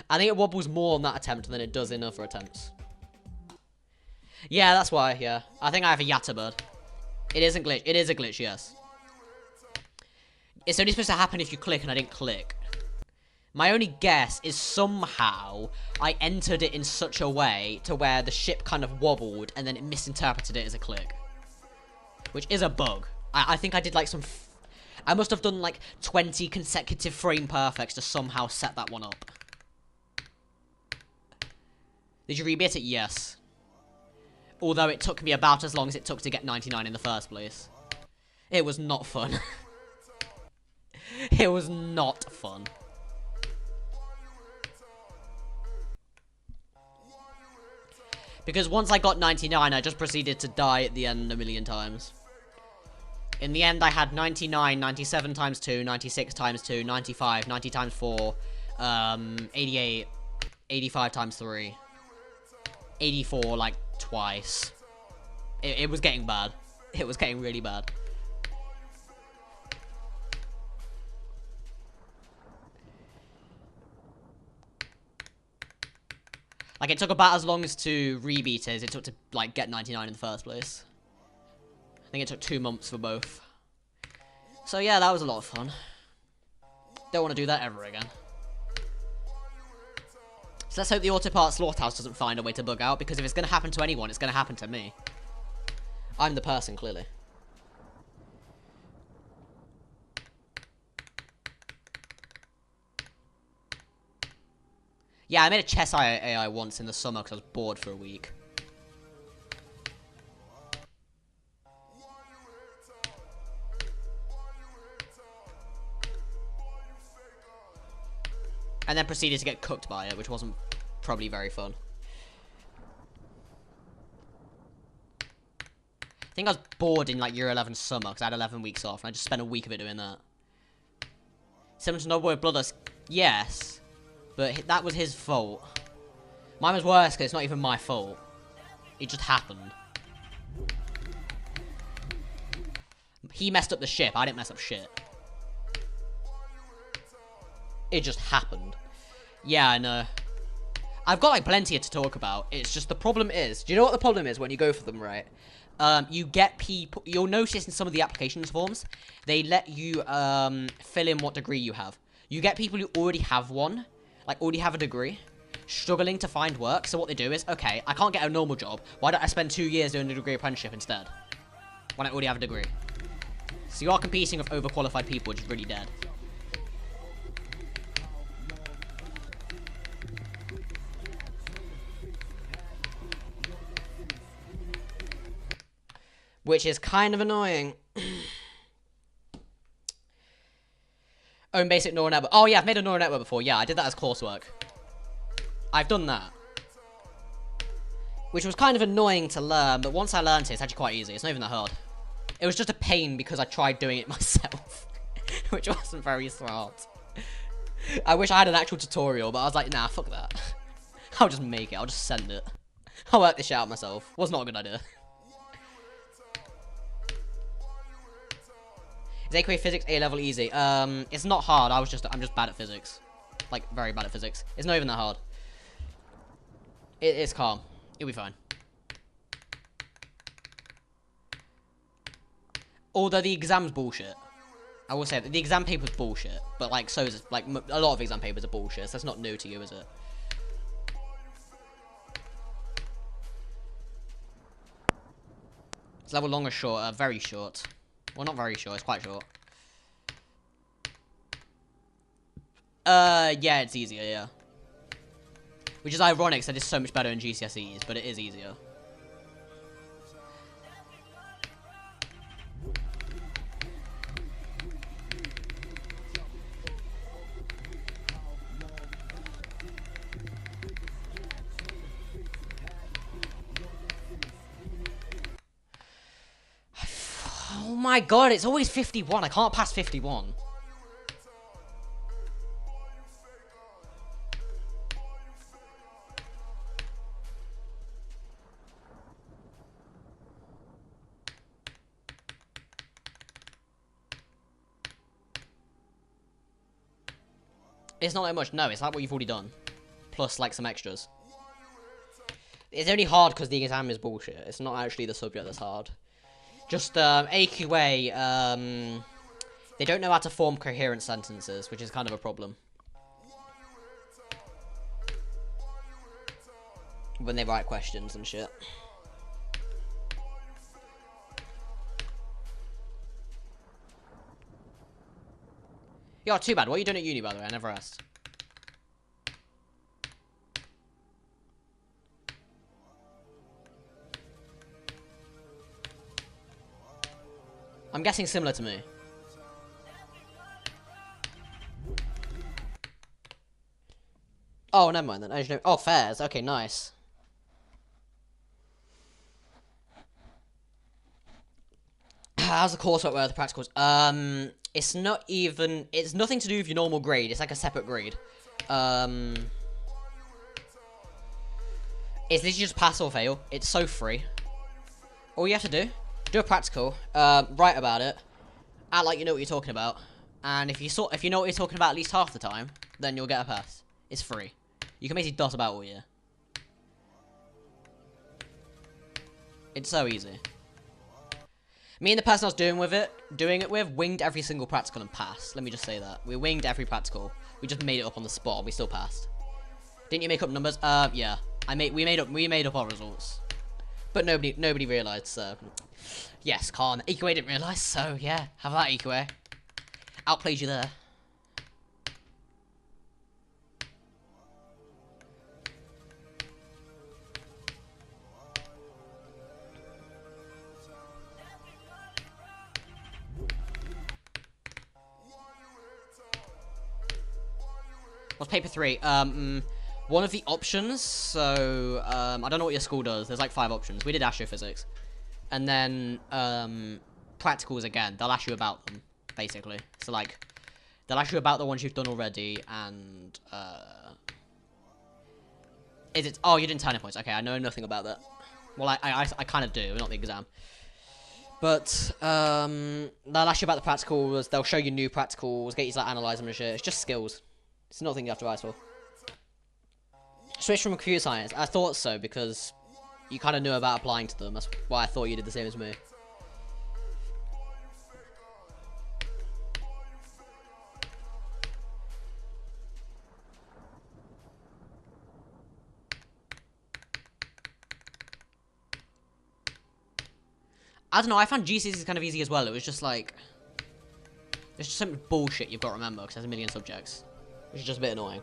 I think it wobbles more on that attempt than it does in other attempts. Yeah, that's why, yeah. I think I have a yatta bird. It isn't glitch. It is a glitch, yes. It's only supposed to happen if you click, and I didn't click. My only guess is somehow I entered it in such a way to where the ship kind of wobbled, and then it misinterpreted it as a click. Which is a bug. I think I did like some... I must have done like 20 consecutive frame perfects to somehow set that one up. Did you rebit it? Yes. Although it took me about as long as it took to get 99 in the first place. It was not fun. It was not fun. Because once I got 99, I just proceeded to die at the end a million times. In the end, I had 99, 97 times 2, 96 times 2, 95, 90 times 4, 88, 85 times 3, 84, like, twice. It was getting bad. It was getting really bad. Like, it took about as long as to rebeat as it took to, like, get 99 in the first place. I think it took 2 months for both. So, yeah, that was a lot of fun. Don't want to do that ever again. So let's hope the autopart Slaughterhouse doesn't find a way to bug out, because if it's going to happen to anyone, it's going to happen to me. I'm the person, clearly. Yeah, I made a chess AI once in the summer because I was bored for a week. And then proceeded to get cooked by it, which wasn't probably very fun. I think I was bored in like year 11 summer because I had 11 weeks off, and I just spent a week of it doing that. Similar to Noble Bloodlust, yes, but that was his fault. Mine was worse because it's not even my fault. It just happened. He messed up the ship, I didn't mess up shit. It just happened. Yeah, I know. I've got like plenty to talk about. It's just the problem is, do you know what the problem is when you go for them, right? You get people, you'll notice in some of the applications forms, they let you fill in what degree you have. You get people who already have one, like already have a degree, struggling to find work. So what they do is, okay, I can't get a normal job. Why don't I spend 2 years doing a degree apprenticeship instead? When I already have a degree. So you are competing with overqualified people, which is really dead. Which is kind of annoying. Own basic neural network. Oh yeah, I've made a neural network before. Yeah, I did that as coursework. I've done that. Which was kind of annoying to learn, but once I learned it, it's actually quite easy. It's not even that hard. It was just a pain because I tried doing it myself. Which wasn't very smart. I wish I had an actual tutorial, but I was like, nah, fuck that. I'll just make it. I'll just send it. I'll work this shit out myself. Was not a good idea. Is AQA physics A-level easy? It's not hard. I'm just bad at physics. Like, very bad at physics. It's not even that hard. It's calm. You'll be fine. Although the exam's bullshit. I will say that the exam paper's bullshit. But, like, so is, like, a lot of exam papers are bullshit. So that's not new to you, is it? It's level long or short? Very short. Well, not very short. It's quite short. Yeah, it's easier, yeah. Which is ironic, because it's so much better in GCSEs, but it is easier. my god, it's always 51. I can't pass 51. It's not that much. No, it's like what you've already done. Plus, like, some extras. It's only hard because the exam is bullshit. It's not actually the subject that's hard. Just, AQA, they don't know how to form coherent sentences, which is kind of a problem. When they write questions and shit. Yo, too bad. What are you doing at uni, by the way? I never asked. I'm guessing similar to me. Oh, never mind then. Oh, fairs. Okay, nice. How's the coursework with the practicals? It's not even... It's nothing to do with your normal grade. It's like a separate grade. It's literally just pass or fail. It's so free. All you have to do a practical, write about it, act like you know what you're talking about, and if you know what you're talking about at least half the time, then you'll get a pass. It's free. You can basically dot about all year. It's so easy. Me and the person I was doing it with, winged every single practical and passed. Let me just say that. We winged every practical. We just made it up on the spot. We still passed. Didn't you make up numbers? Yeah. We made up our results. But nobody realised, so... Yes, Khan. EQA didn't realise, so yeah. Have that, EQA. Outplayed you there. What's paper 3? One of the options, so, I don't know what your school does. There's like 5 options. We did astrophysics. And then, practicals again. They'll ask you about them, basically. So, like, they'll ask you about the ones you've done already, and, oh, you didn't turn points. Okay, I know nothing about that. Well, I kind of do, not the exam. But, they'll ask you about the practicals, they'll show you new practicals, get you to, like, analyze them and shit. It's just skills. It's nothing you have to rise for. Switch from computer science. I thought so, because you kind of knew about applying to them. That's why I thought you did the same as me. I don't know, I found GCSEs kind of easy as well. It was just like... It's just some bullshit you've got to remember, because there's a million subjects. Which is just a bit annoying.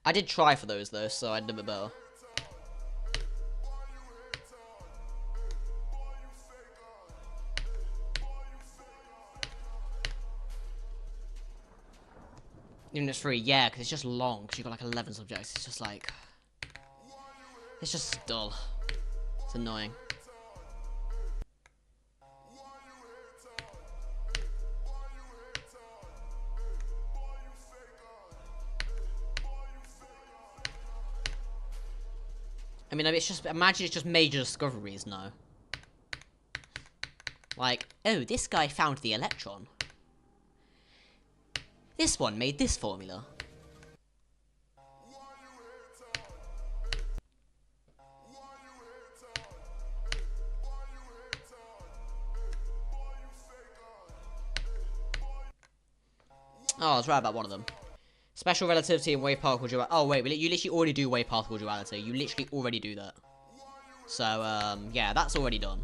I did try for those though, so I did a bit better. Even if it's free, yeah, because it's just long, because you've got like 11 subjects. It's just like... It's just dull. It's annoying. I mean, it's just... Imagine it's just major discoveries, no. Like, oh, this guy found the electron. This one made this formula. Oh, I was right about one of them. Special relativity and wave particle duality. Oh, wait, you literally already do wave particle duality. You literally already do that. So, yeah, that's already done.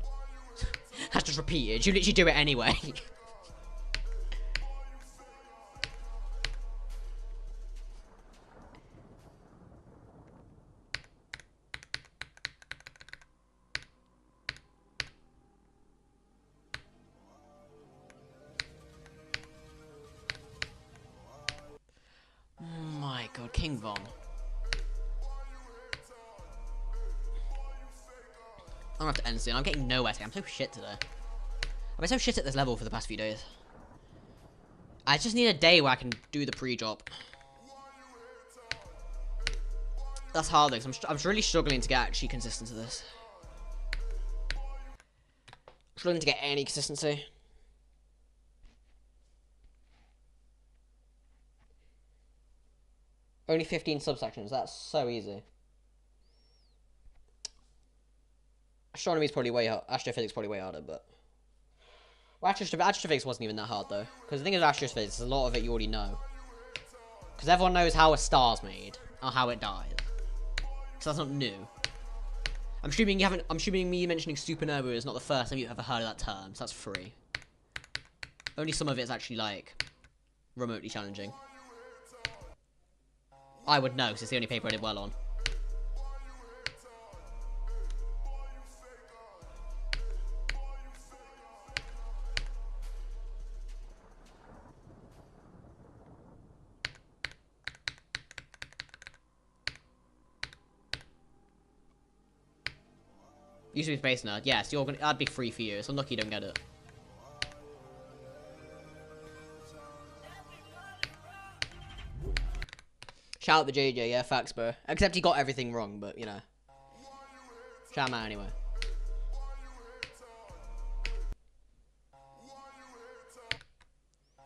That's just repeated. You literally do it anyway. move on. I'm gonna have to end soon. I'm getting nowhere today. I'm so shit today. I've been so shit at this level for the past few days. I just need a day where I can do the pre-drop. That's hard though, 'cause I'm really struggling to get actually consistent to this. Struggling to get any consistency. Only 15 subsections. That's so easy. Astronomy is probably way hard. Astrophysics probably way harder, but well, astrophysics wasn't even that hard though. Because the thing is, astrophysics, a lot of it you already know. Because everyone knows how a star's made or how it dies. So that's not new. I'm assuming you haven't. I'm assuming me mentioning supernova is not the first time you've ever heard of that term. So that's free. Only some of it is actually like remotely challenging. I would know, because it's the only paper I did well on. Used to be Space Nerd. Yes, you're gonna. That'd be free for you. It's unlucky you don't get it. Shout out to JJ, yeah, facts, bro. Except he got everything wrong, but, you know. Shout him out anyway.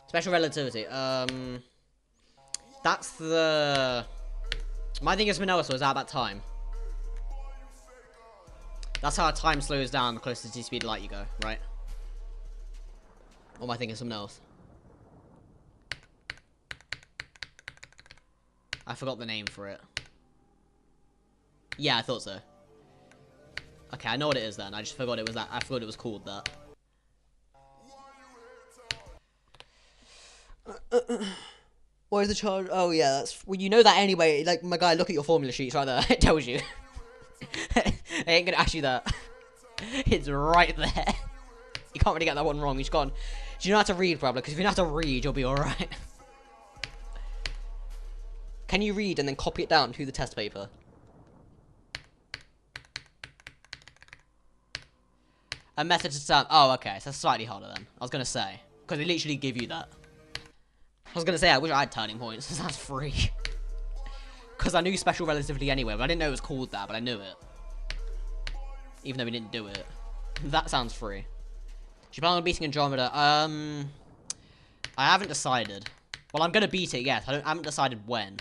Special relativity. That's the... My thing is Manoa was at that time. That's how time slows down the closer to the speed of light you go, right? Or am I thinking something else? I forgot the name for it. Yeah, I thought so. Okay, I know what it is then. I just forgot it was that. I forgot it was called that. What is the charge? Oh yeah, that's. Well, you know that anyway. Like my guy, look at your formula sheets right there. It tells you. I ain't gonna ask you that. It's right there. You can't really get that one wrong. He's gone. Do you know how to read, probably? Because if you know how to read, you'll be alright. Can you read and then copy it down to the test paper? A method to sound. Oh, okay. So that's slightly harder then. I was going to say. Because they literally give you that. I was going to say, I wish I had turning points. That's free. Because I knew special relativity anyway. But I didn't know it was called that, but I knew it. Even though we didn't do it. That sounds free. Should you plan on beating Andromeda? I haven't decided. Well, I'm going to beat it, yes. I haven't decided when.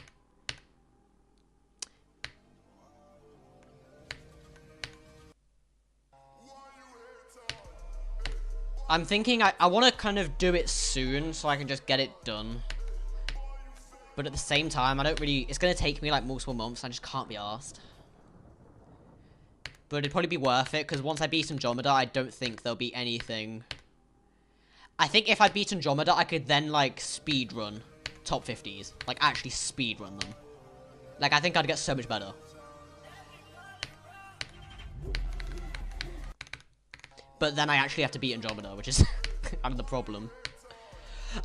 I'm thinking I want to kind of do it soon so I can just get it done. But at the same time, I don't really... It's going to take me like multiple months. I just can't be arsed. But it'd probably be worth it because once I beat Andromeda, I don't think there'll be anything... I think if I beat Andromeda, I could then like speedrun top 50s. Like actually speedrun them. Like I think I'd get so much better. But then I actually have to beat Andromeda, which is kind of the problem.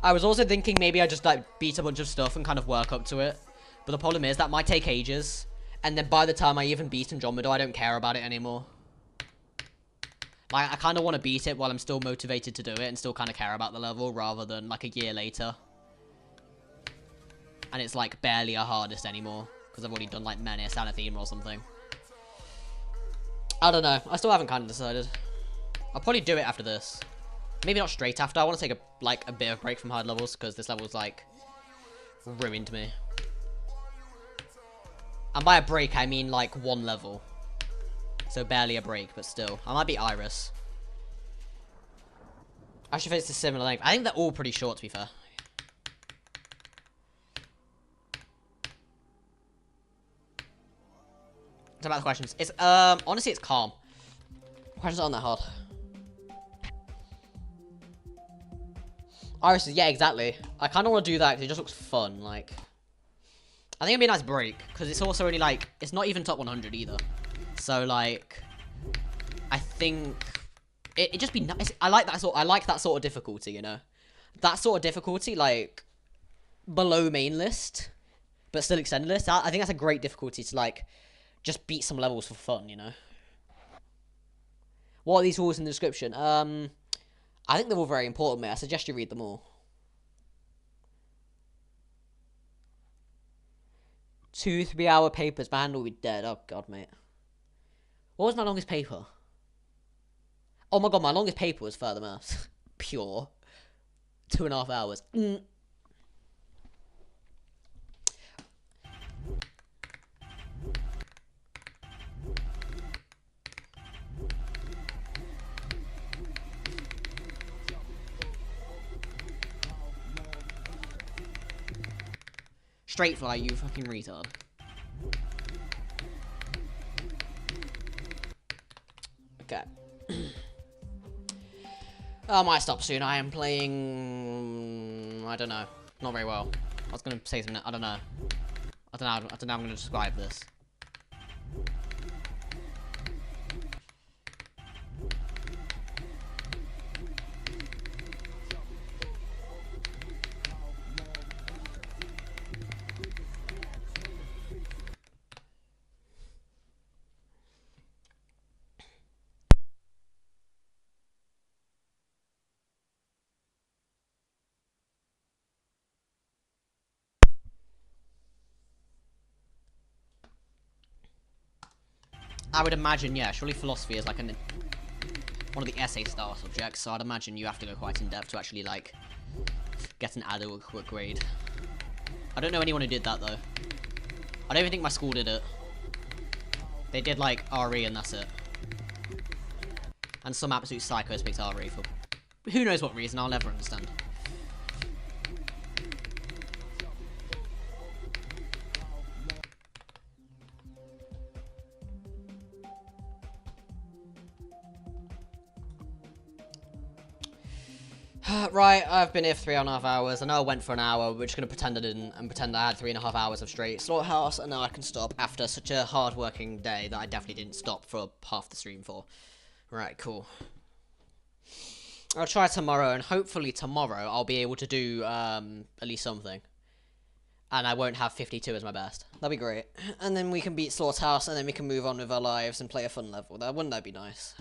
I was also thinking maybe I just like beat a bunch of stuff and kind of work up to it. But the problem is that might take ages. And then by the time I even beat Andromeda, I don't care about it anymore. Like, I kind of want to beat it while I'm still motivated to do it and still kind of care about the level rather than like a year later. And it's like barely a hardest anymore because I've already done like Menace, Anathema or something. I don't know. I still haven't kind of decided. I'll probably do it after this. Maybe not straight after. I want to take a bit of break from hard levels because this level's like ruined me. And by a break, I mean like one level. So barely a break, but still. I might be Iris. I should face a similar length. I think they're all pretty short, to be fair. It's about the questions. It's honestly, it's calm. Questions aren't that hard. Iris, yeah, exactly. I kind of want to do that because it just looks fun. Like, I think it'd be a nice break because it's also only like it's not even top 100 either. So like, I think it'd just be nice. I like that sort of difficulty, you know, that sort of difficulty, like below main list. but still extended list. I think that's a great difficulty to, like, just beat some levels for fun, you know? What are these rules in the description? I think they're all very important, mate. I suggest you read them all. 2 3-hour papers. My hand will be dead. Oh, God, mate. What was my longest paper? Oh, my God. My longest paper was further maths. Pure. 2.5 hours. Straight fly, you fucking retard. Okay. I might stop soon. I am playing... I don't know. Not very well. I was going to say something. I don't know. I don't know how I'm going to describe this. I would imagine, yeah, surely philosophy is like one of the essay style subjects, so I'd imagine you have to go quite in depth to actually, like, get an adequate grade. I don't know anyone who did that, though. I don't even think my school did it. They did, like, RE and that's it. And some absolute psychos picked RE for who knows what reason, I'll never understand. Right, I've been here for 3.5 hours. I know I went for an hour. We're just going to pretend I didn't and pretend I had 3.5 hours of straight Slaughterhouse, and now I can stop after such a hard-working day that I definitely didn't stop for half the stream for. Right, cool. I'll try tomorrow, and hopefully tomorrow I'll be able to do at least something. And I won't have 52 as my best. That'd be great. And then we can beat Slaughterhouse, and then we can move on with our lives and play a fun level. Wouldn't that be nice?